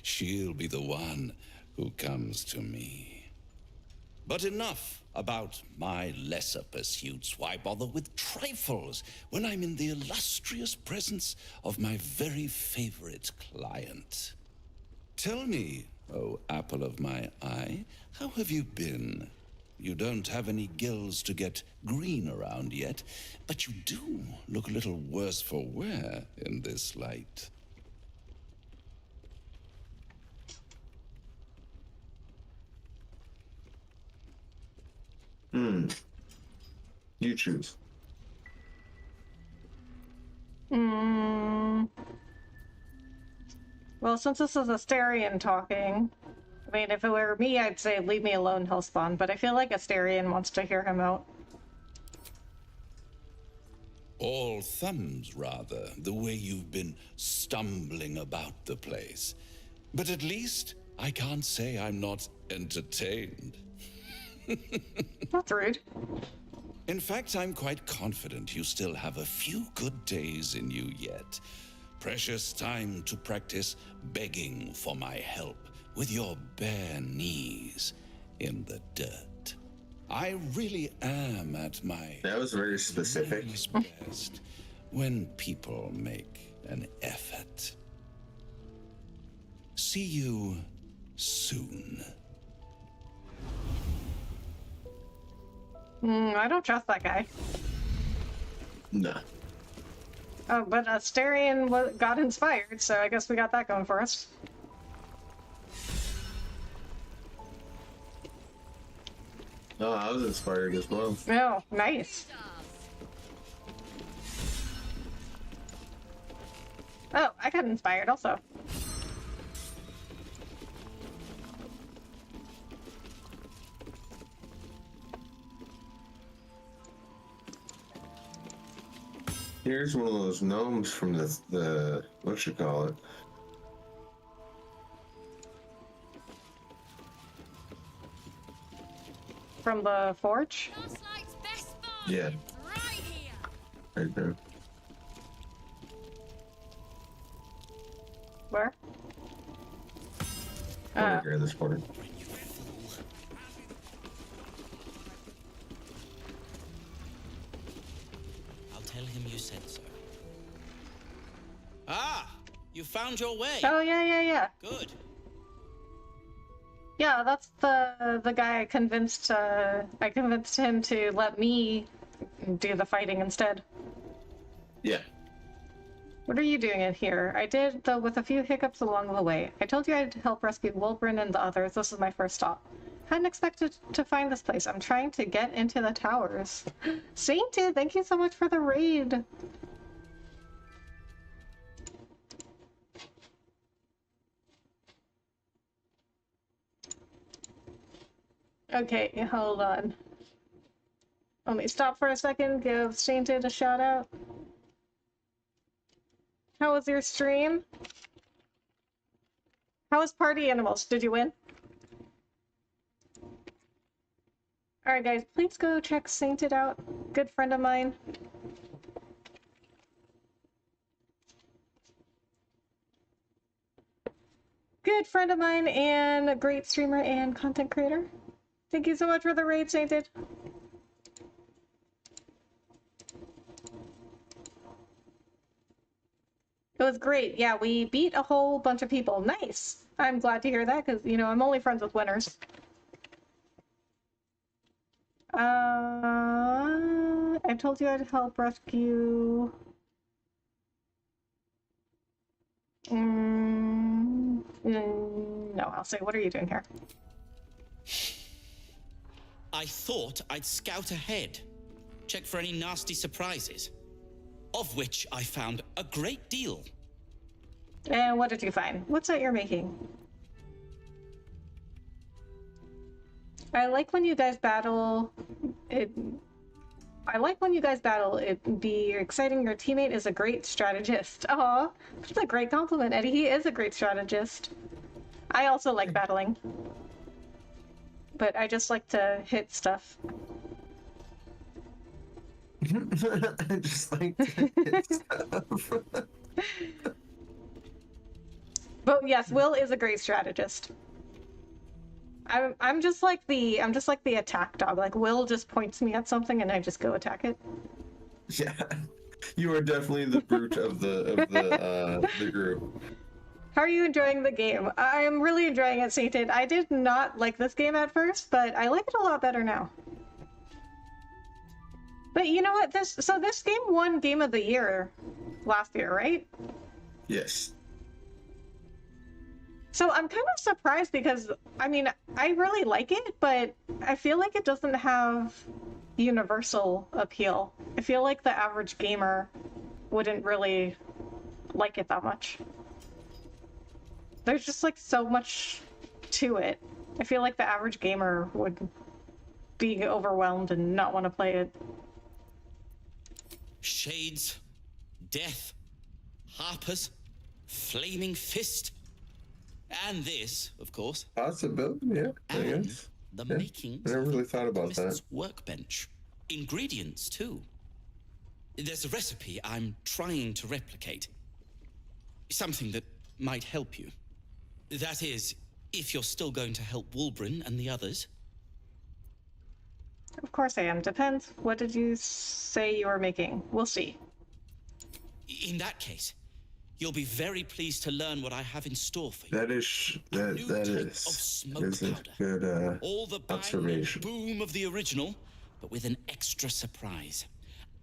She'll be the one who comes to me. But enough about my lesser pursuits. Why bother with trifles when I'm in the illustrious presence of my very favorite client? Tell me, oh apple of my eye, how have you been? You don't have any gills to get green around yet, but you do look a little worse for wear in this light. You choose. Well, since this is Asterion talking, I mean, if it were me, I'd say leave me alone, Hellspawn, but I feel like Asterion wants to hear him out. All thumbs, rather, the way you've been stumbling about the place. But at least I can't say I'm not entertained. That's rude. In fact, I'm quite confident you still have a few good days in you yet. Precious time to practice begging for my help with your bare knees in the dirt. I really am at my... That was very specific. ...best when people make an effort. See you soon. I don't trust that guy. Nah. Oh, but Asterion got inspired, so I guess we got that going for us. Oh, I was inspired as well. Oh, nice. Oh, I got inspired also. Here's one of those gnomes from the what you call it. From the forge? Yeah. Right there. Where? Over here in this corner. I'll tell him you said so. Ah! You found your way! Oh, yeah. Good. Yeah, that's the guy I convinced him to let me do the fighting instead. Yeah. What are you doing in here? I did, though, with a few hiccups along the way. I told you I'd help rescue Wulbren and the others. This is my first stop. Hadn't expected to find this place. I'm trying to get into the towers. Sainted, thank you so much for the raid. Okay, hold on. Let me stop for a second, give Sainted a shout out. How was your stream? How was Party Animals? Did you win? Alright guys, please go check Sainted out. Good friend of mine. Good friend of mine and a great streamer and content creator. Thank you so much for the raid, Sainted. It was great. Yeah, we beat a whole bunch of people. Nice. I'm glad to hear that because, you know, I'm only friends with winners. I told you I'd help rescue... no, I'll say, what are you doing here? I thought I'd scout ahead, check for any nasty surprises, of which I found a great deal. And what did you find? What's that you're making? I like when you guys battle. I like when you guys battle. It'd be exciting. Your teammate is a great strategist. Aw, that's a great compliment, Eddie. He is a great strategist. I also like battling. But I just like to hit stuff. I just like to hit stuff. But yes, Will is a great strategist. I'm just like the attack dog. Like Will just points me at something and I just go attack it. Yeah, you are definitely the brute of the group. How are you enjoying the game? I am really enjoying it, Sainted. I did not like this game at first, but I like it a lot better now. But you know what? This game won Game of the Year last year, right? Yes. So I'm kind of surprised because, I mean, I really like it, but I feel like it doesn't have universal appeal. I feel like the average gamer wouldn't really like it that much. There's just like so much to it. I feel like the average gamer would be overwhelmed and not want to play it. Shades, death, harpers, flaming fist, and this, of course. Possibility, yeah. I guess. The makings. I never really thought about that. Workbench, ingredients too. There's a recipe I'm trying to replicate. Something that might help you. That is, if you're still going to help Wulbren and the others. Of course I am. Depends. What did you say you were making? We'll see. In that case, you'll be very pleased to learn what I have in store for you. That is a good All the bang observation. And boom of the original, but with an extra surprise.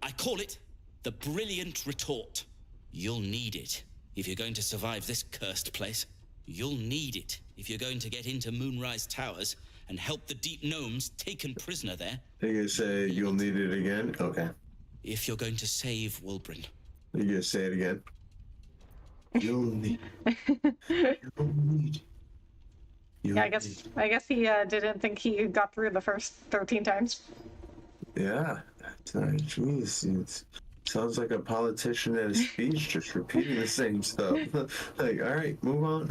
I call it the Brilliant Retort. You'll need it if you're going to survive this cursed place. You'll need it if you're going to get into Moonrise Towers and help the deep gnomes taken prisoner there. You're gonna say you'll need it again? Okay. If you're going to save Wulbren. You're gonna say it again? You'll need You'll need Yeah, I guess he didn't think he got through the first 13 times. Yeah. Jeez. Sounds like a politician at a speech, just repeating the same stuff. Like, all right, move on.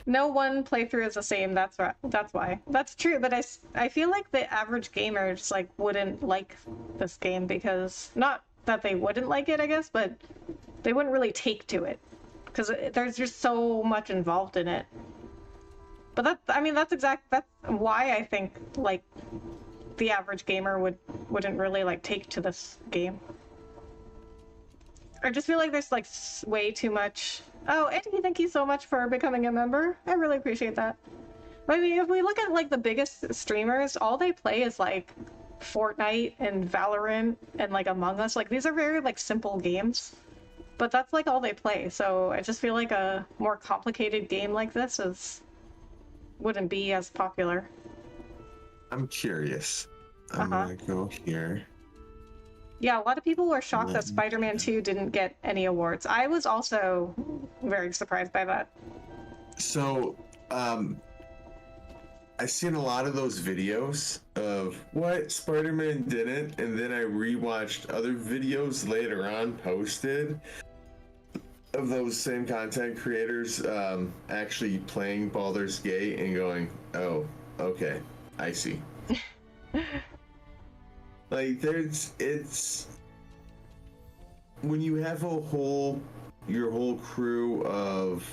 No one playthrough is the same. That's right. That's why. That's true. But I feel like the average gamer just like wouldn't like this game because not that they wouldn't like it, I guess, but they wouldn't really take to it because there's just so much involved in it. But that's why I think like the average gamer wouldn't really like take to this game. I just feel like there's like way too much. Oh, Eddie, thank you so much for becoming a member. I really appreciate that. I mean, if we look at like the biggest streamers, all they play is like Fortnite and Valorant and like Among Us. Like these are very like simple games, but that's like all they play. So I just feel like a more complicated game like this wouldn't be as popular. I'm curious. I'm gonna go here. Yeah, a lot of people were shocked that Spider-Man 2 didn't get any awards. I was also very surprised by that. So, I've seen a lot of those videos of what Spider-Man didn't, and then I rewatched other videos later on posted of those same content creators actually playing Baldur's Gate and going, oh, okay, I see. Like it's when you have your whole crew of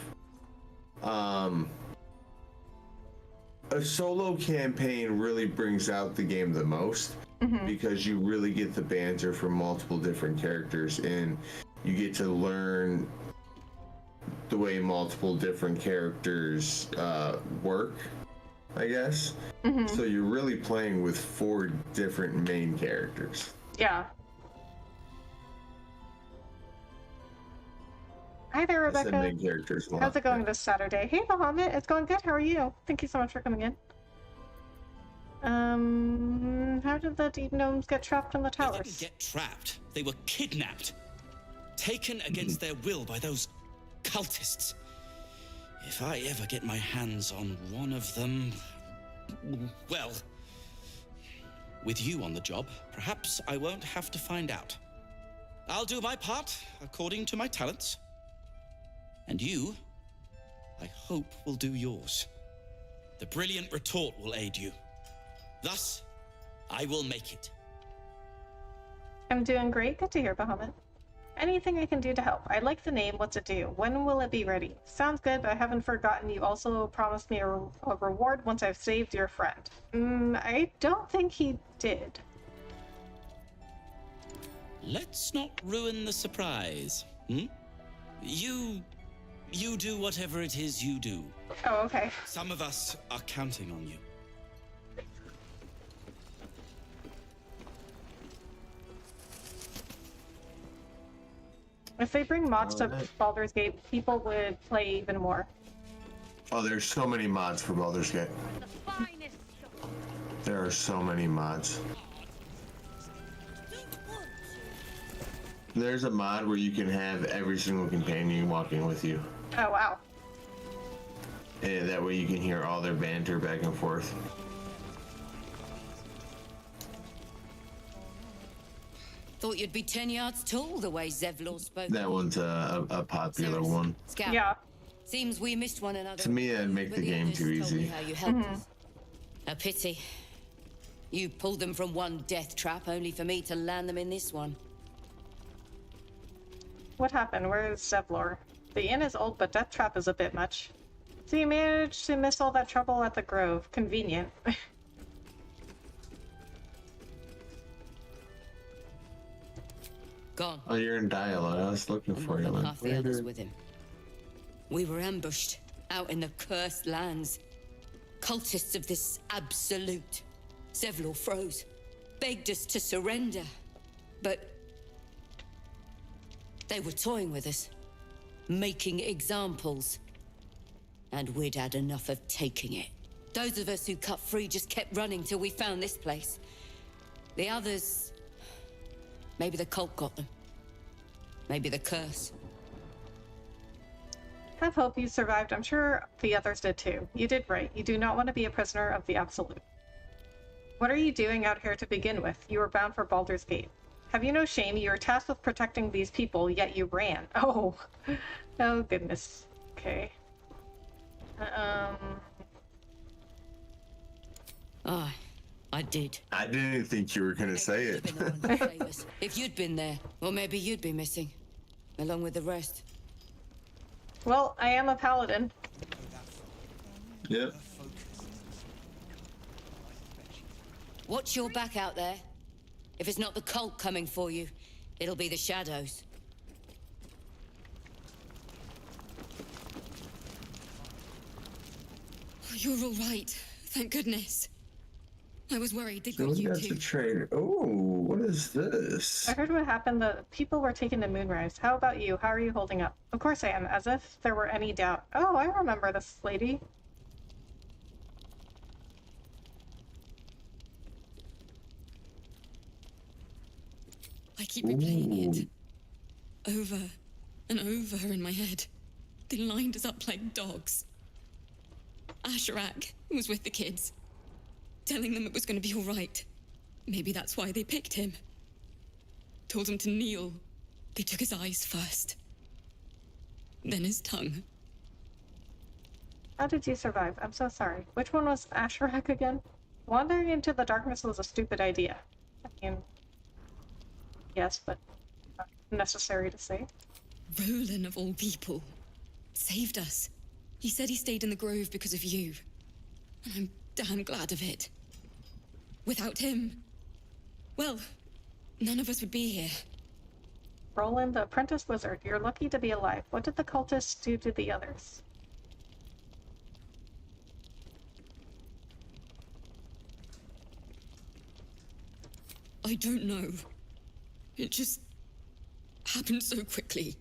a solo campaign really brings out the game the most because you really get the banter from multiple different characters and you get to learn the way multiple different characters work, I guess. So you're really playing with 4 different main characters. Yeah. Hi there, Rebecca. The main characters. How's it going this Saturday? Hey, Mohammed. It's going good. How are you? Thank you so much for coming in. How did the deep gnomes get trapped in the towers? They didn't get trapped. They were kidnapped. Taken against their will by those cultists. If I ever get my hands on one of them... Well... With you on the job, perhaps I won't have to find out. I'll do my part according to my talents. And you, I hope, will do yours. The brilliant retort will aid you. Thus, I will make it. I'm doing great. Good to hear, Bahamut. Anything I can do to help? I like the name. What's it do? When will it be ready? Sounds good, but I haven't forgotten you also promised me a reward once I've saved your friend. I don't think he did. Let's not ruin the surprise. You do whatever it is you do. Oh, okay. Some of us are counting on you. If they bring mods to Baldur's Gate, people would play even more. Oh, there's so many mods for Baldur's Gate. There are so many mods. There's a mod where you can have every single companion walking with you. Oh, wow. And that way you can hear all their banter back and forth. Thought you'd be 10 yards tall the way Zevlor spoke. That one's a popular one. Scout. Yeah. Seems we missed one another. To me, that'd make the game too easy. How you helped us. A pity. You pulled them from one death trap only for me to land them in this one. What happened? Where is Zevlor? The inn is old, but Death Trap is a bit much. So you managed to miss all that trouble at the Grove. Convenient. Gone. Oh, you're in dialogue. I was looking for you. Half the others with him. We were ambushed out in the cursed lands. Cultists of this absolute. Zevlor froze, begged us to surrender, but they were toying with us, making examples, and we'd had enough of taking it. Those of us who cut free just kept running till we found this place. The others, maybe the cult got them, maybe the curse. Have hope you survived. I'm sure the others did too. You did right. You do not want to be a prisoner of the Absolute. What are you doing out here to begin with? You were bound for Baldur's Gate. Have you no shame? You were tasked with protecting these people, yet you ran. Oh. Oh, goodness. Okay. Oh, I did. I didn't think you were gonna say it. If you'd been there, or maybe you'd be missing, along with the rest. Well, I am a paladin. Yep. Watch your back out there. If it's not the cult coming for you, it'll be the shadows. Oh, you're all right. Thank goodness. I was worried they So got we you got too. the trader. Oh, what is this? I heard what happened. The people were taken to Moonrise. How about you? How are you holding up? Of course I am, as if there were any doubt. Oh, I remember this lady. I keep replaying it. Over and over in my head. They lined us up like dogs. Asherak was with the kids, telling them it was going to be all right. Maybe that's why they picked him. Told him to kneel. They took his eyes first. Then his tongue. How did you survive? I'm so sorry. Which one was Asherak again? Wandering into the darkness was a stupid idea. I mean, yes, but not necessary to say. Roland, of all people, saved us. He said he stayed in the grove because of you. And I'm damn glad of it. Without him, well, none of us would be here. Roland, the apprentice wizard, you're lucky to be alive. What did the cultists do to the others? I don't know. It just happened so quickly.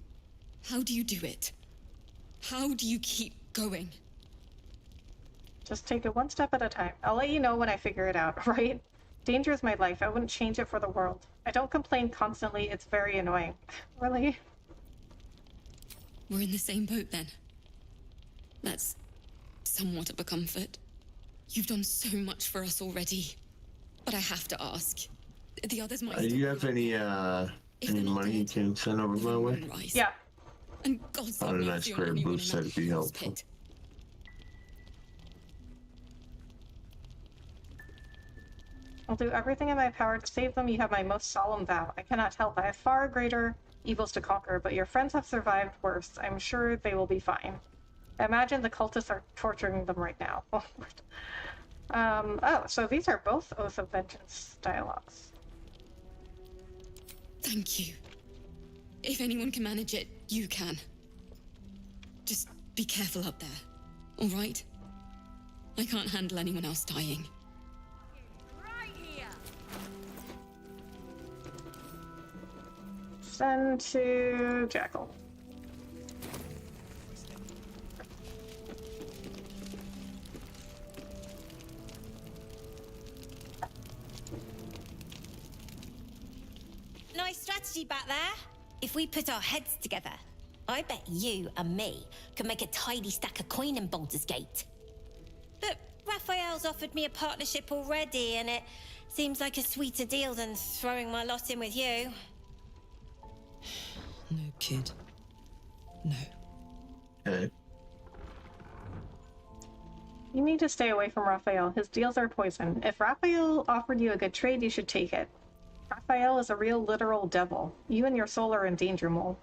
How do you do it? How do you keep going? Just take it one step at a time. I'll let you know when I figure it out, right? Danger is my life. I wouldn't change it for the world. I don't complain constantly. It's very annoying. Really? We're in the same boat then. That's somewhat of a comfort. You've done so much for us already. But I have to ask. The others might Do you have any money you can send over my way? Yeah. And God's On a nice square boost, that'd be helpful. I'll do everything in my power to save them. You have my most solemn vow. I cannot help. I have far greater evils to conquer, but your friends have survived worse. I'm sure they will be fine. I imagine the cultists are torturing them right now. Oh, so these are both Oath of Vengeance dialogues. Thank you. If anyone can manage it, you can. Just be careful up there, all right? I can't handle anyone else dying. Send to Jackal. Nice strategy back there. If we put our heads together, I bet you and me could make a tidy stack of coin in Baldur's Gate. But Raphael's offered me a partnership already, and it seems like a sweeter deal than throwing my lot in with you. No, kid. No. Okay. You need to stay away from Raphael. His deals are poison. If Raphael offered you a good trade, you should take it. Raphael is a real literal devil. You and your soul are in danger, Mole.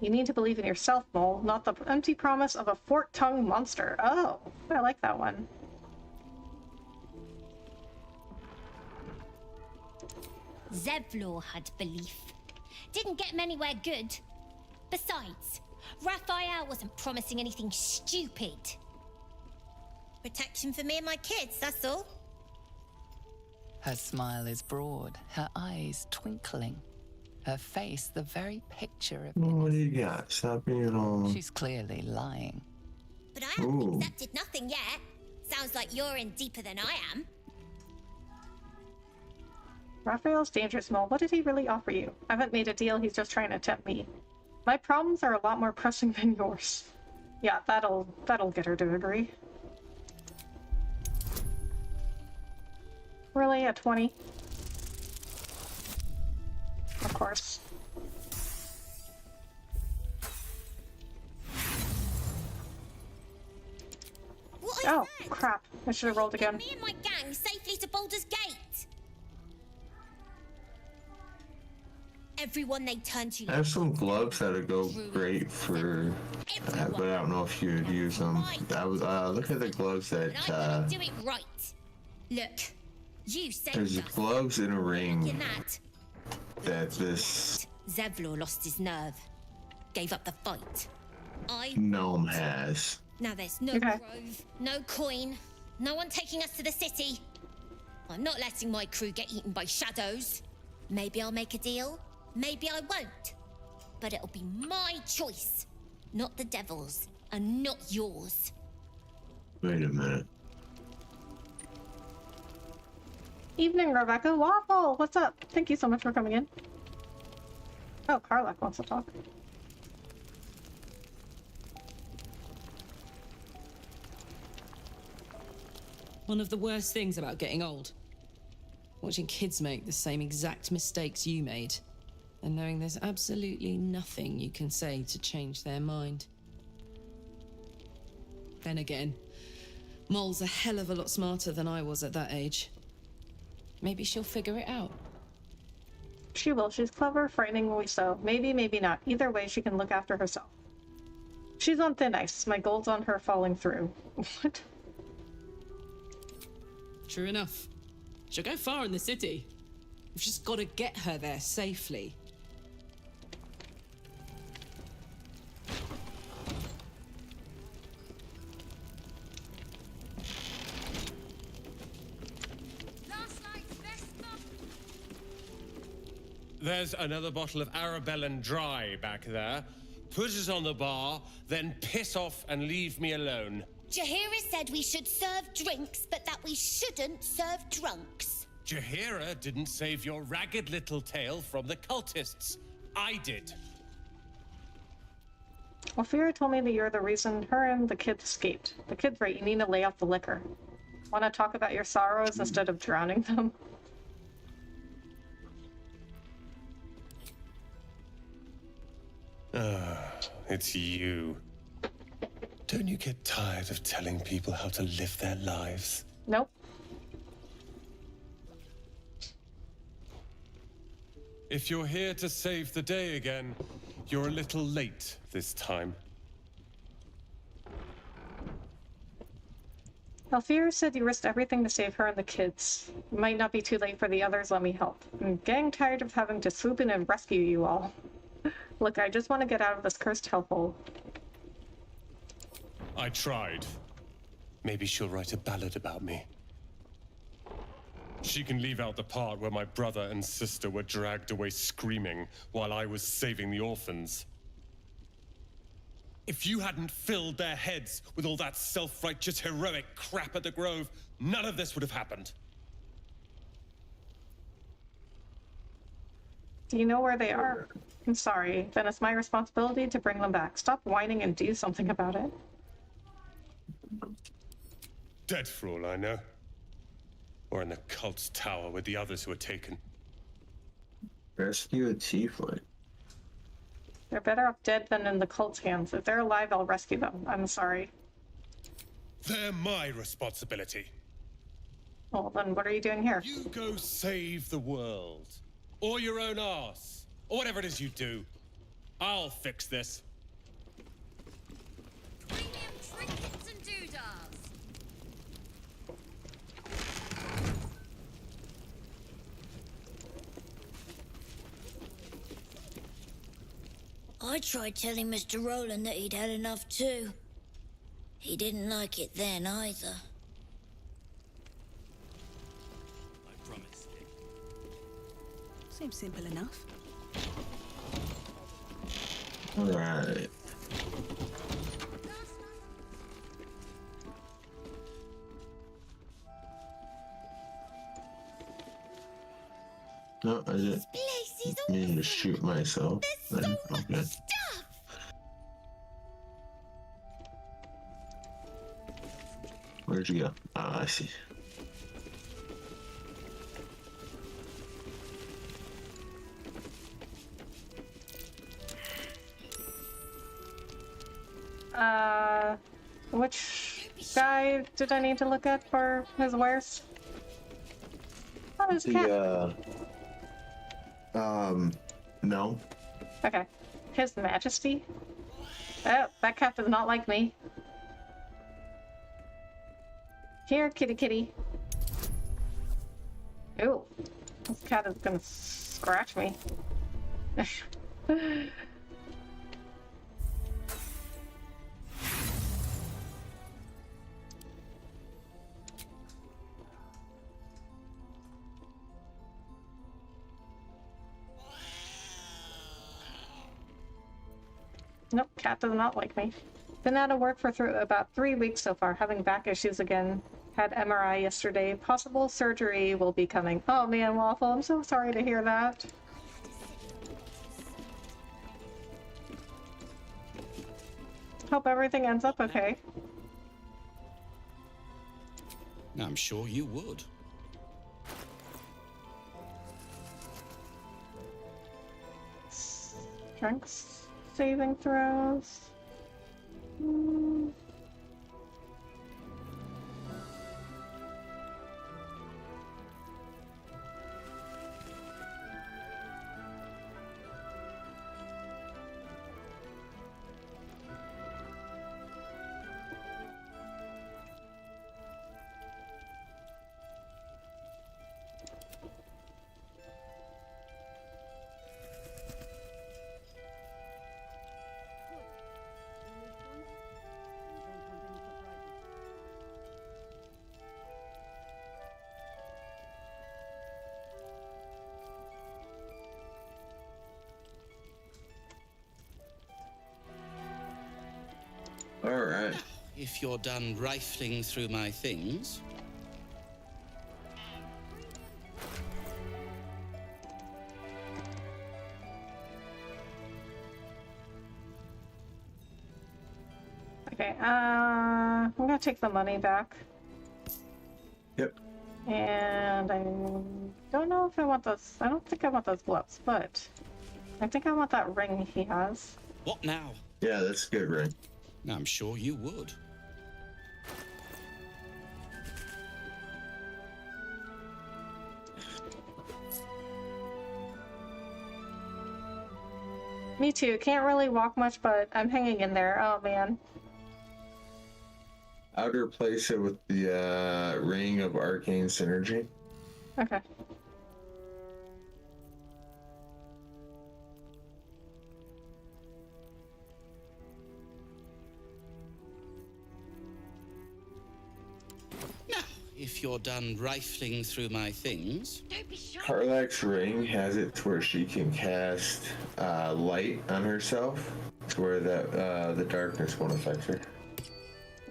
You need to believe in yourself, Mole, not the empty promise of a fork-tongued monster. Oh, I like that one. Zevlor had belief. Didn't get him anywhere good. Besides, Raphael wasn't promising anything stupid. Protection for me and my kids, that's all. Her smile is broad, her eyes twinkling. Her face the very picture of What do you got? Stop being all... She's clearly lying. But I haven't accepted nothing yet. Sounds like you're in deeper than I am. Raphael's dangerous, Mole. What did he really offer you? I haven't made a deal, he's just trying to tempt me. My problems are a lot more pressing than yours. Yeah, that'll get her to agree. Really, at 20? course. Oh, crap. I should have rolled again. Me and my gang safely to Baldur's Gate. Everyone they turn to. I have some gloves that'll go great for that, but I don't know if you would use them. I was look at the gloves that do it right. Look, you said there's gloves in a ring that this Zevlor lost his nerve, gave up the fight. gnome has. Now there's no grove, no coin, no one taking us to the city. I'm not letting my crew get eaten by shadows. Maybe I'll make a deal, maybe I won't. But it'll be my choice, not the devil's, and not yours. Wait a minute. Evening, Rebecca. Waffle, what's up? Thank you so much for coming in. Oh, Karlak wants to talk. One of the worst things about getting old. Watching kids make the same exact mistakes you made. And knowing there's absolutely nothing you can say to change their mind. Then again, Mol's a hell of a lot smarter than I was at that age. Maybe she'll figure it out. She will. She's clever, frighteningly so. Maybe, maybe not. Either way, she can look after herself. She's on thin ice. My gold's on her falling through. What? True enough. She'll go far in the city. We've just got to get her there safely. There's another bottle of Arabellan Dry back there. Put it on the bar, then piss off and leave me alone. Jaheira said we should serve drinks, but that we shouldn't serve drunks. Jaheira didn't save your ragged little tail from the cultists. I did. Well, Fira told me that you're the reason her and the kids escaped. The kid's right, you need to lay off the liquor. Want to talk about your sorrows instead of drowning them? It's you. Don't you get tired of telling people how to live their lives? Nope. If you're here to save the day again, you're a little late this time. Alfira said you risked everything to save her and the kids. It might not be too late for the others, let me help. I'm getting tired of having to swoop in and rescue you all. Look, I just want to get out of this cursed hellhole. I tried. Maybe she'll write a ballad about me. She can leave out the part where my brother and sister were dragged away screaming while I was saving the orphans. If you hadn't filled their heads with all that self-righteous heroic crap at the Grove, none of this would have happened. Do you know where they are? I'm sorry. Then it's my responsibility to bring them back. Stop whining and do something about it. Dead for all I know. Or in the cult's tower with the others who were taken. Rescue a tiefling. They're better off dead than in the cult's hands. If they're alive, I'll rescue them. I'm sorry. They're my responsibility. Well, then what are you doing here? You go save the world. Or your own arse. Or whatever it is you do. I'll fix this. Premium trinkets and doodahs. I tried telling Mr. Rowland that he'd had enough too. He didn't like it then either. I promise. Seems simple enough. Alright. No, I didn't mean to shoot myself. Then, okay. Where'd you go? Ah, I see. Which guy did I need to look at for his wares? Oh, there's a cat. No. Okay. His Majesty? Oh, that cat does not like me. Here, kitty kitty. Ooh. This cat is gonna scratch me. Nope, cat does not like me. Been out of work for about 3 weeks so far, having back issues again. Had MRI yesterday. Possible surgery will be coming. Oh man, Waffle, I'm so sorry to hear that. Hope everything ends up okay. I'm sure you would. Strength saving throws. All right. If you're done rifling through my things. Okay, I'm gonna take the money back. Yep. And I don't know if I want those. I don't think I want those gloves, but I think I want that ring he has. What now? Yeah, that's a good ring. I'm sure you would. Me too. Can't really walk much, but I'm hanging in there. Oh man. I would replace it with the ring of arcane synergy. Okay. If you're done rifling through my things. Karlak's ring has it to where she can cast light on herself, to where that the darkness won't affect her.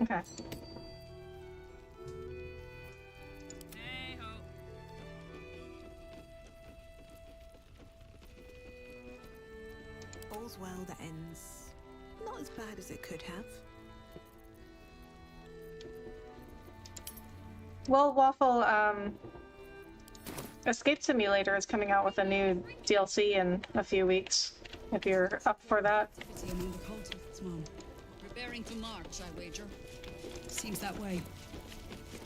Okay. All's well that ends not as bad as it could have. Well, Waffle, Escape Simulator is coming out with a new DLC in a few weeks, if you're up for that. Among the cultists, Mom. Preparing to march, I wager. Seems that way.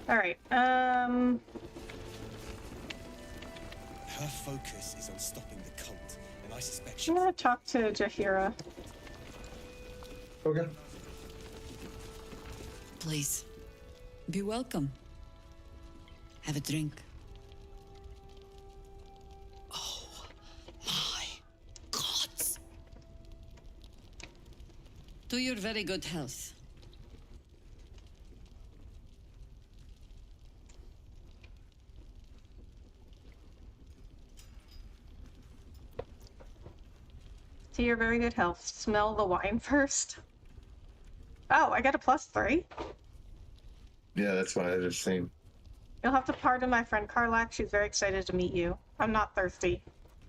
Alright, Her focus is on stopping the cult, and I suspect she's... I'm gonna talk to Jaheira. Okay. Please. Be welcome. Have a drink. Oh, my gods. To your very good health. To your very good health. Smell the wine first. Oh, I got a +3. Yeah, that's what I just seen. You'll have to pardon my friend Karlak. She's very excited to meet you. I'm not thirsty.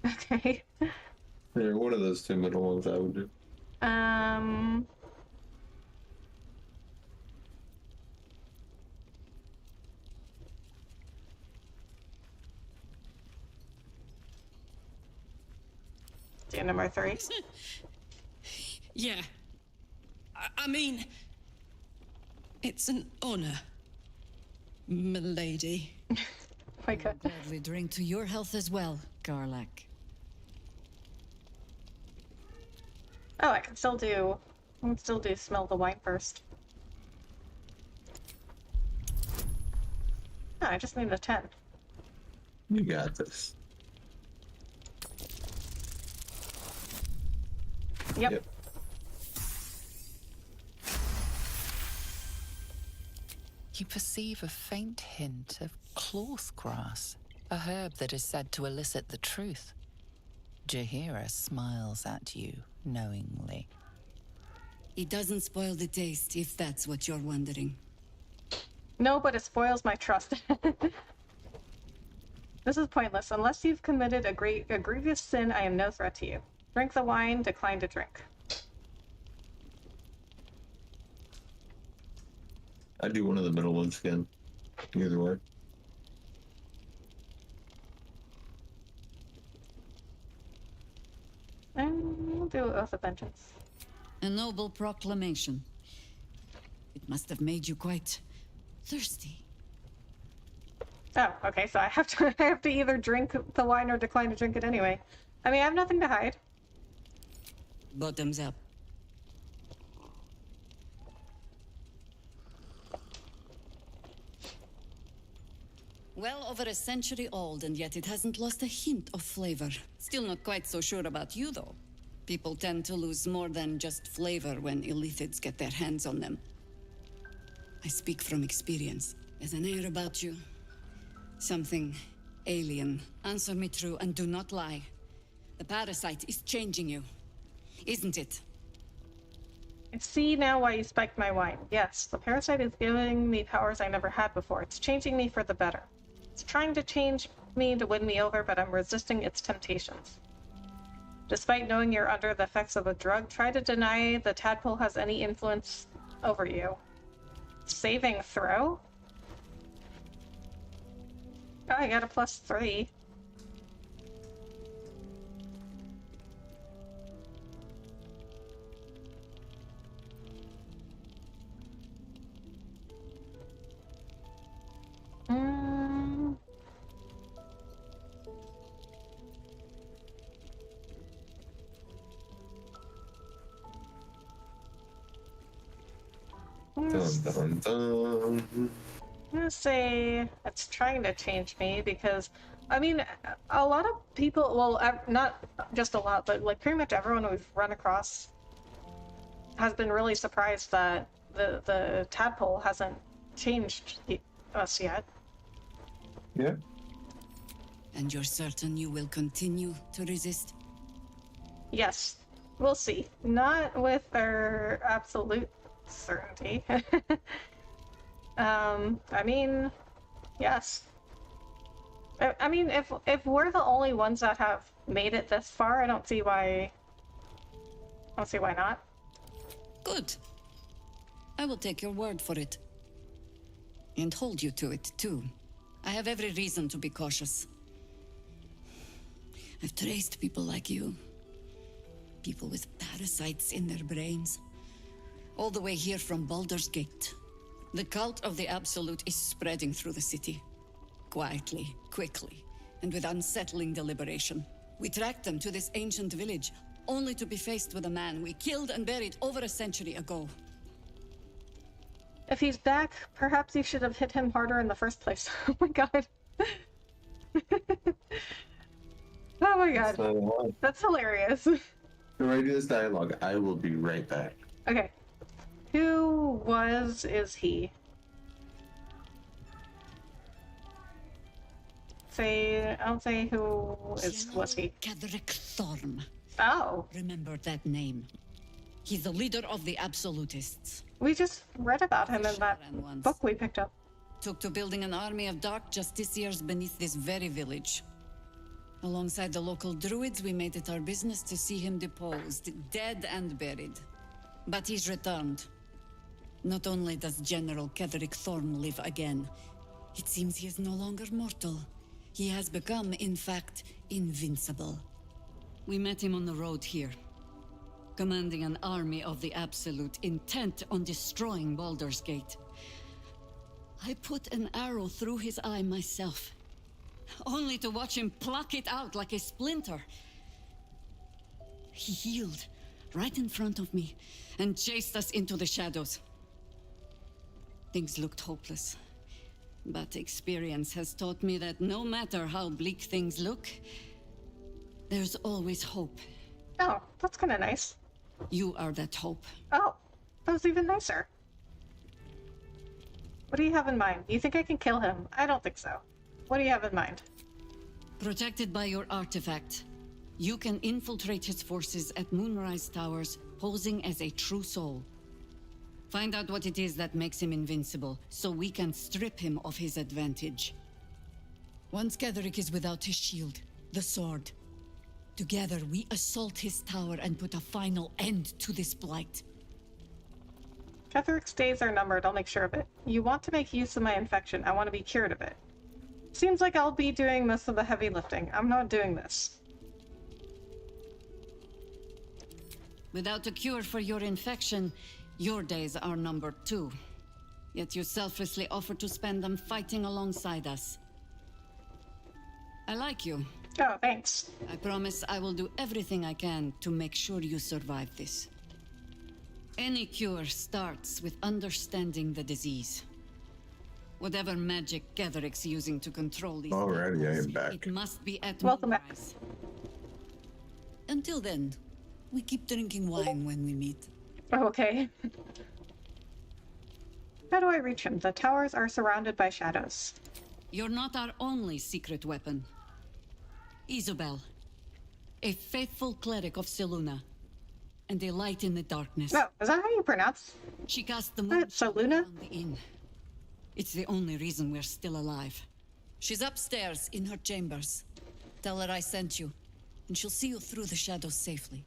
Okay. Yeah, one of those two middle ones I would do. Do number 3. Yeah. I mean, it's an honor, milady. I will gladly drink to your health as well, Garlac. Oh, I can still do smell the wine first. Oh, I just need a 10. You got this. Yep. You perceive a faint hint of cloth grass, a herb that is said to elicit the truth. Jaheira smiles at you knowingly. It doesn't spoil the taste, if that's what you're wondering. No, but it spoils my trust. This is pointless. Unless you've committed a grievous sin, I am no threat to you. Drink the wine, decline to drink. I do one of the middle ones again. Either way. And we'll do Oath of Vengeance. A noble proclamation. It must have made you quite thirsty. Oh, okay, so I have to either drink the wine or decline to drink it anyway. I mean, I have nothing to hide. Bottoms up. Well over a century old, and yet it hasn't lost a hint of flavor. Still not quite so sure about you, though. People tend to lose more than just flavor when illithids get their hands on them. I speak from experience. There's an air about you. Something alien. Answer me true and do not lie. The parasite is changing you, isn't it? I see now why you spiked my wine. Yes, the parasite is giving me powers I never had before. It's changing me for the better. It's trying to change me to win me over, but I'm resisting its temptations. Despite knowing you're under the effects of a drug, try to deny the tadpole has any influence over you. Saving throw? Oh, I got a +3. Dun, dun, dun. I'm gonna say it's trying to change me because, I mean, a lot of people, well, not just a lot, but like pretty much everyone we've run across has been really surprised that the tadpole hasn't changed us yet. Yeah. And you're certain you will continue to resist? Yes, we'll see. Not with our absolute certainty. I mean, yes. I mean, if we're the only ones that have made it this far, I don't see why not. Good. I will take your word for it. And hold you to it, too. I have every reason to be cautious. I've traced people like you. People with parasites in their brains. All the way here from Baldur's Gate. The cult of the Absolute is spreading through the city. Quietly, quickly, and with unsettling deliberation. We tracked them to this ancient village, only to be faced with a man we killed and buried over a century ago. If he's back, perhaps you should have hit him harder in the first place. Oh my god. Oh my god. That's hilarious. When I do this dialogue, I will be right back. Okay. Who is he? I'll say was he? Ketheric Thorm. Oh. Remember that name. He's the leader of the Absolutists. We just read about him in that book we picked up. Took to building an army of dark justiciars beneath this very village. Alongside the local druids, we made it our business to see him deposed, dead and buried. But he's returned. Not only does General Ketheric Thorm live again, it seems he is no longer mortal. He has become, in fact, invincible. We met him on the road here. commanding an army of the Absolute, intent on destroying Baldur's Gate. I put an arrow through his eye myself, only to watch him pluck it out like a splinter. He healed right in front of me and chased us into the shadows. Things looked hopeless, but experience has taught me that no matter how bleak things look, there's always hope. Oh, that's kind of nice. You are that hope. Oh, that was even nicer. What do you have in mind? You think I can kill him? I don't think so. What do you have in mind? Protected by your artifact, you can infiltrate his forces at Moonrise Towers, posing as a true soul. Find out what it is that makes him invincible, so we can strip him of his advantage. Once Ketheric is without his shield, the sword, together we assault his tower and put a final end to this blight. Ketheric's days are numbered, I'll make sure of it. You want to make use of my infection. I want to be cured of it. Seems like I'll be doing most of the heavy lifting. I'm not doing this. Without a cure for your infection, your days are numbered too. Yet you selflessly offer to spend them fighting alongside us. I like you. Oh, thanks. I promise I will do everything I can to make sure you survive this. Any cure starts with understanding the disease. Whatever magic Ketheric's using to control these Alrighty, I am back. it must be at Welcome back. Moonrise. Until then, we keep drinking wine when we meet. Oh, okay. How do I reach him? The towers are surrounded by shadows. You're not our only secret weapon. Isabel, a faithful cleric of Seluna, and a light in the darkness. No, is that how you pronounce? She cast the moon Seluna? on the inn. It's the only reason we're still alive. She's upstairs in her chambers. Tell her I sent you, and she'll see you through the shadows safely.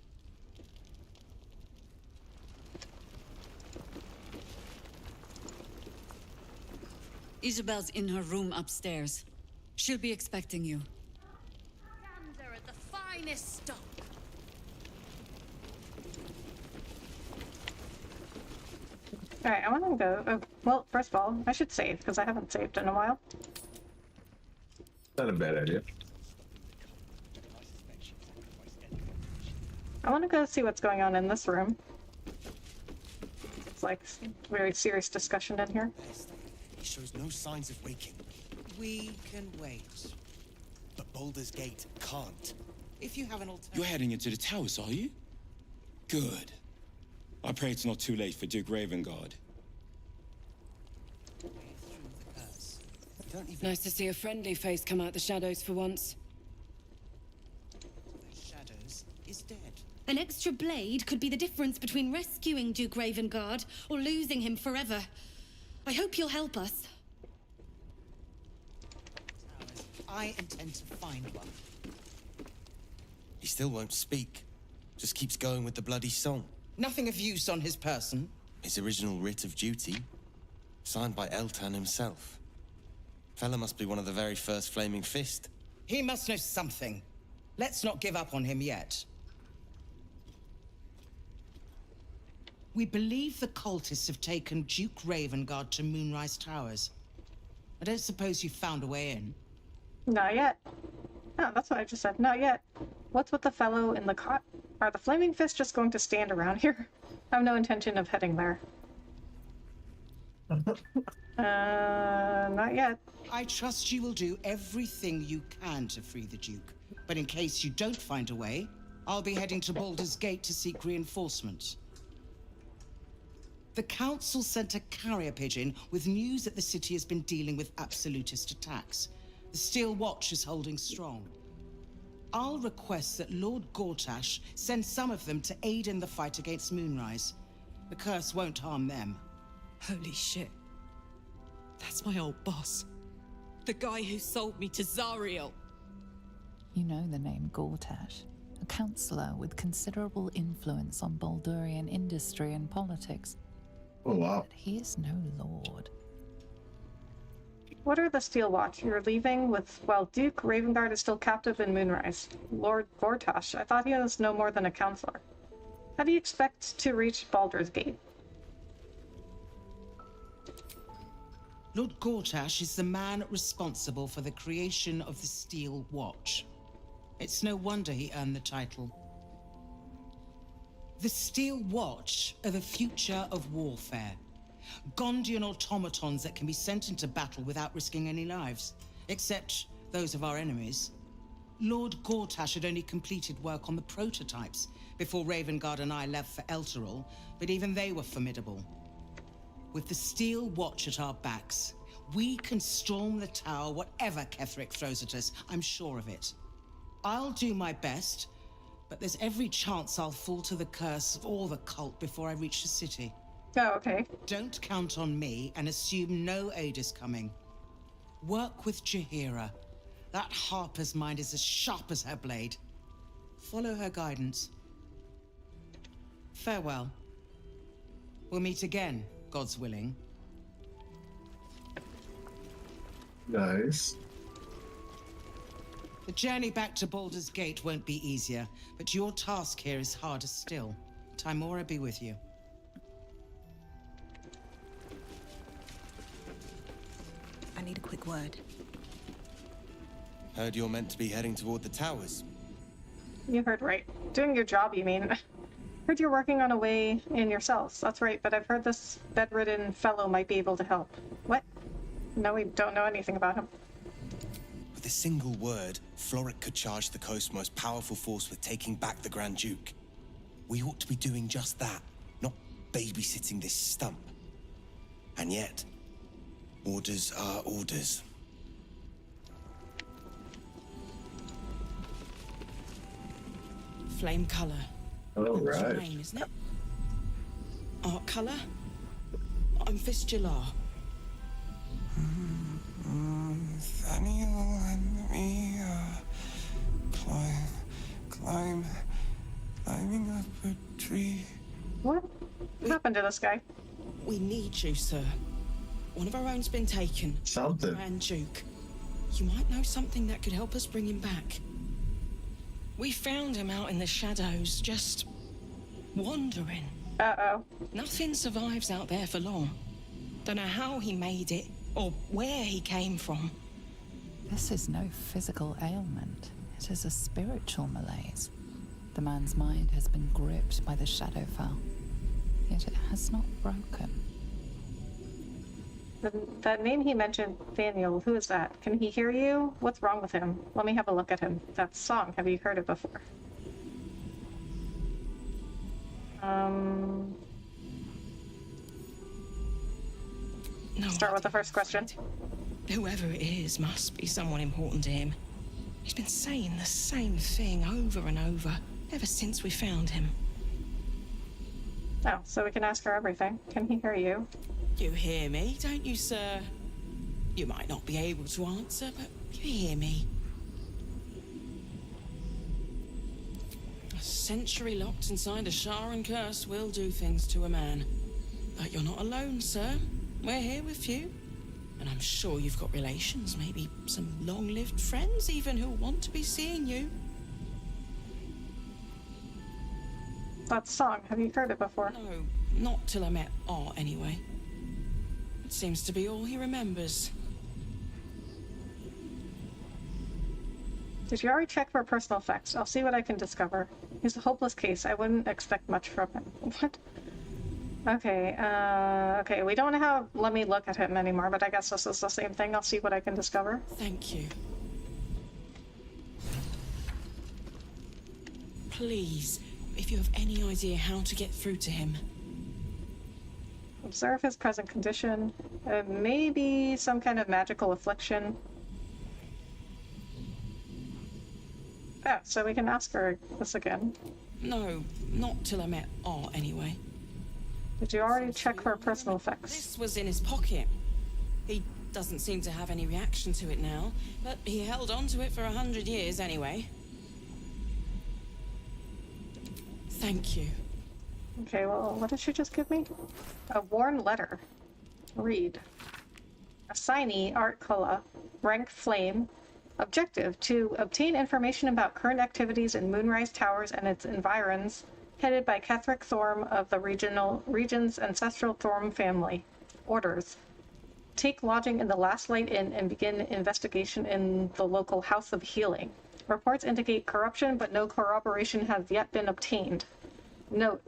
Isabel's in her room upstairs. She'll be expecting you. Gander at the finest stock. Alright, I want to go. Well, first of all, I should save, because I haven't saved in a while. Not a bad idea. I want to go see what's going on in this room. It's like very serious discussion in here. He shows no signs of waking. We can wait. But Baldur's Gate can't. If you have an alternative... You're heading into the towers, are you? Good. I pray it's not too late for Duke Ravengard. Nice to see a friendly face come out the shadows for once. The shadows is dead. An extra blade could be the difference between rescuing Duke Ravengard or losing him forever. I hope you'll help us. I intend to find one. He still won't speak. Just keeps going with the bloody song. Nothing of use on his person. His original writ of duty, signed by Eltan himself. Fella must be one of the very first Flaming Fist. He must know something. Let's not give up on him yet. We believe the cultists have taken Duke Ravengard to Moonrise Towers. I don't suppose you found a way in. Not yet. No, that's what I just said. Not yet. What's with the fellow in the cot? Are the Flaming Fists just going to stand around here? I have no intention of heading there. Not yet. I trust you will do everything you can to free the Duke. But in case you don't find a way, I'll be heading to Baldur's Gate to seek reinforcements. The Council sent a carrier pigeon with news that the city has been dealing with absolutist attacks. The Steel Watch is holding strong. I'll request that Lord Gortash send some of them to aid in the fight against Moonrise. The curse won't harm them. Holy shit. That's my old boss. The guy who sold me to Zariel. You know the name Gortash, a councillor with considerable influence on Baldurian industry and politics. Oh, wow. But he is no lord. What are the Steel Watch? You're leaving while Duke Ravengard is still captive in Moonrise. Lord Gortash, I thought he was no more than a counselor. How do you expect to reach Baldur's Gate? Lord Gortash is the man responsible for the creation of the Steel Watch. It's no wonder he earned the title. The Steel Watch are the future of warfare. Gondian automatons that can be sent into battle without risking any lives, except those of our enemies. Lord Gortash had only completed work on the prototypes before Ravengard and I left for Elturel, but even they were formidable. With the Steel Watch at our backs, we can storm the tower whatever Ketheric throws at us, I'm sure of it. I'll do my best, but there's every chance I'll fall to the curse or the cult before I reach the city. Oh, okay. Don't count on me and assume no aid is coming. Work with Jaheira. That Harper's mind is as sharp as her blade. Follow her guidance. Farewell. We'll meet again, God's willing. Nice. The journey back to Baldur's Gate won't be easier, but your task here is harder still. Timora be with you. I need a quick word. Heard you're meant to be heading toward the towers. You heard right. Doing your job, you mean. Heard you're working on a way in yourselves. That's right, but I've heard this bedridden fellow might be able to help. What? No, we don't know anything about him. With a single word, Floric could charge the coast's most powerful force with taking back the Grand Duke. We ought to be doing just that, not babysitting this stump. And yet, orders are orders. Flame color. All That's your right. name, isn't it? Art color. I'm Fistular. Nathaniel and me climbing up a tree. What happened to this guy? We need you, sir. One of our own's been taken. Something. Grand Duke. You might know something that could help us bring him back. We found him out in the shadows, just wandering. Uh-oh. Nothing survives out there for long. Don't know how he made it, or where he came from. This is no physical ailment. It is a spiritual malaise. The man's mind has been gripped by the Shadowfell, yet it has not broken. That name he mentioned, Daniel, who is that? Can he hear you? What's wrong with him? Let me have a look at him. That song, have you heard it before? No, Start with the first question. Whoever it is must be someone important to him. He's been saying the same thing over and over, ever since we found him. Oh, so we can ask her everything. Can he hear you? You hear me, don't you, sir? You might not be able to answer, but you hear me. A century locked inside a Sharan curse will do things to a man. But you're not alone, sir. We're here with you. And I'm sure you've got relations, maybe some long-lived friends even who want to be seeing you. That song, have you heard it before? No, not till I met Art anyway. It seems to be all he remembers. Did you already check for personal effects? I'll see what I can discover. He's a hopeless case. I wouldn't expect much from him. What? Okay, okay, we don't have let me look at him anymore, but I guess this is the same thing. I'll see what I can discover. Thank you. Please, if you have any idea how to get through to him. Observe his present condition. Maybe some kind of magical affliction. Oh, so we can ask her this again. No, not till I met Art anyway. Did you already check for personal effects? This was in his pocket. He doesn't seem to have any reaction to it now, but he held on to it for 100 years anyway. Thank you. Okay, well, what did she just give me? A worn letter. Read. Assignee, Art Culla, rank Flame. Objective, to obtain information about current activities in Moonrise Towers and its environs headed by Ketheric Thorm of the region's ancestral Thorm family. Orders. Take lodging in the Last Light Inn and begin investigation in the local House of Healing. Reports indicate corruption, but no corroboration has yet been obtained. Note.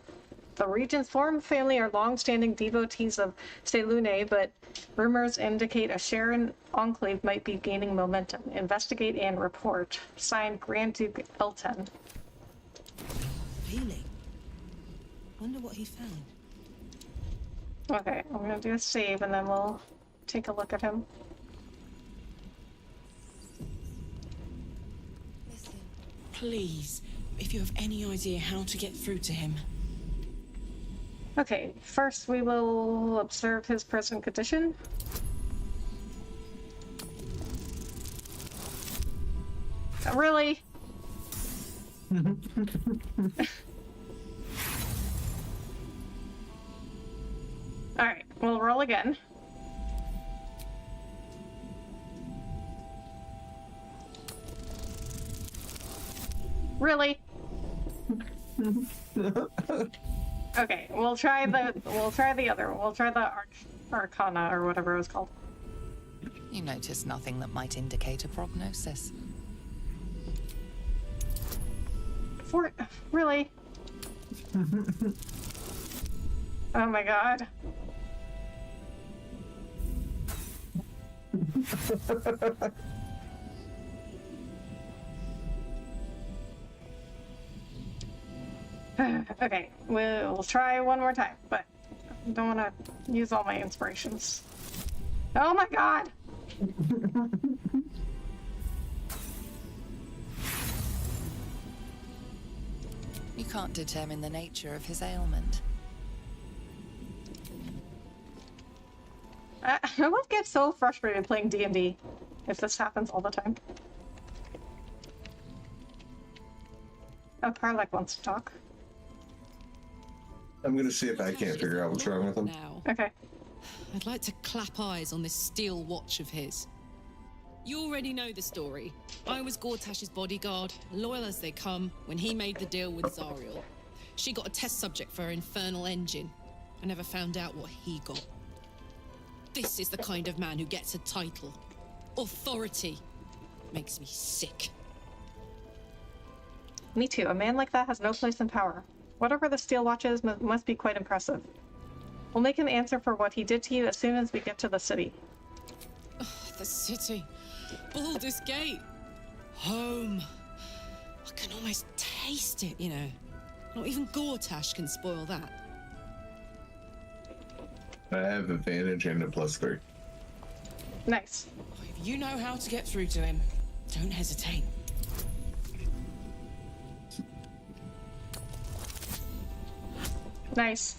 The region's Thorm family are long-standing devotees of Selune, but rumors indicate a Sharon enclave might be gaining momentum. Investigate and report. Signed, Grand Duke Elton. Really? Wonder what he found. Okay, I'm gonna do a save and then we'll take a look at him. Please, if you have any idea how to get through to him. Okay, first we will observe his present condition. Really? Alright, we'll roll again. Really? Okay, we'll try the other. We'll try the Arcana or whatever it was called. You notice nothing that might indicate a prognosis. Really? Oh my god. Okay, we'll try one more time, but I don't want to use all my inspirations. Oh my god! You can't determine the nature of his ailment. I would get so frustrated playing D&D if this happens all the time. Oh, Karlak wants to talk. I'm gonna see if I can't figure out what's wrong with him. Now. Okay. I'd like to clap eyes on this steel watch of his. You already know the story. I was Gortash's bodyguard, loyal as they come, when he made the deal with Zariel. She got a test subject for her infernal engine. I never found out what he got. This is the kind of man who gets a title. Authority. Makes me sick. Me too. A man like that has no place in power. Whatever the steel watch is must be quite impressive. We'll make him answer for what he did to you as soon as we get to the city. Ugh, the city. Baldur's Gate. Home. I can almost taste it, you know. Not even Gortash can spoil that. I have advantage and a +3. Nice. If you know how to get through to him, don't hesitate. Nice.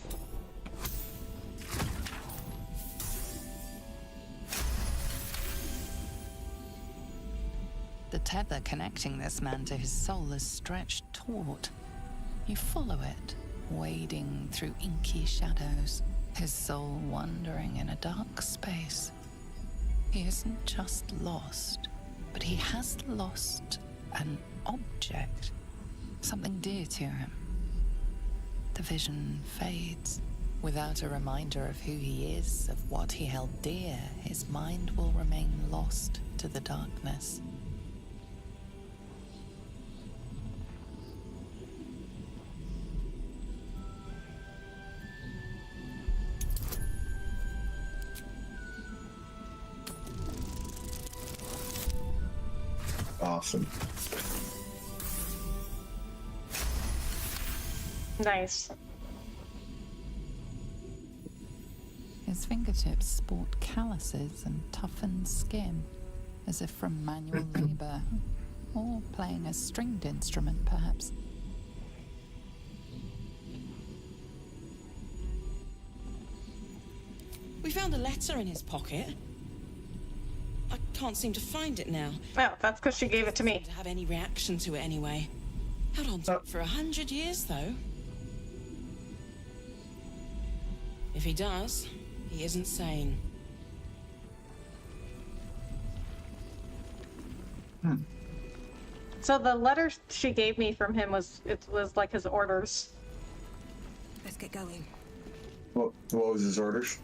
The tether connecting this man to his soul is stretched taut. You follow it, wading through inky shadows, his soul wandering in a dark space. He isn't just lost, but he has lost an object, something dear to him. The vision fades. Without a reminder of who he is, of what he held dear, his mind will remain lost to the darkness. Awesome. Nice. His fingertips sport calluses and toughened skin, as if from manual labor, or playing a stringed instrument, perhaps. We found a letter in his pocket. I can't seem to find it now. Oh, that's because she gave it to me. To have any reaction to it anyway. Held on to it for 100 years, though. If he does, he isn't sane. So the letter she gave me from him was like his orders. get going. What was his orders?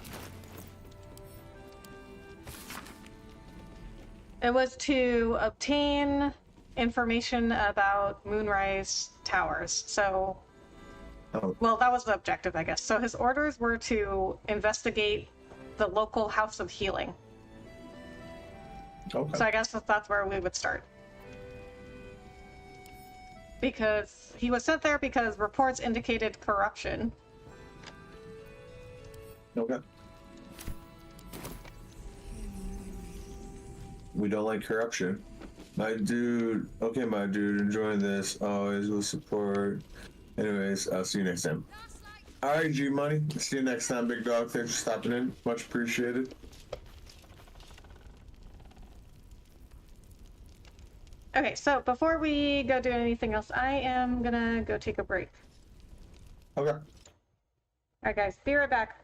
It was to obtain information about Moonrise Towers. So, well, that was the objective, I guess. So his orders were to investigate the local House of Healing. Okay. So I guess that's where we would start. Because he was sent there because reports indicated corruption. Okay. We don't like corruption. My dude, enjoying this. Always will support. Anyways, I'll see you next time. Alright, G Money. See you next time, big dog. Thanks for stopping in. Much appreciated. Okay, so before we go do anything else, I am gonna go take a break. Okay. Alright guys, be right back.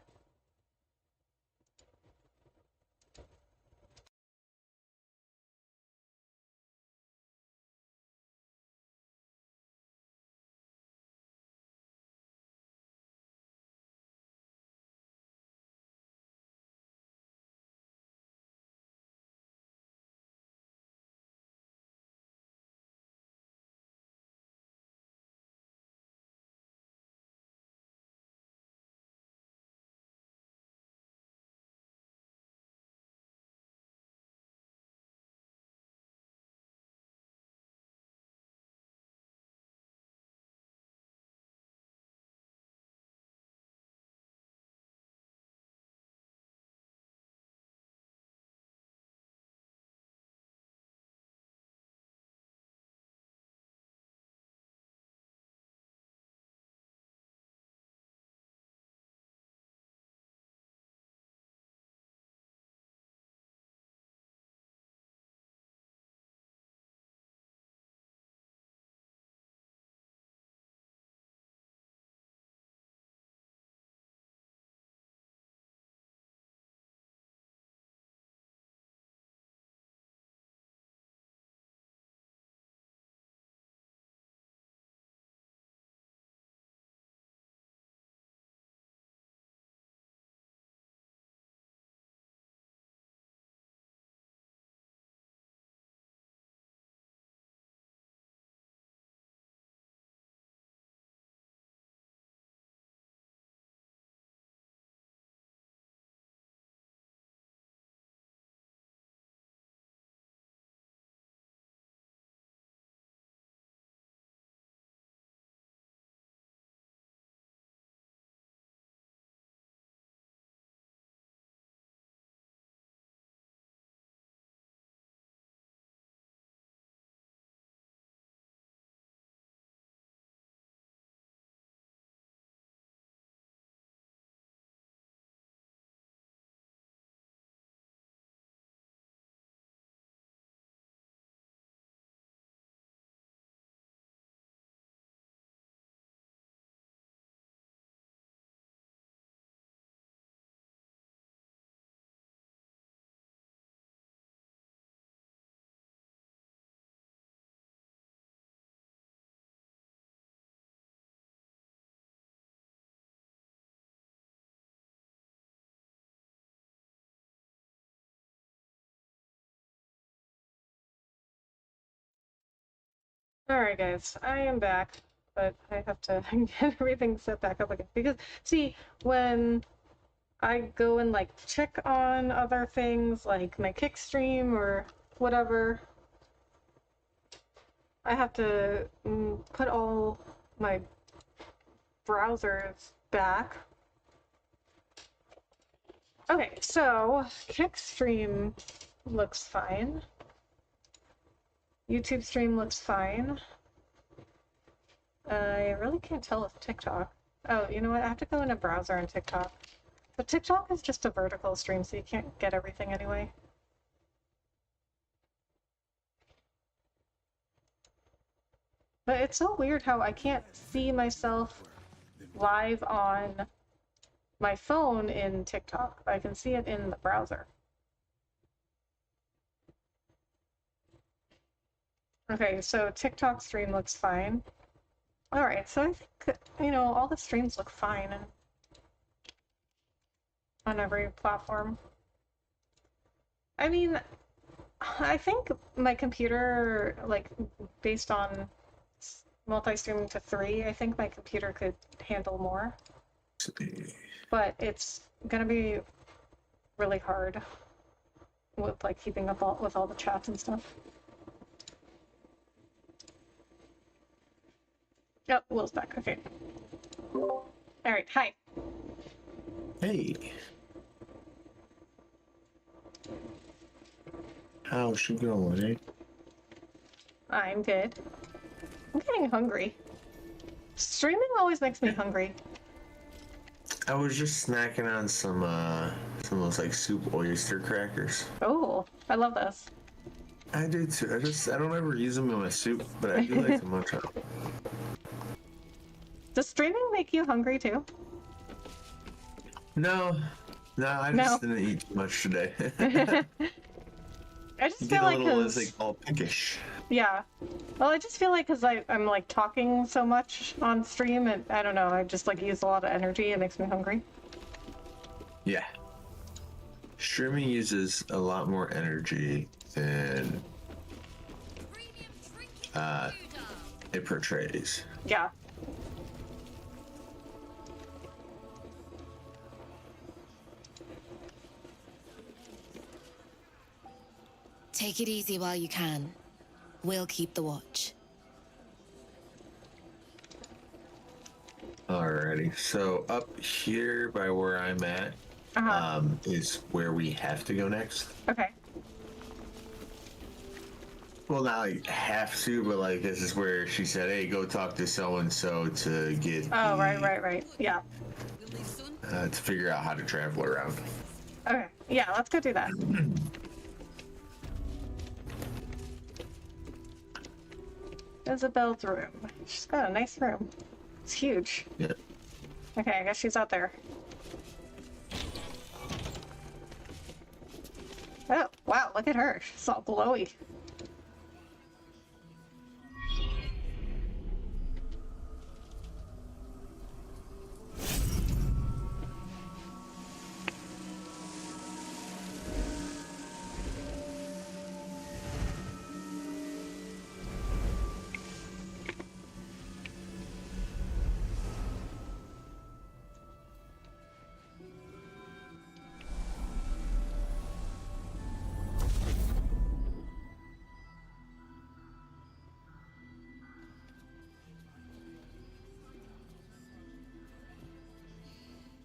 Alright guys, I am back, but I have to get everything set back up again. Because, see, when I go and, like, check on other things, like my Kick stream or whatever, I have to put all my browsers back. Okay, so Kick stream looks fine. YouTube stream looks fine. I really can't tell with TikTok. Oh, you know what? I have to go in a browser on TikTok. But TikTok is just a vertical stream, so you can't get everything anyway. But it's so weird how I can't see myself live on my phone in TikTok. I can see it in the browser. Okay, so TikTok stream looks fine. Alright, so I think, you know, all the streams look fine and on every platform. I mean, I think my computer, like, based on multi-streaming to 3, I think my computer could handle more. But it's gonna be really hard with, like, keeping up with all the chats and stuff. Oh, Will's back. Okay. Alright, hi. Hey. How's she going, eh? I'm good. I'm getting hungry. Streaming always makes me hungry. I was just snacking on some of those like soup oyster crackers. Oh, I love those. I do too. I don't ever use them in my soup, but I do like to munch on them. Does streaming make you hungry too? No, I just didn't eat much today. I just You feel get a like little, it's like all pickish. yeah. Well, I just feel like because I'm like talking so much on stream, and I don't know, I just like use a lot of energy. It makes me hungry. Yeah. Streaming uses a lot more energy than it portrays. Yeah. Take it easy while you can. We'll keep the watch. Alrighty, so up here by where I'm at is where we have to go next. Okay. Well, not like have to, but like this is where she said, "Hey, go talk to so and so to get." Oh, right. Yeah. To figure out how to travel around. Okay. Yeah, let's go do that. Isabel's room. She's got a nice room. It's huge. Yeah. Okay, I guess she's out there. Oh, wow, look at her. She's all glowy.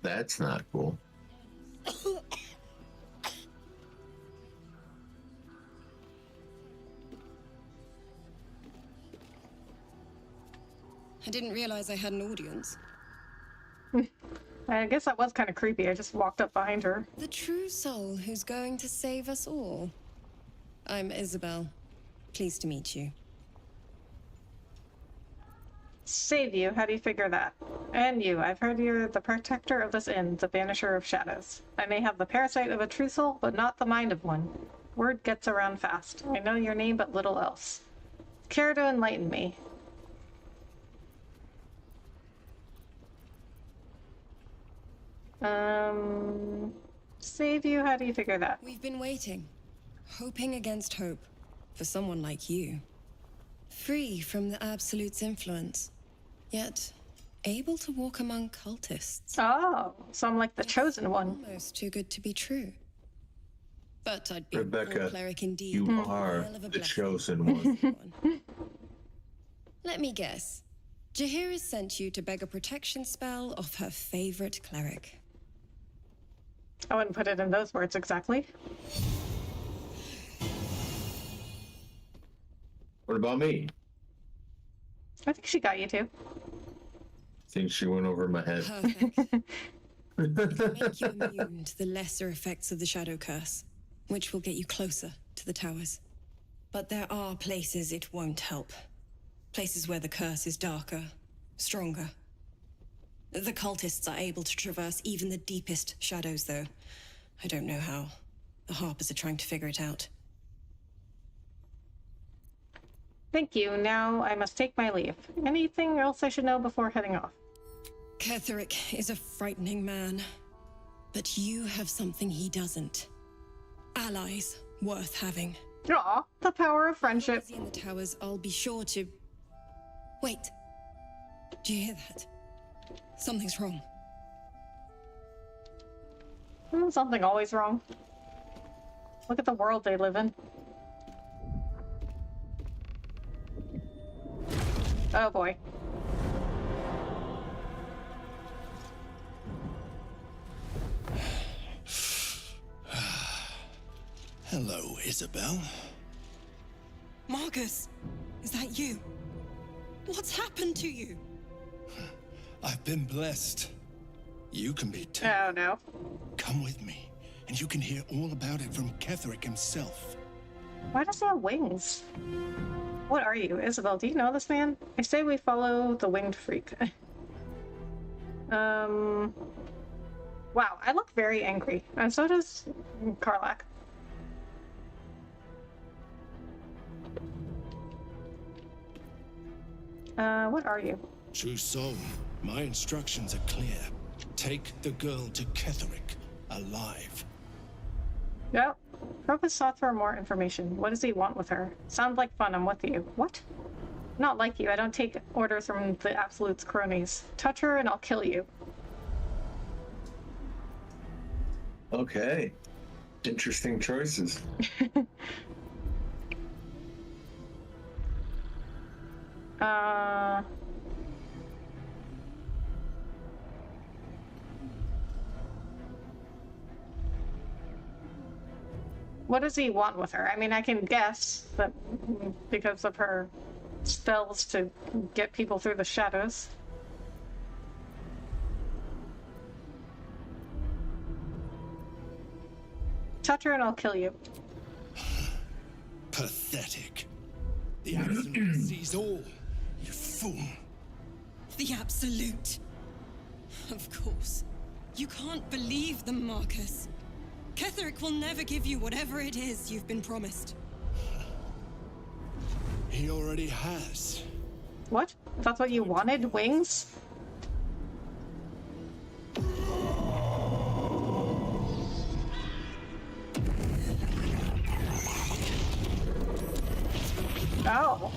That's not cool. I didn't realize I had an audience. I guess that was kind of creepy. I just walked up behind her. The true soul who's going to save us all. I'm Isabel. Pleased to meet you. Save you? How do you figure that? And you, I've heard you're the protector of this inn, the banisher of shadows. I may have the parasite of a true soul, but not the mind of one. Word gets around fast. I know your name, but little else. Care to enlighten me? Save you? How do you figure that? We've been waiting, hoping against hope, for someone like you. Free from the Absolute's influence, yet able to walk among cultists. Oh, so I'm like the chosen one. Almost too good to be true. But I'd be a Rebecca, poor cleric indeed. you are the chosen one. Let me guess. Jaheira sent you to beg a protection spell off her favorite cleric. I wouldn't put it in those words exactly. What about me? I think she got you too. Think she went over my head. Perfect. It'll make you immune to the lesser effects of the shadow curse, which will get you closer to the towers. But there are places it won't help. Places where the curse is darker, stronger. The cultists are able to traverse even the deepest shadows, though. I don't know how. The Harpers are trying to figure it out. Thank you. Now I must take my leave. Anything else I should know before heading off? Ketherick is a frightening man, but you have something he doesn't. Allies worth having. Aw, the power of friendship. In the towers, I'll be sure to... Wait. Do you hear that? Something's wrong. Isn't something always wrong? Look at the world they live in. Oh boy. Hello, Isabel. Marcus, is that you? What's happened to you? I've been blessed. You can be too. Oh no. Come with me, and you can hear all about it from Ketherick himself. Why does he have wings? What are you, Isabel? Do you know this man? I say we follow the winged freak. Wow, I look very angry. And so does Karlach. What are you? True soul, my instructions are clear. Take the girl to Ketherick, alive. Yep. Probus sought for more information. What does he want with her? Sounds like fun, I'm with you. What? Not like you, I don't take orders from the Absolute's cronies. Touch her and I'll kill you. Okay. Interesting choices. What does he want with her? I mean, I can guess that because of her spells to get people through the shadows. Touch her and I'll kill you. Pathetic. The Absolute sees all, you fool. The Absolute. Of course. You can't believe them, Marcus. Ketherick will never give you whatever it is you've been promised. He already has. What? That's what you wanted? Wings? Oh.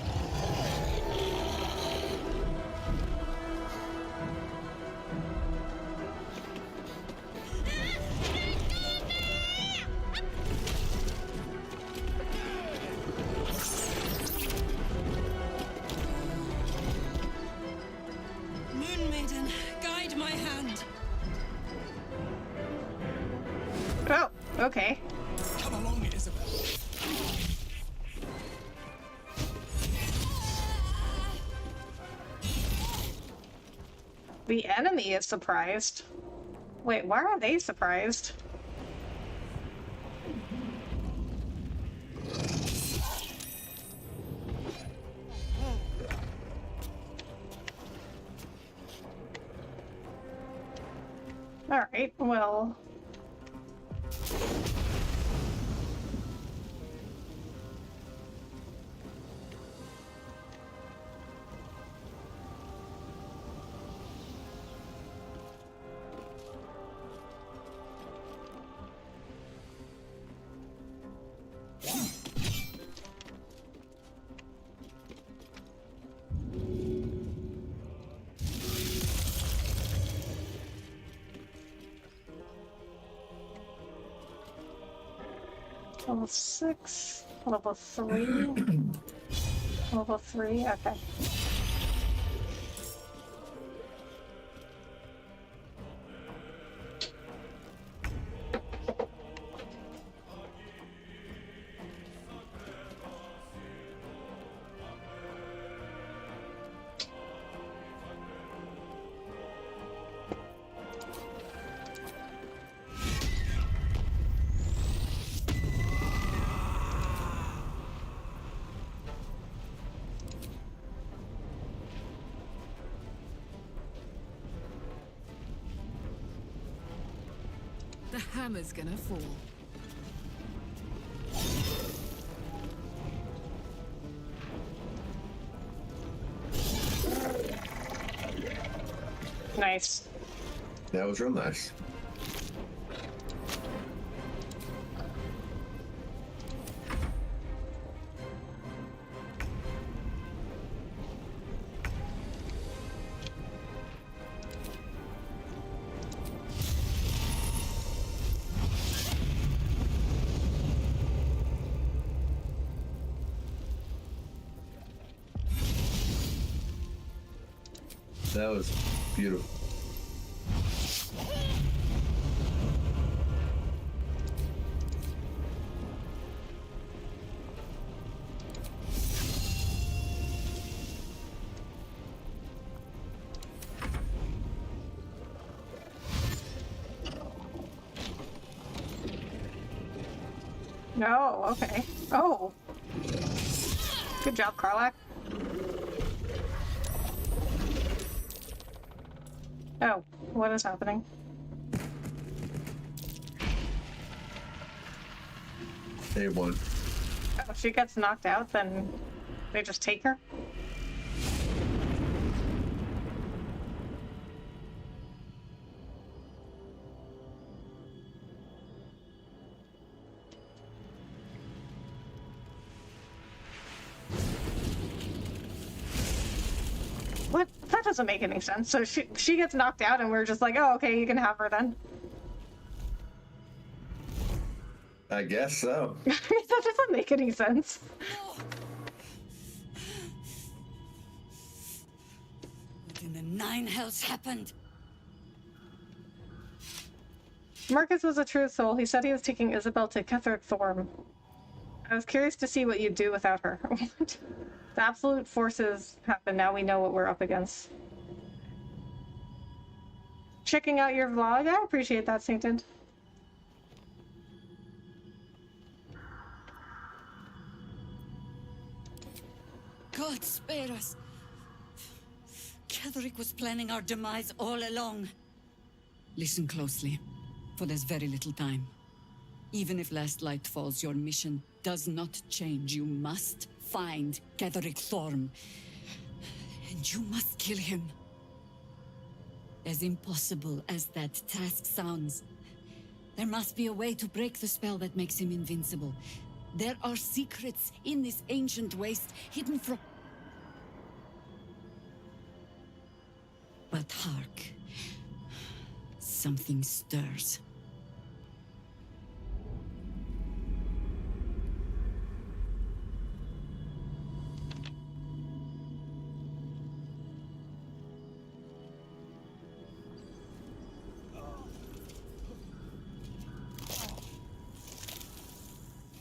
Moon Maiden, guide my hand. Oh, okay. Come along, Isabel. The enemy is surprised. Wait, why are they surprised? Alright, well... Level 6, level 3, level 3, okay. The hammer's gonna fall. Nice. That was real nice. That was beautiful. No, okay. Oh. Good job, Karlach. Oh, what is happening? They won. Oh, if she gets knocked out, then they just take her? What? That doesn't make any sense. So she gets knocked out and we're just like, oh, okay, you can have her then. I guess so. That doesn't make any sense. What in the nine hells happened? Marcus was a true soul. He said he was taking Isabel to Ketheric Thorm. I was curious to see what you'd do without her. The absolute forces happen. Now we know what we're up against. Checking out your vlog. I appreciate that, Sainted. God spare us. Ketheric was planning our demise all along. Listen closely, for there's very little time. Even if last light falls, your mission does not change. You must find Ketheric Thorm. And you must kill him. As impossible as that task sounds, there must be a way to break the spell that makes him invincible. There are secrets in this ancient waste hidden from... But hark. Something stirs.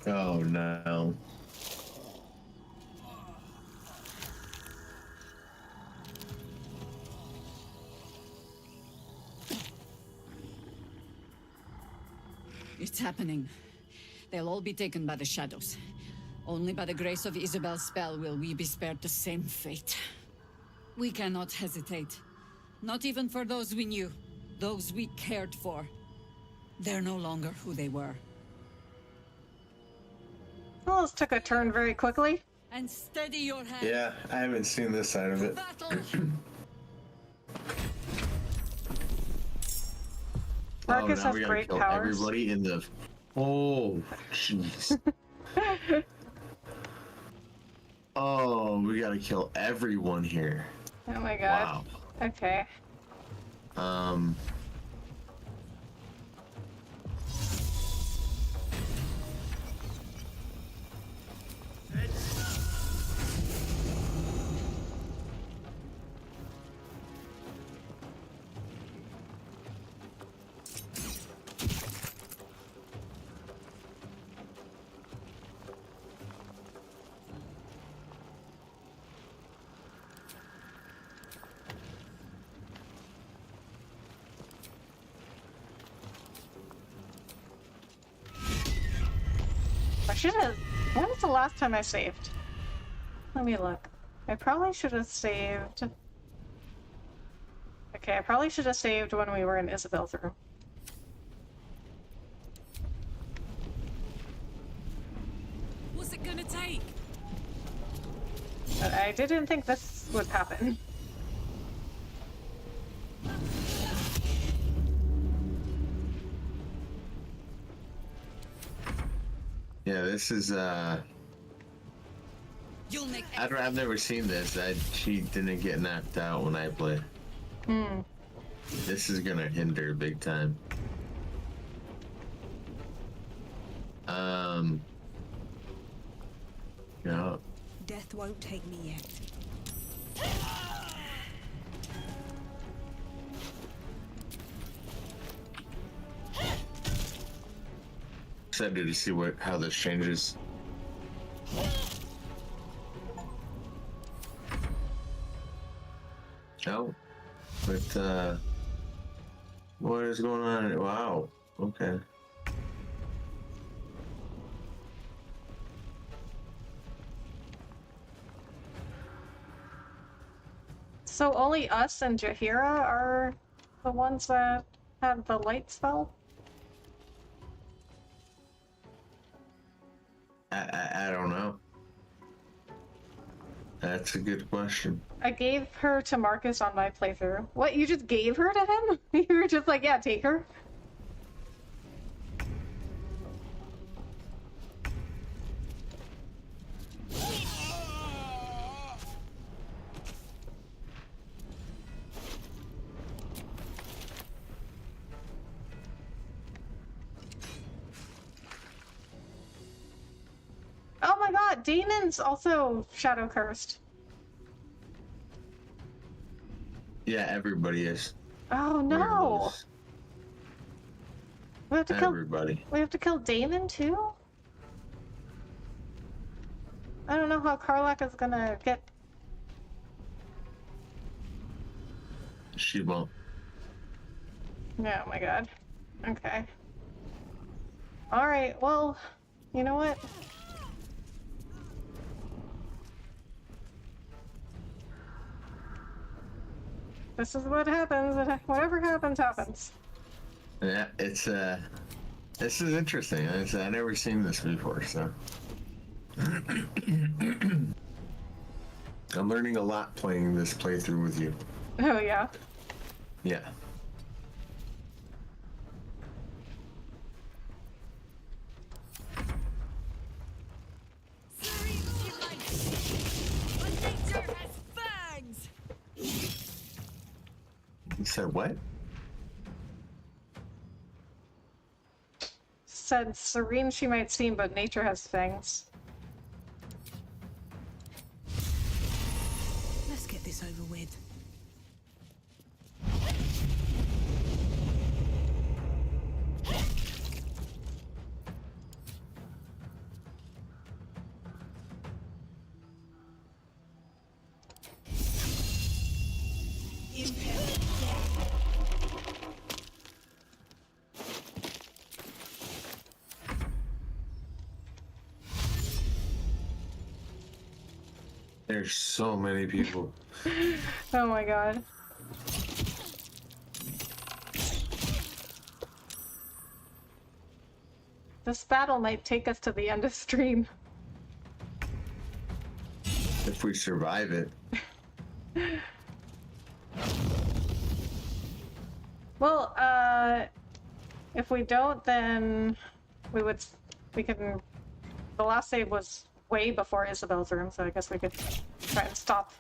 Oh no. It's happening. They'll all be taken by the shadows. Only by the grace of Isabel's spell will we be spared the same fate. We cannot hesitate. Not even for those we knew. Those we cared for. They're no longer who they were. Well, this took a turn very quickly. And steady your hand. Yeah, I haven't seen this side of it. Marcus has we gotta great kill powers. everybody in the... Oh, jeez. Oh, we gotta kill everyone here. Oh my god. Wow. Okay. I should have... When was the last time I saved? Let me look. I probably should have saved... Okay, I probably should have saved when we were in Isabel's room. What's it gonna take? But I didn't think this would happen. Yeah, this is I've never seen this. She didn't get knocked out when I play. This is gonna hinder big time. Yeah. Death won't take me yet. Excited to see how this changes. Oh, but what is going on? Wow. Okay. So only us and Jaheira are the ones that have the light spell? I don't know. That's a good question. I gave her to Marcus on my playthrough. What, you just gave her to him? You were just like, yeah, take her? Oh my god, Damon's also shadow cursed. Yeah, everybody is. Oh no! We have to kill everybody. We have to kill Damon too? I don't know how Karlach is gonna get. She won't. Oh my god. Okay. Alright, well, you know what? This is what happens. Whatever happens, happens. Yeah, it's this is interesting. I've never seen this before, so I'm learning a lot playing this playthrough with you. Oh yeah. Yeah. You said what? Said serene she might seem, but nature has fangs. Let's get this over with. There's so many people. Oh my god. This battle might take us to the end of stream. If we survive it. Well, if we don't, then we can. The last save was way before Isabel's room, so I guess we could try and stop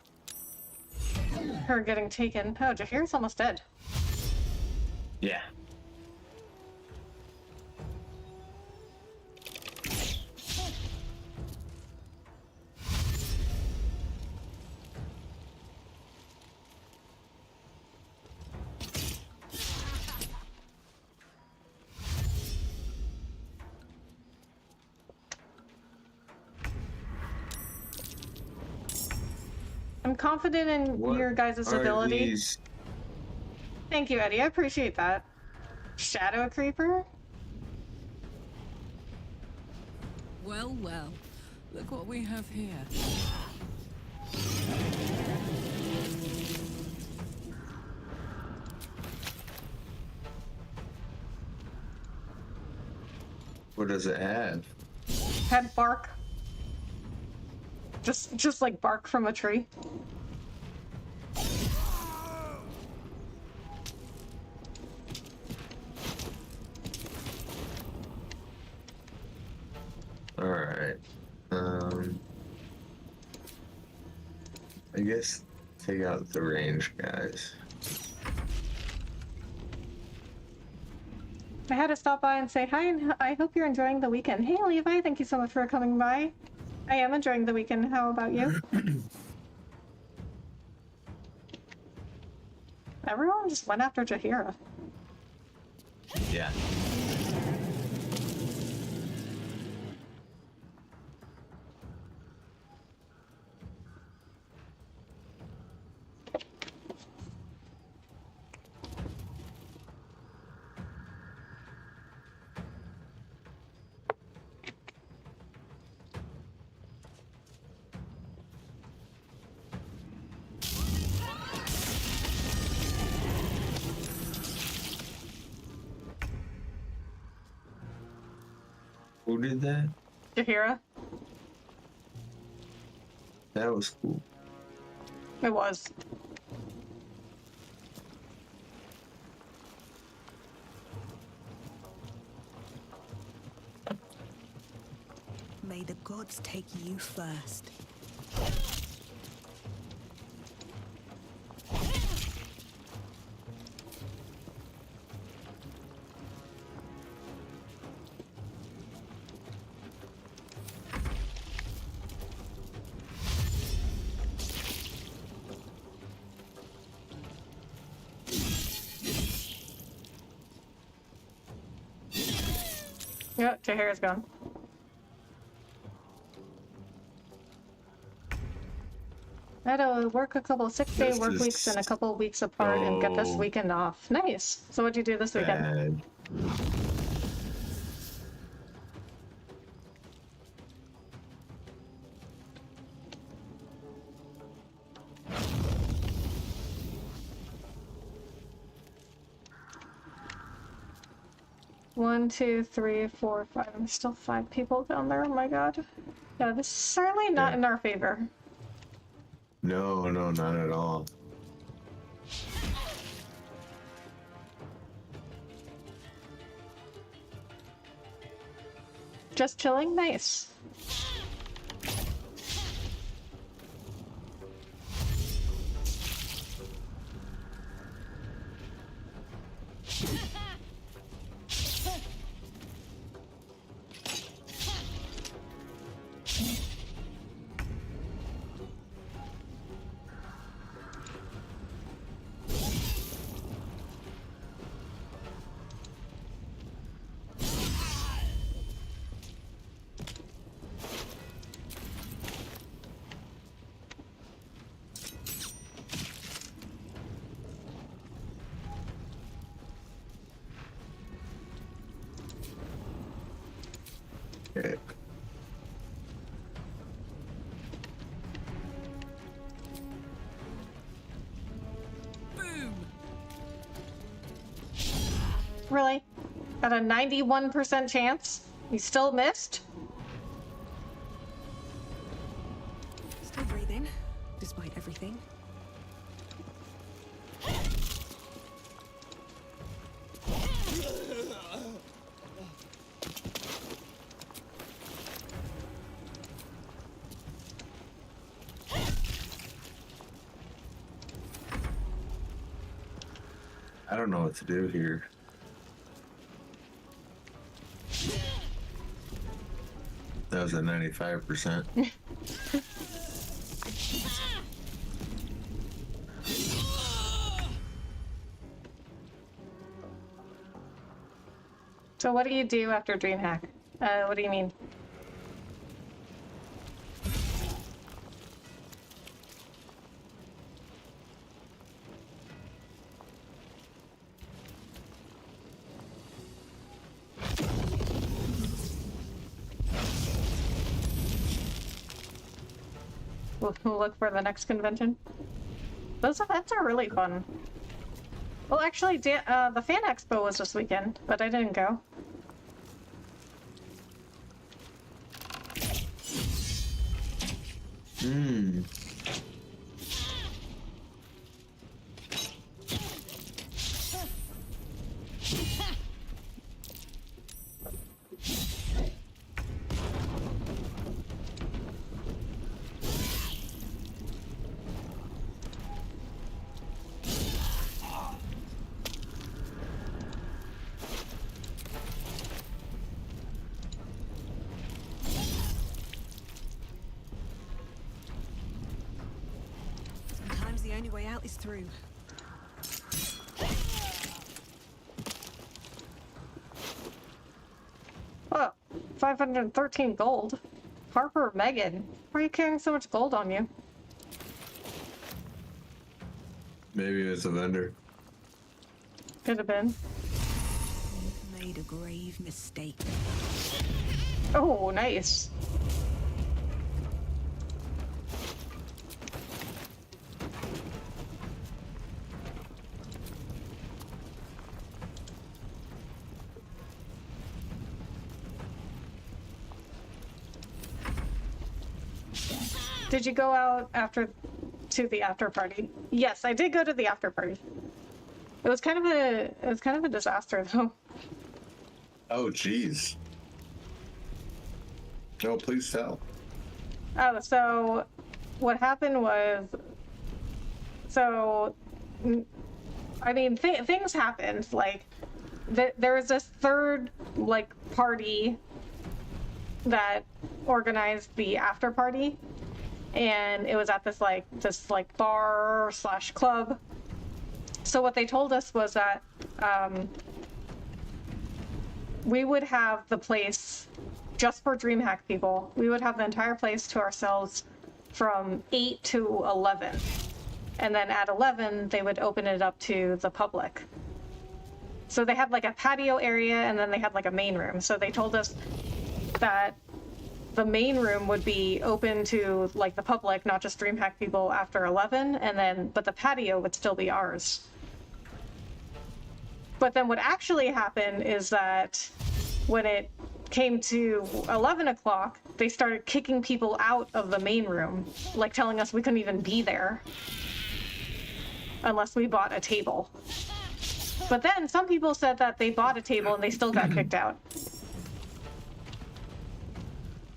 her getting taken. Oh, Jaheira's almost dead. Yeah. I'm confident in your guys' ability. These? Thank you, Eddie. I appreciate that. Shadow Creeper? Well, well. Look what we have here. What does it have? Had bark. Just like bark from a tree. All I guess take out the range guys. I had to stop by and say hi, and I hope you're enjoying the weekend. Hey, Levi, thank you so much for coming by. I am enjoying the weekend. How about you? Everyone just went after Jaheira. Yeah. Who did that? Jaheira. That was cool. It was. May the gods take you first. Yep, Jaheira's gone. I had to work a couple 6-day work weeks and a couple weeks apart and get this weekend off. Nice. So what'd you do this weekend? One, two, three, four, five. There's still 5 people down there. Oh my god. Yeah, this is certainly not in our favor. No, not at all. Just chilling? Nice. Okay. Boom. Really? At a 91% chance? You still missed? Still breathing, despite everything. I don't know what to do here. That was a 95%. So what do you do after DreamHack? What do you mean? We'll look for the next convention. Those events are really fun. Well, actually, the Fan Expo was this weekend, but I didn't go. Hmm. only way out is through. Oh, 513 gold. Harper Megan, why are you carrying so much gold on you? Maybe it's a vendor. Could have been. You've made a grave mistake. Oh, nice. Did you go out to the after party? Yes, I did go to the after party. It was kind of a disaster though. Oh, jeez. No, please tell. Oh, so what happened was, I mean, things happened. Like, there was this third, like, party that organized the after party, and it was at this bar / club. So what they told us was that we would have the place just for DreamHack people. We would have the entire place to ourselves from 8 to 11. And then at 11, they would open it up to the public. So they had like a patio area, and then they had like a main room. So they told us that the main room would be open to like the public, not just DreamHack people, after 11, but the patio would still be ours. But then what actually happened is that when it came to 11 o'clock, they started kicking people out of the main room, like telling us we couldn't even be there unless we bought a table. But then some people said that they bought a table and they still got kicked out.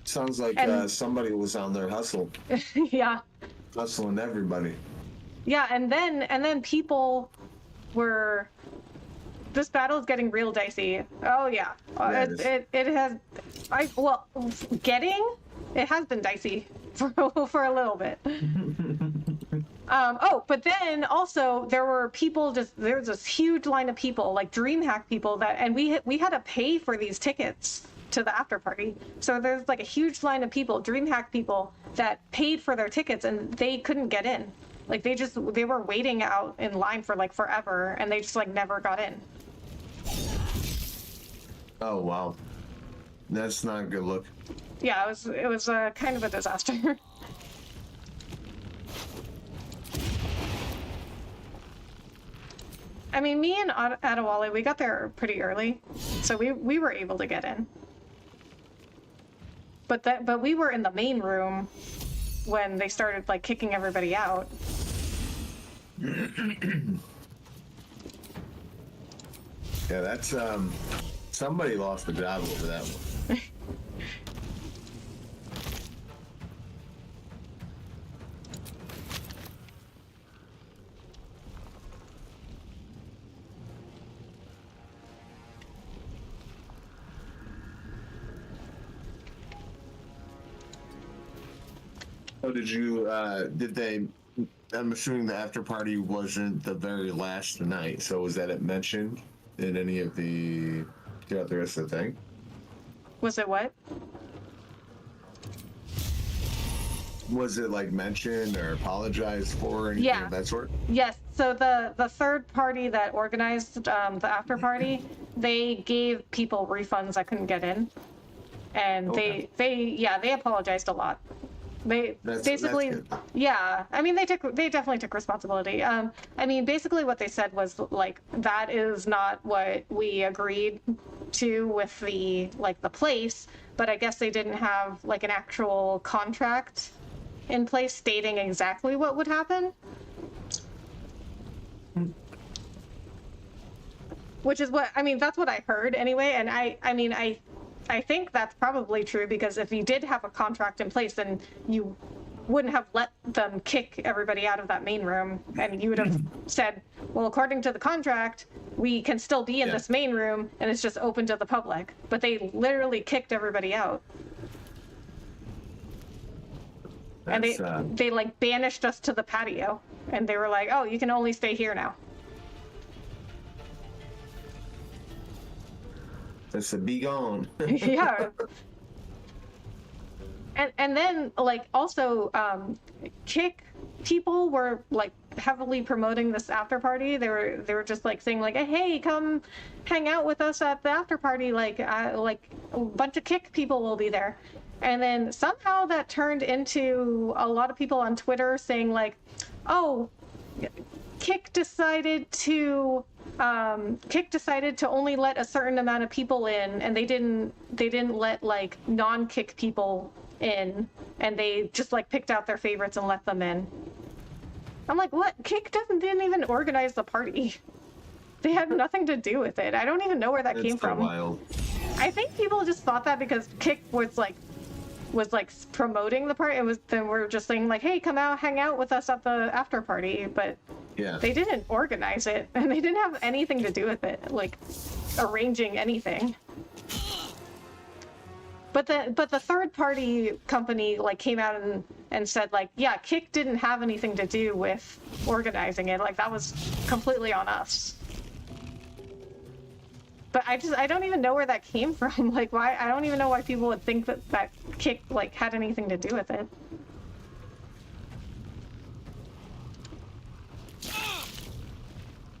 Sounds like somebody was on their hustle. Yeah. Hustling everybody. Yeah, and then people were. This battle is getting real dicey. Oh yeah, it has. It has been dicey for a little bit. But then also there were people there's this huge line of people, like DreamHack people and we had to pay for these tickets to the after party. So there's like a huge line of people, DreamHack people, that paid for their tickets and they couldn't get in. Like they were waiting out in line for like forever and they just like never got in. Oh wow, that's not a good look. Yeah, it was kind of a disaster. I mean, me and Adewale, we got there pretty early, so we were able to get in. But we were in the main room when they started like kicking everybody out. Yeah, that's somebody lost the job over that one. Oh, I'm assuming the after party wasn't the very last night, so was that mentioned in any of throughout the rest of the thing? Was it what? Was it like mentioned or apologized for or anything of that sort? Yes. So the third party that organized the after party, they gave people refunds that couldn't get in, and they apologized a lot. That's good. Yeah. I mean, they definitely took responsibility. I mean, basically what they said was like that is not what we agreed to with the place, but I guess they didn't have like an actual contract in place stating exactly what would happen. Which is what, I mean, that's what I heard anyway, and I think that's probably true, because if you did have a contract in place, then you wouldn't have let them kick everybody out of that main room, and you would have said, well, according to the contract, we can still be in this main room, and it's just open to the public. But they literally kicked everybody out. And they like banished us to the patio, and they were like, "Oh, you can only stay here now." That's a be gone. Yeah. And then like also Kick people were like heavily promoting this after party. They were just like saying like, "Hey, come hang out with us at the after party. Like a bunch of Kick people will be there." And then somehow that turned into a lot of people on Twitter saying like, "Oh, Kick decided to only let a certain amount of people in, and they didn't let like non-Kick people in, and they just like picked out their favorites and let them in." I'm like, what? Kick didn't even organize the party. They had nothing to do with it. I don't even know where that came from. Wild. I think people just thought that because Kick was like promoting the party. Then we're just saying like, "Hey, come out, hang out with us at the after party," but yeah, they didn't organize it, and they didn't have anything to do with it, like arranging anything. But the third party company like came out and said like, "Yeah, Kick didn't have anything to do with organizing it. Like that was completely on us." But I don't even know where that came from. Like why? I don't even know why people would think that Kick like had anything to do with it.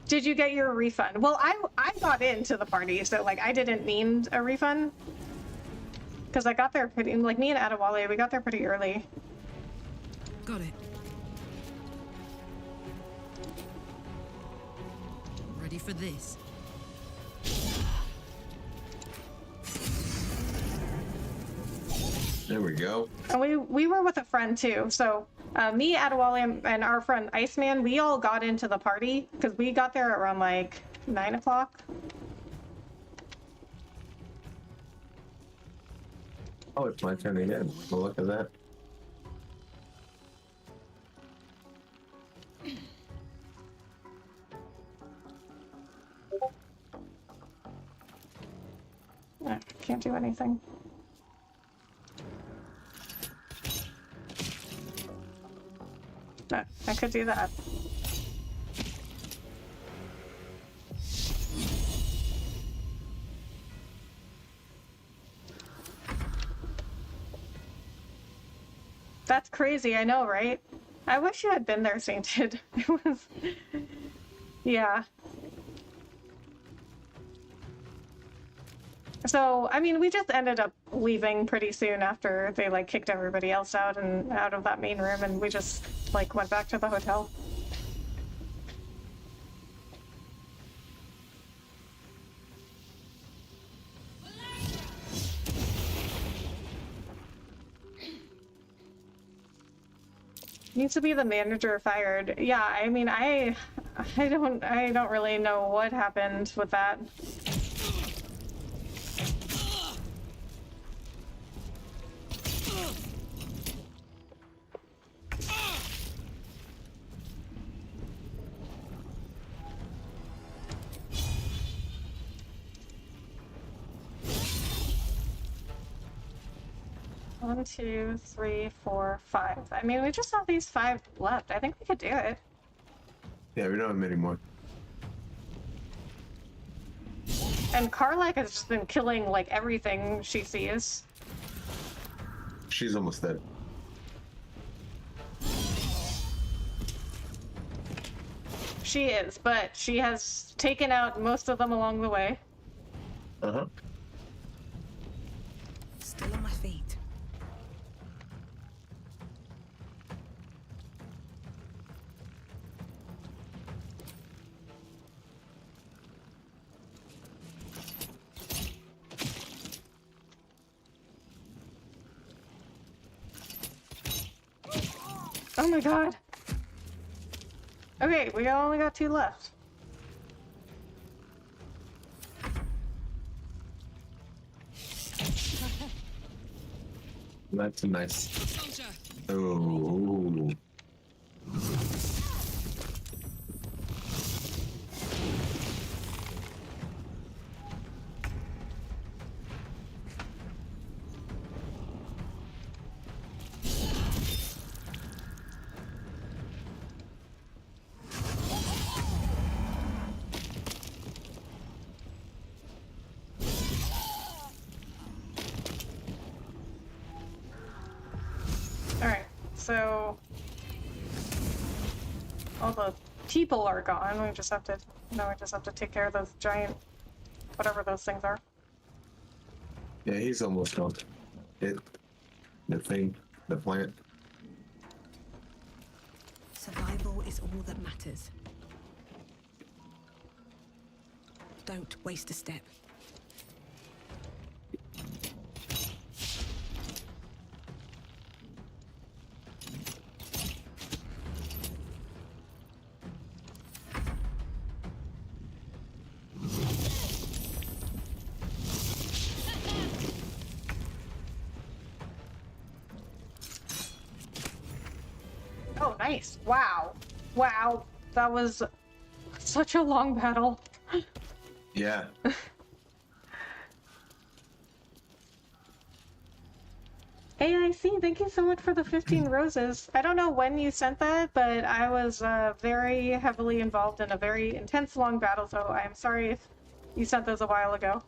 Did you get your refund? Well, I got into the party, so like I didn't need a refund. Because I got there pretty, like me and Adewale, we got there pretty early. Got it. Ready for this? There we go. And we were with a friend too, so me, Adewale, and our friend Iceman, we all got into the party because we got there around like 9 o'clock. Oh, it's my turn again. Well, look at that. Can't do anything. No, I could do that. That's crazy, I know, right? I wish you had been there, Sainted. It was... Yeah. So, I mean, we just ended up leaving pretty soon after they, like, kicked everybody else out and out of that main room, and we just, like, went back to the hotel. Needs to be the manager fired. Yeah, I mean, I don't really know what happened with that. One, 2, 3, 4, 5. I mean, we just have these 5 left. I think we could do it. Yeah, we don't have many more. And Karlak has just been killing, like, everything she sees. She's almost dead. She is, but she has taken out most of them along the way. Uh-huh. Still on my feet. Oh my god. Okay, we only got 2 left. That's nice. Oh. so all the people are gone. We just have to take care of those giant, whatever those things are. Yeah, he's almost gone. The plant. Survival is all that matters. Don't waste a step. Oh, nice. Wow. Wow. That was such a long battle. Yeah. AIC, thank you so much for the 15 roses. I don't know when you sent that, but I was very heavily involved in a very intense long battle, so I'm sorry if you sent those a while ago.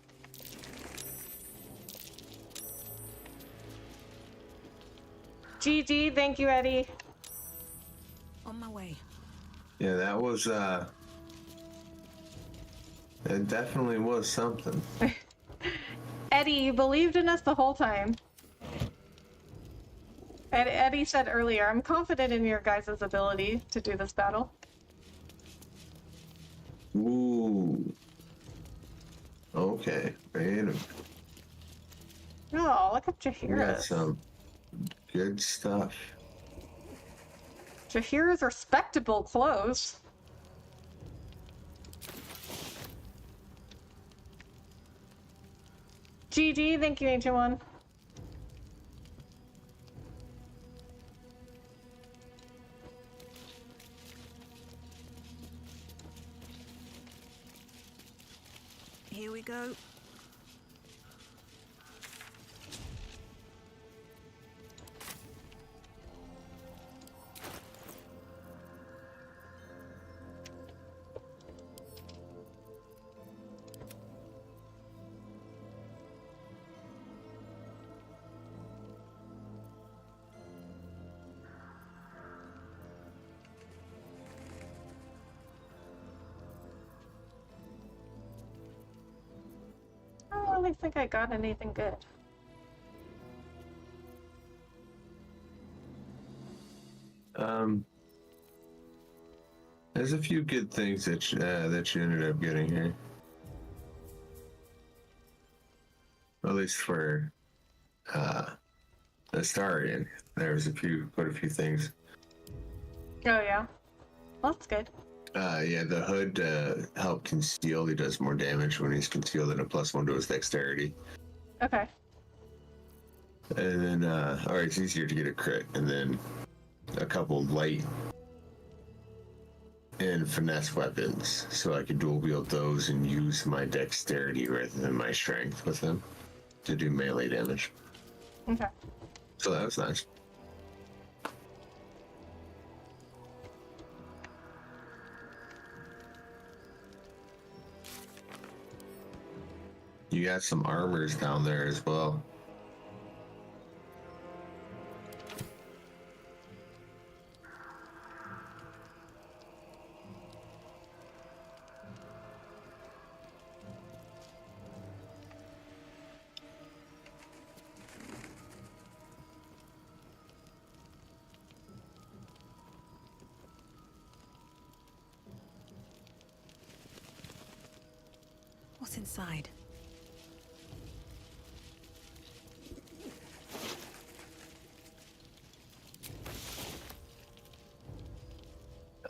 GG, thank you, Eddie. On my way. Yeah, that was it definitely was something. Eddie, you believed in us the whole time. Eddie said earlier, I'm confident in your guys' ability to do this battle. Ooh. Okay. Wait a minute. Oh, look at We got Jahira's. some good stuff. Jahira's respectable clothes. GG, thank you, Ancient One. Here we go. I don't really think I got anything good. There's a few good things that you ended up getting here. At least for Astarian, there was quite a few things. Oh yeah, well, that's good. Yeah, the hood help conceal. He does more damage when he's concealed and a +1 to his dexterity. Okay. And then, alright, it's easier to get a crit. And then a couple light and finesse weapons, so I could dual wield those and use my dexterity rather than my strength with them to do melee damage. Okay. So that was nice. You got some armors down there as well. What's inside?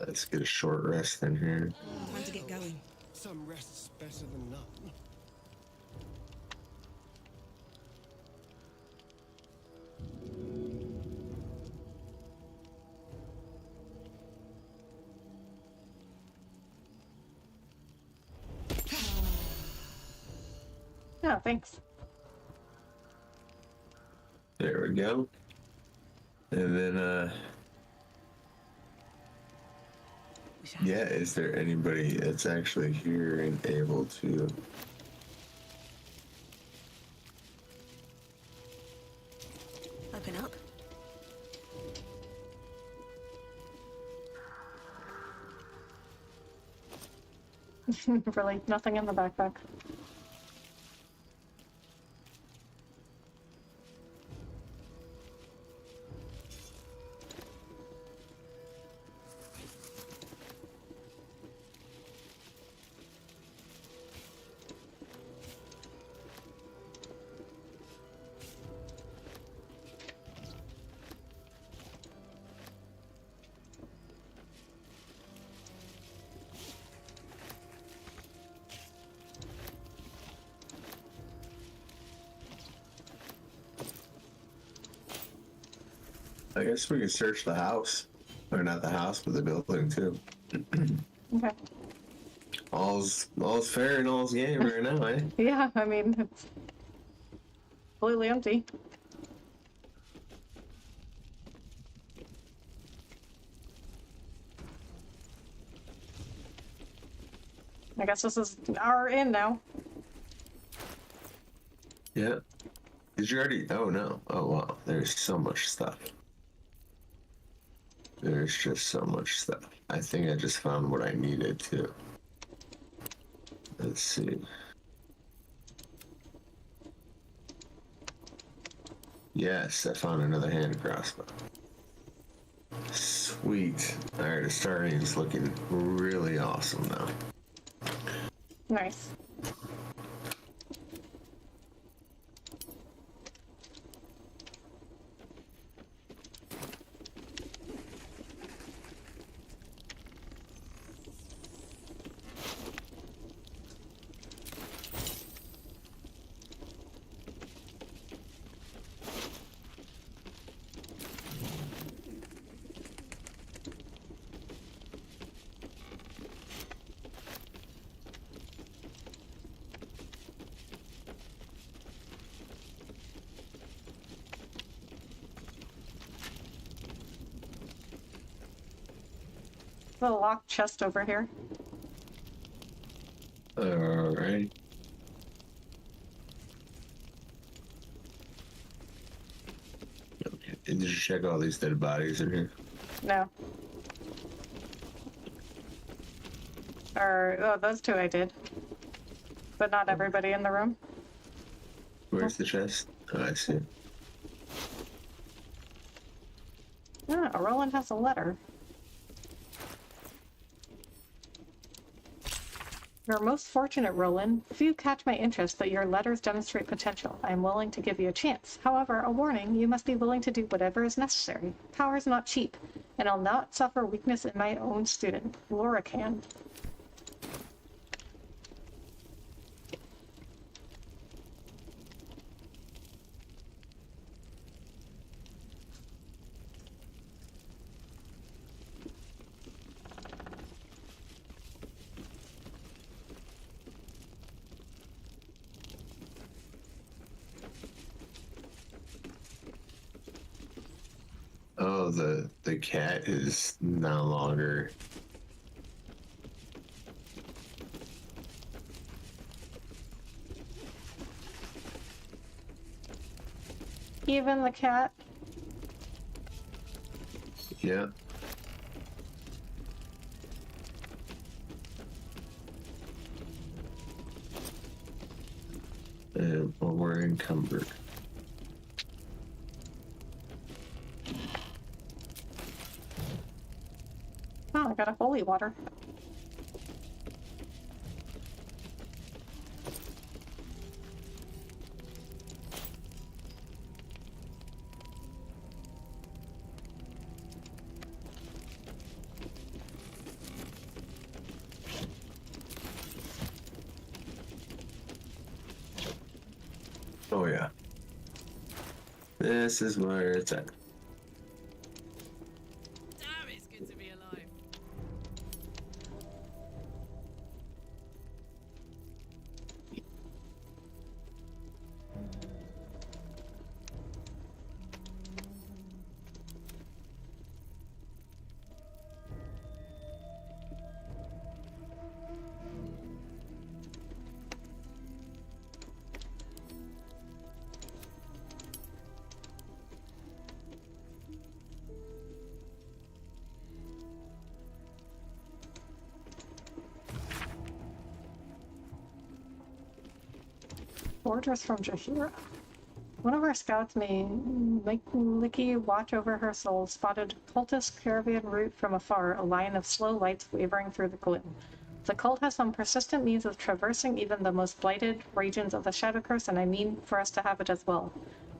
Let's get a short rest in here. Time to get going. Some rest's better than none. No, thanks. There we go. And then, yeah, is there anybody that's actually here and able to? Open up. Really, nothing in the backpack. I guess we could search the house. Or not the house, but the building too. Okay. All's fair and all's game right now, eh? Yeah, I mean, it's completely empty. I guess this is our inn now. Yeah. Did you already? Oh no. Oh wow. There's so much stuff. There's just so much stuff. I think I just found what I needed too. Let's see. Yes, I found another hand crossbow. Sweet. Alright, the starting's looking really awesome now. Nice. There's a locked chest over here. Alright. Okay. Did you check all these dead bodies in here? No. Or, oh, those two I did. But not everybody in the room. Where's the chest? Oh, I see. Yeah, Roland has a letter. You're most fortunate, Roland. Few catch my interest, but your letters demonstrate potential. I am willing to give you a chance. However, a warning, you must be willing to do whatever is necessary. Power is not cheap, and I'll not suffer weakness in my own student. Laura can. Oh, the cat is no longer. Even the cat? Yeah. Well, we're encumbered. Oh, I got a holy water. Oh yeah. This is where it's at. Damn, it's good to be alive. Orders from Jahira. One of our scouts may Licky watch over her soul, spotted cultist caravan route from afar, a line of slow lights wavering through the gloom. The cult has some persistent means of traversing even the most blighted regions of the Shadow Curse, and I mean for us to have it as well.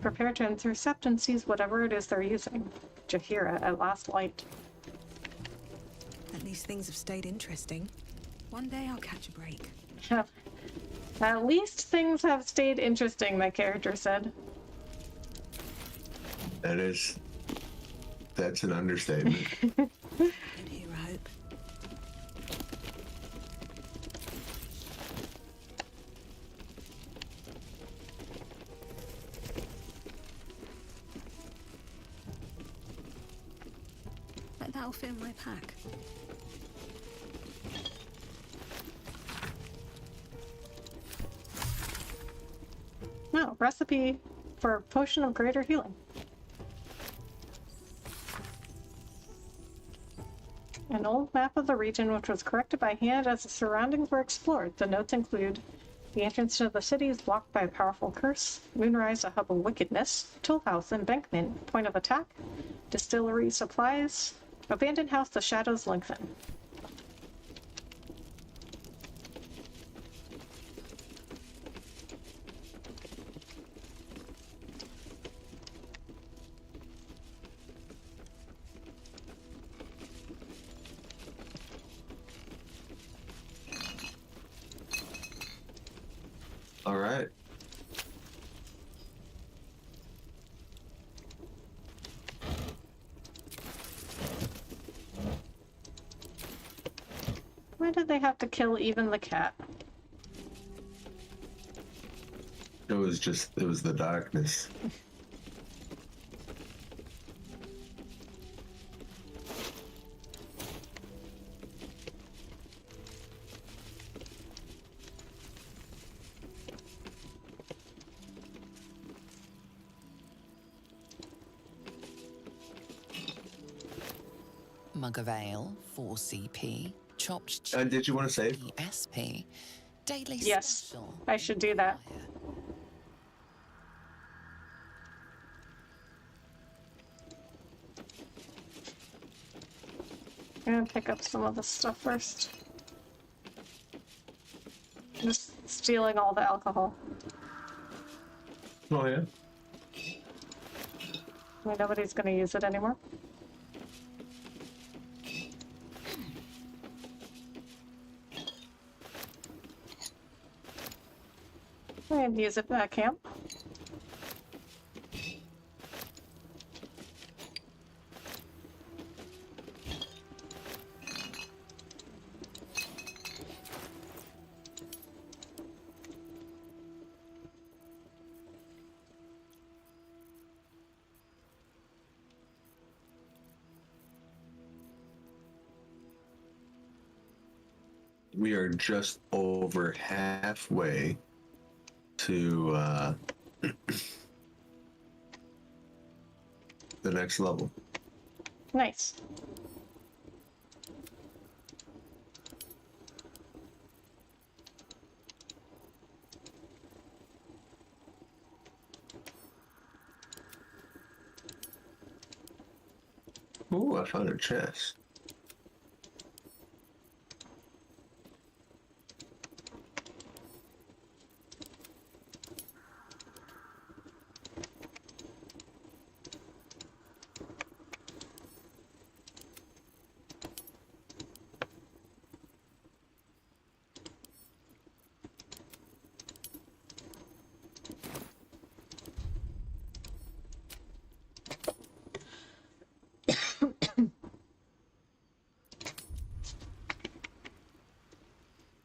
Prepare to intercept and seize whatever it is they're using. Jahira at last light. At least things have stayed interesting. One day I'll catch a break. At least things have stayed interesting, my character said. That's an understatement. Good here, I hope. Like that'll fit in my pack. No, recipe for a potion of greater healing. An old map of the region which was corrected by hand as the surroundings were explored. The notes include the entrance to the city is blocked by a powerful curse, Moonrise a hub of wickedness, tool house embankment, point of attack, distillery supplies, abandoned house the shadows lengthen. All right. Why did they have to kill even the cat? It was the darkness. Mug of ale, 4 CP, chopped cheese. Did you want to save? SP, daily yes, special. I should do that. I'm gonna pick up some of this stuff first. Just stealing all the alcohol. Oh yeah. I mean, nobody's gonna use it anymore. And use it at camp. We are just over halfway to the next level. Nice. Ooh, I found a chest.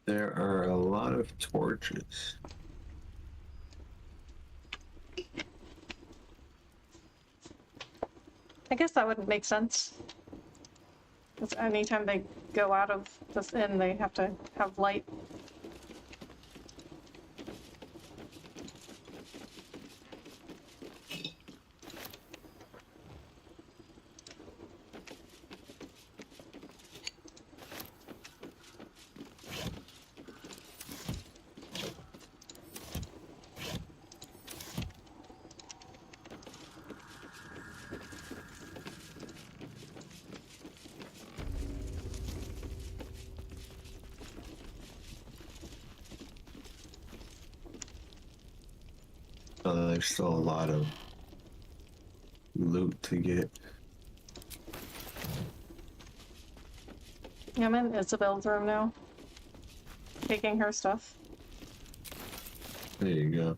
There are a lot of torches. I guess that wouldn't make sense. Because anytime they go out of this inn, they have to have light. Oh, there's still a lot of loot to get. I'm in Isabel's room now. Taking her stuff. There you go.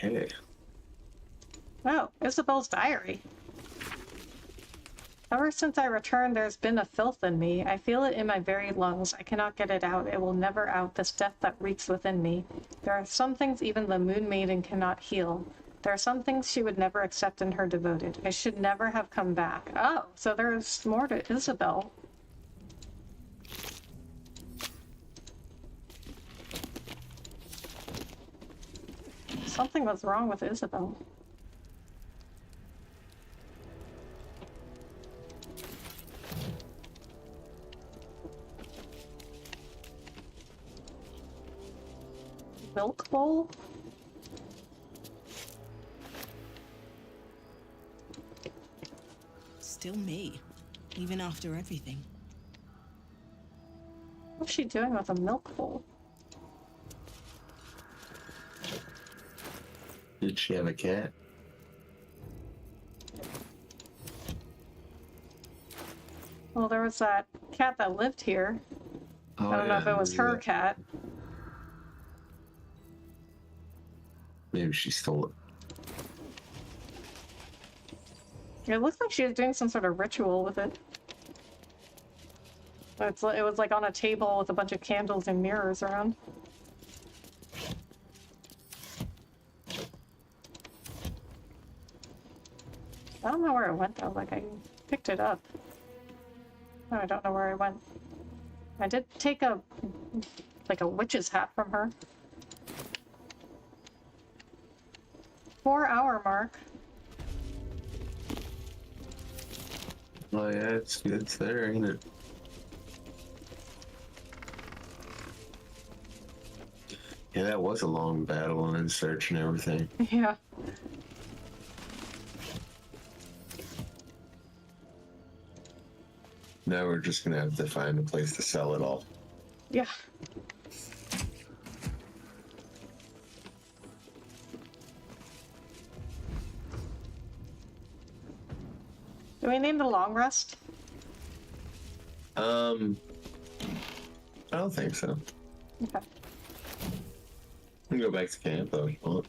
Okay. Oh, Isabel's diary. Ever since I returned, there's been a filth in me. I feel it in my very lungs. I cannot get it out. It will never out, this death that reeks within me. There are some things even the Moon Maiden cannot heal. There are some things she would never accept in her devoted. I should never have come back. Oh, so there's more to Isabel. Something was wrong with Isabel. Milk bowl? Still me, even after everything. What's she doing with a milk bowl? Did she have a cat? Well, there was that cat that lived here. Oh, I don't know if it was her cat. Maybe she stole it. It looks like she was doing some sort of ritual with it. It was like on a table with a bunch of candles and mirrors around. I don't know where it went though, like I picked it up. No, I don't know where it went. I did take a witch's hat from her. 4-hour mark. Oh yeah, it's there, ain't it? Yeah, that was a long battle and then search and everything. Yeah. Now we're just gonna have to find a place to sell it all. Yeah. Do we name the long rest? I don't think so. Okay. We can go back to camp though if you want.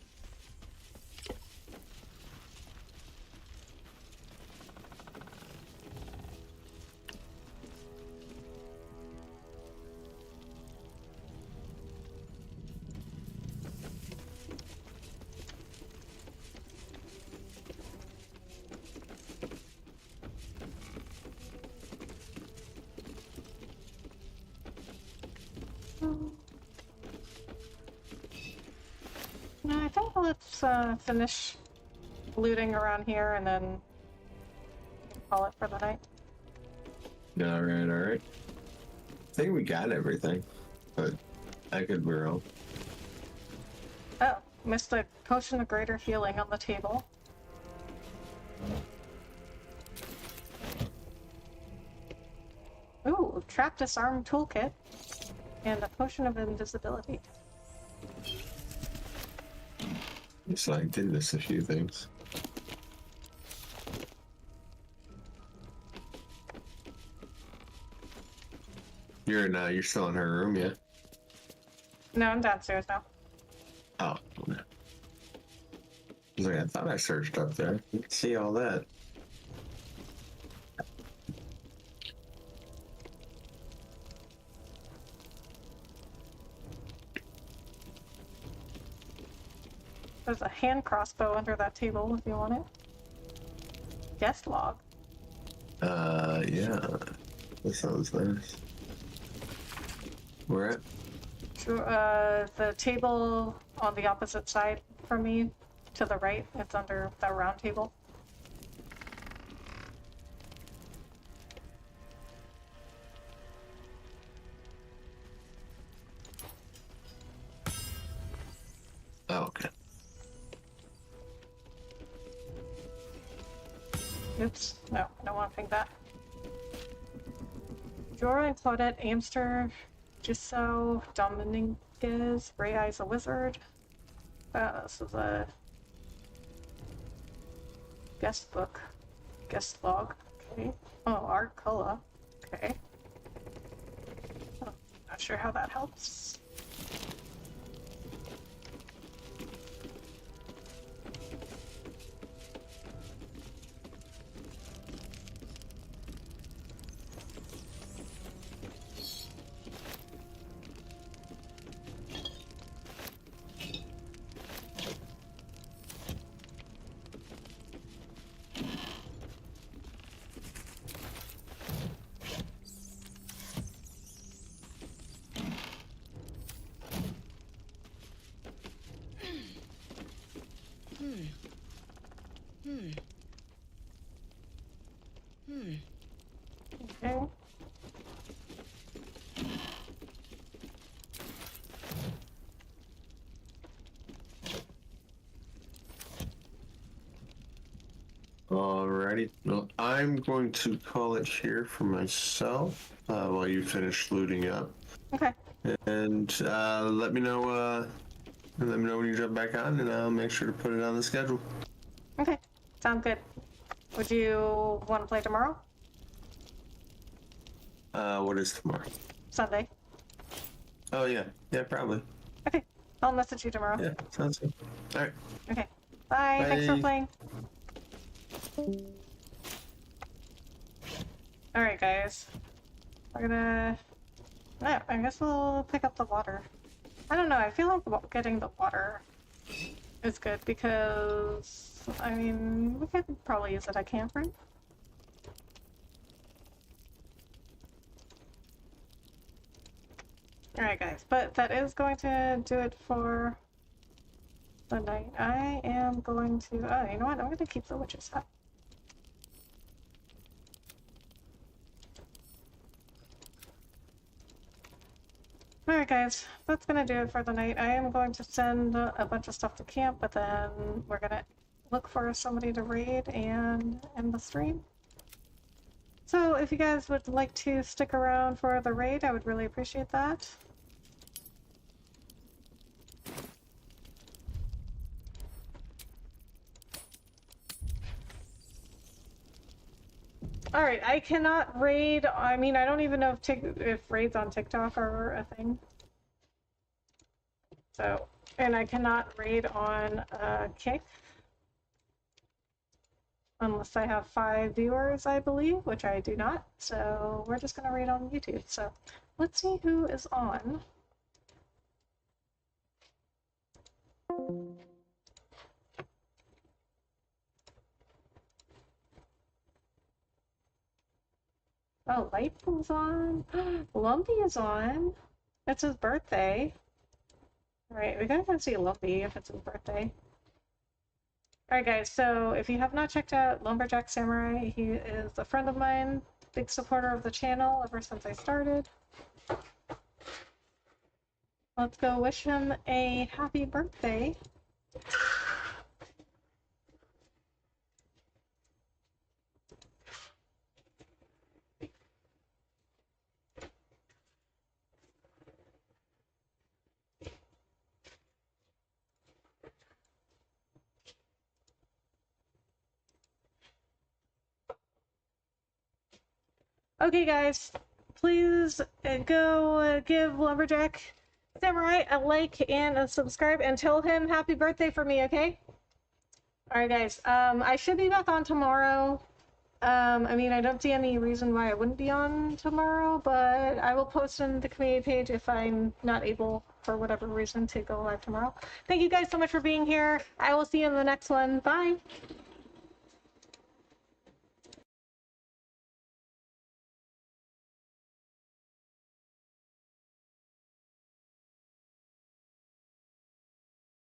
No, I think let's finish looting around here and then call it for the night. Alright, alright. I think we got everything, but I could be wrong. Oh, missed the potion of greater healing on the table. Ooh, trap disarm toolkit and a potion of invisibility. So I did miss a few things. You're still in her room, yeah? No, I'm downstairs now. Oh, okay. I thought I searched up there. You can see all that. There's a hand crossbow under that table if you want it. Guest log. Yeah. That sounds nice. Where at? The table on the opposite side from me, to the right. It's under that round table. Oh, okay. Oops. No, I don't want to ping that. Jorah and Claudette Amster, Gisso, Dominguez, Ray Eyes a Wizard. This is a guest book. Guest log. Okay. Oh, Art Cola. Okay. Oh, not sure how that helps. Okay. Alrighty. Well, I'm going to call it here for myself while you finish looting up. Okay. And let me know. Let me know when you jump back on, and I'll make sure to put it on the schedule. Okay. Sounds good. Would you want to play tomorrow? What is tomorrow? Sunday. Oh yeah, yeah, probably. Okay. I'll message you tomorrow. Yeah, sounds good. All right. Okay. Bye. Bye. Thanks for playing. Alright, guys. We're gonna... No, I guess we'll pick up the water. I don't know, I feel like getting the water is good because, I mean, we could probably use it at camp, right? Alright, guys, but that is going to do it for the night. I am going to... Oh, you know what? I'm going to keep the witch's hat. Alright guys, that's gonna do it for the night. I am going to send a bunch of stuff to camp, but then we're gonna look for somebody to raid and end the stream. So if you guys would like to stick around for the raid, I would really appreciate that. Alright, I cannot raid, I mean, I don't even know if raids on TikTok are a thing. So, and I cannot raid on Kick. Unless I have 5 viewers, I believe, which I do not. So, we're just gonna raid on YouTube. So, let's see who is on. Oh, Lightpool's on. Lumpy is on. It's his birthday. Alright, we gotta go see Lumpy if it's his birthday. Alright guys, so if you have not checked out Lumberjack Samurai, he is a friend of mine, big supporter of the channel ever since I started. Let's go wish him a happy birthday. Okay guys, please go give Lumberjack Samurai a like and a subscribe and tell him happy birthday for me, okay? Alright guys, I should be back on tomorrow. I mean, I don't see any reason why I wouldn't be on tomorrow, but I will post on the community page if I'm not able, for whatever reason, to go live tomorrow. Thank you guys so much for being here. I will see you in the next one. Bye!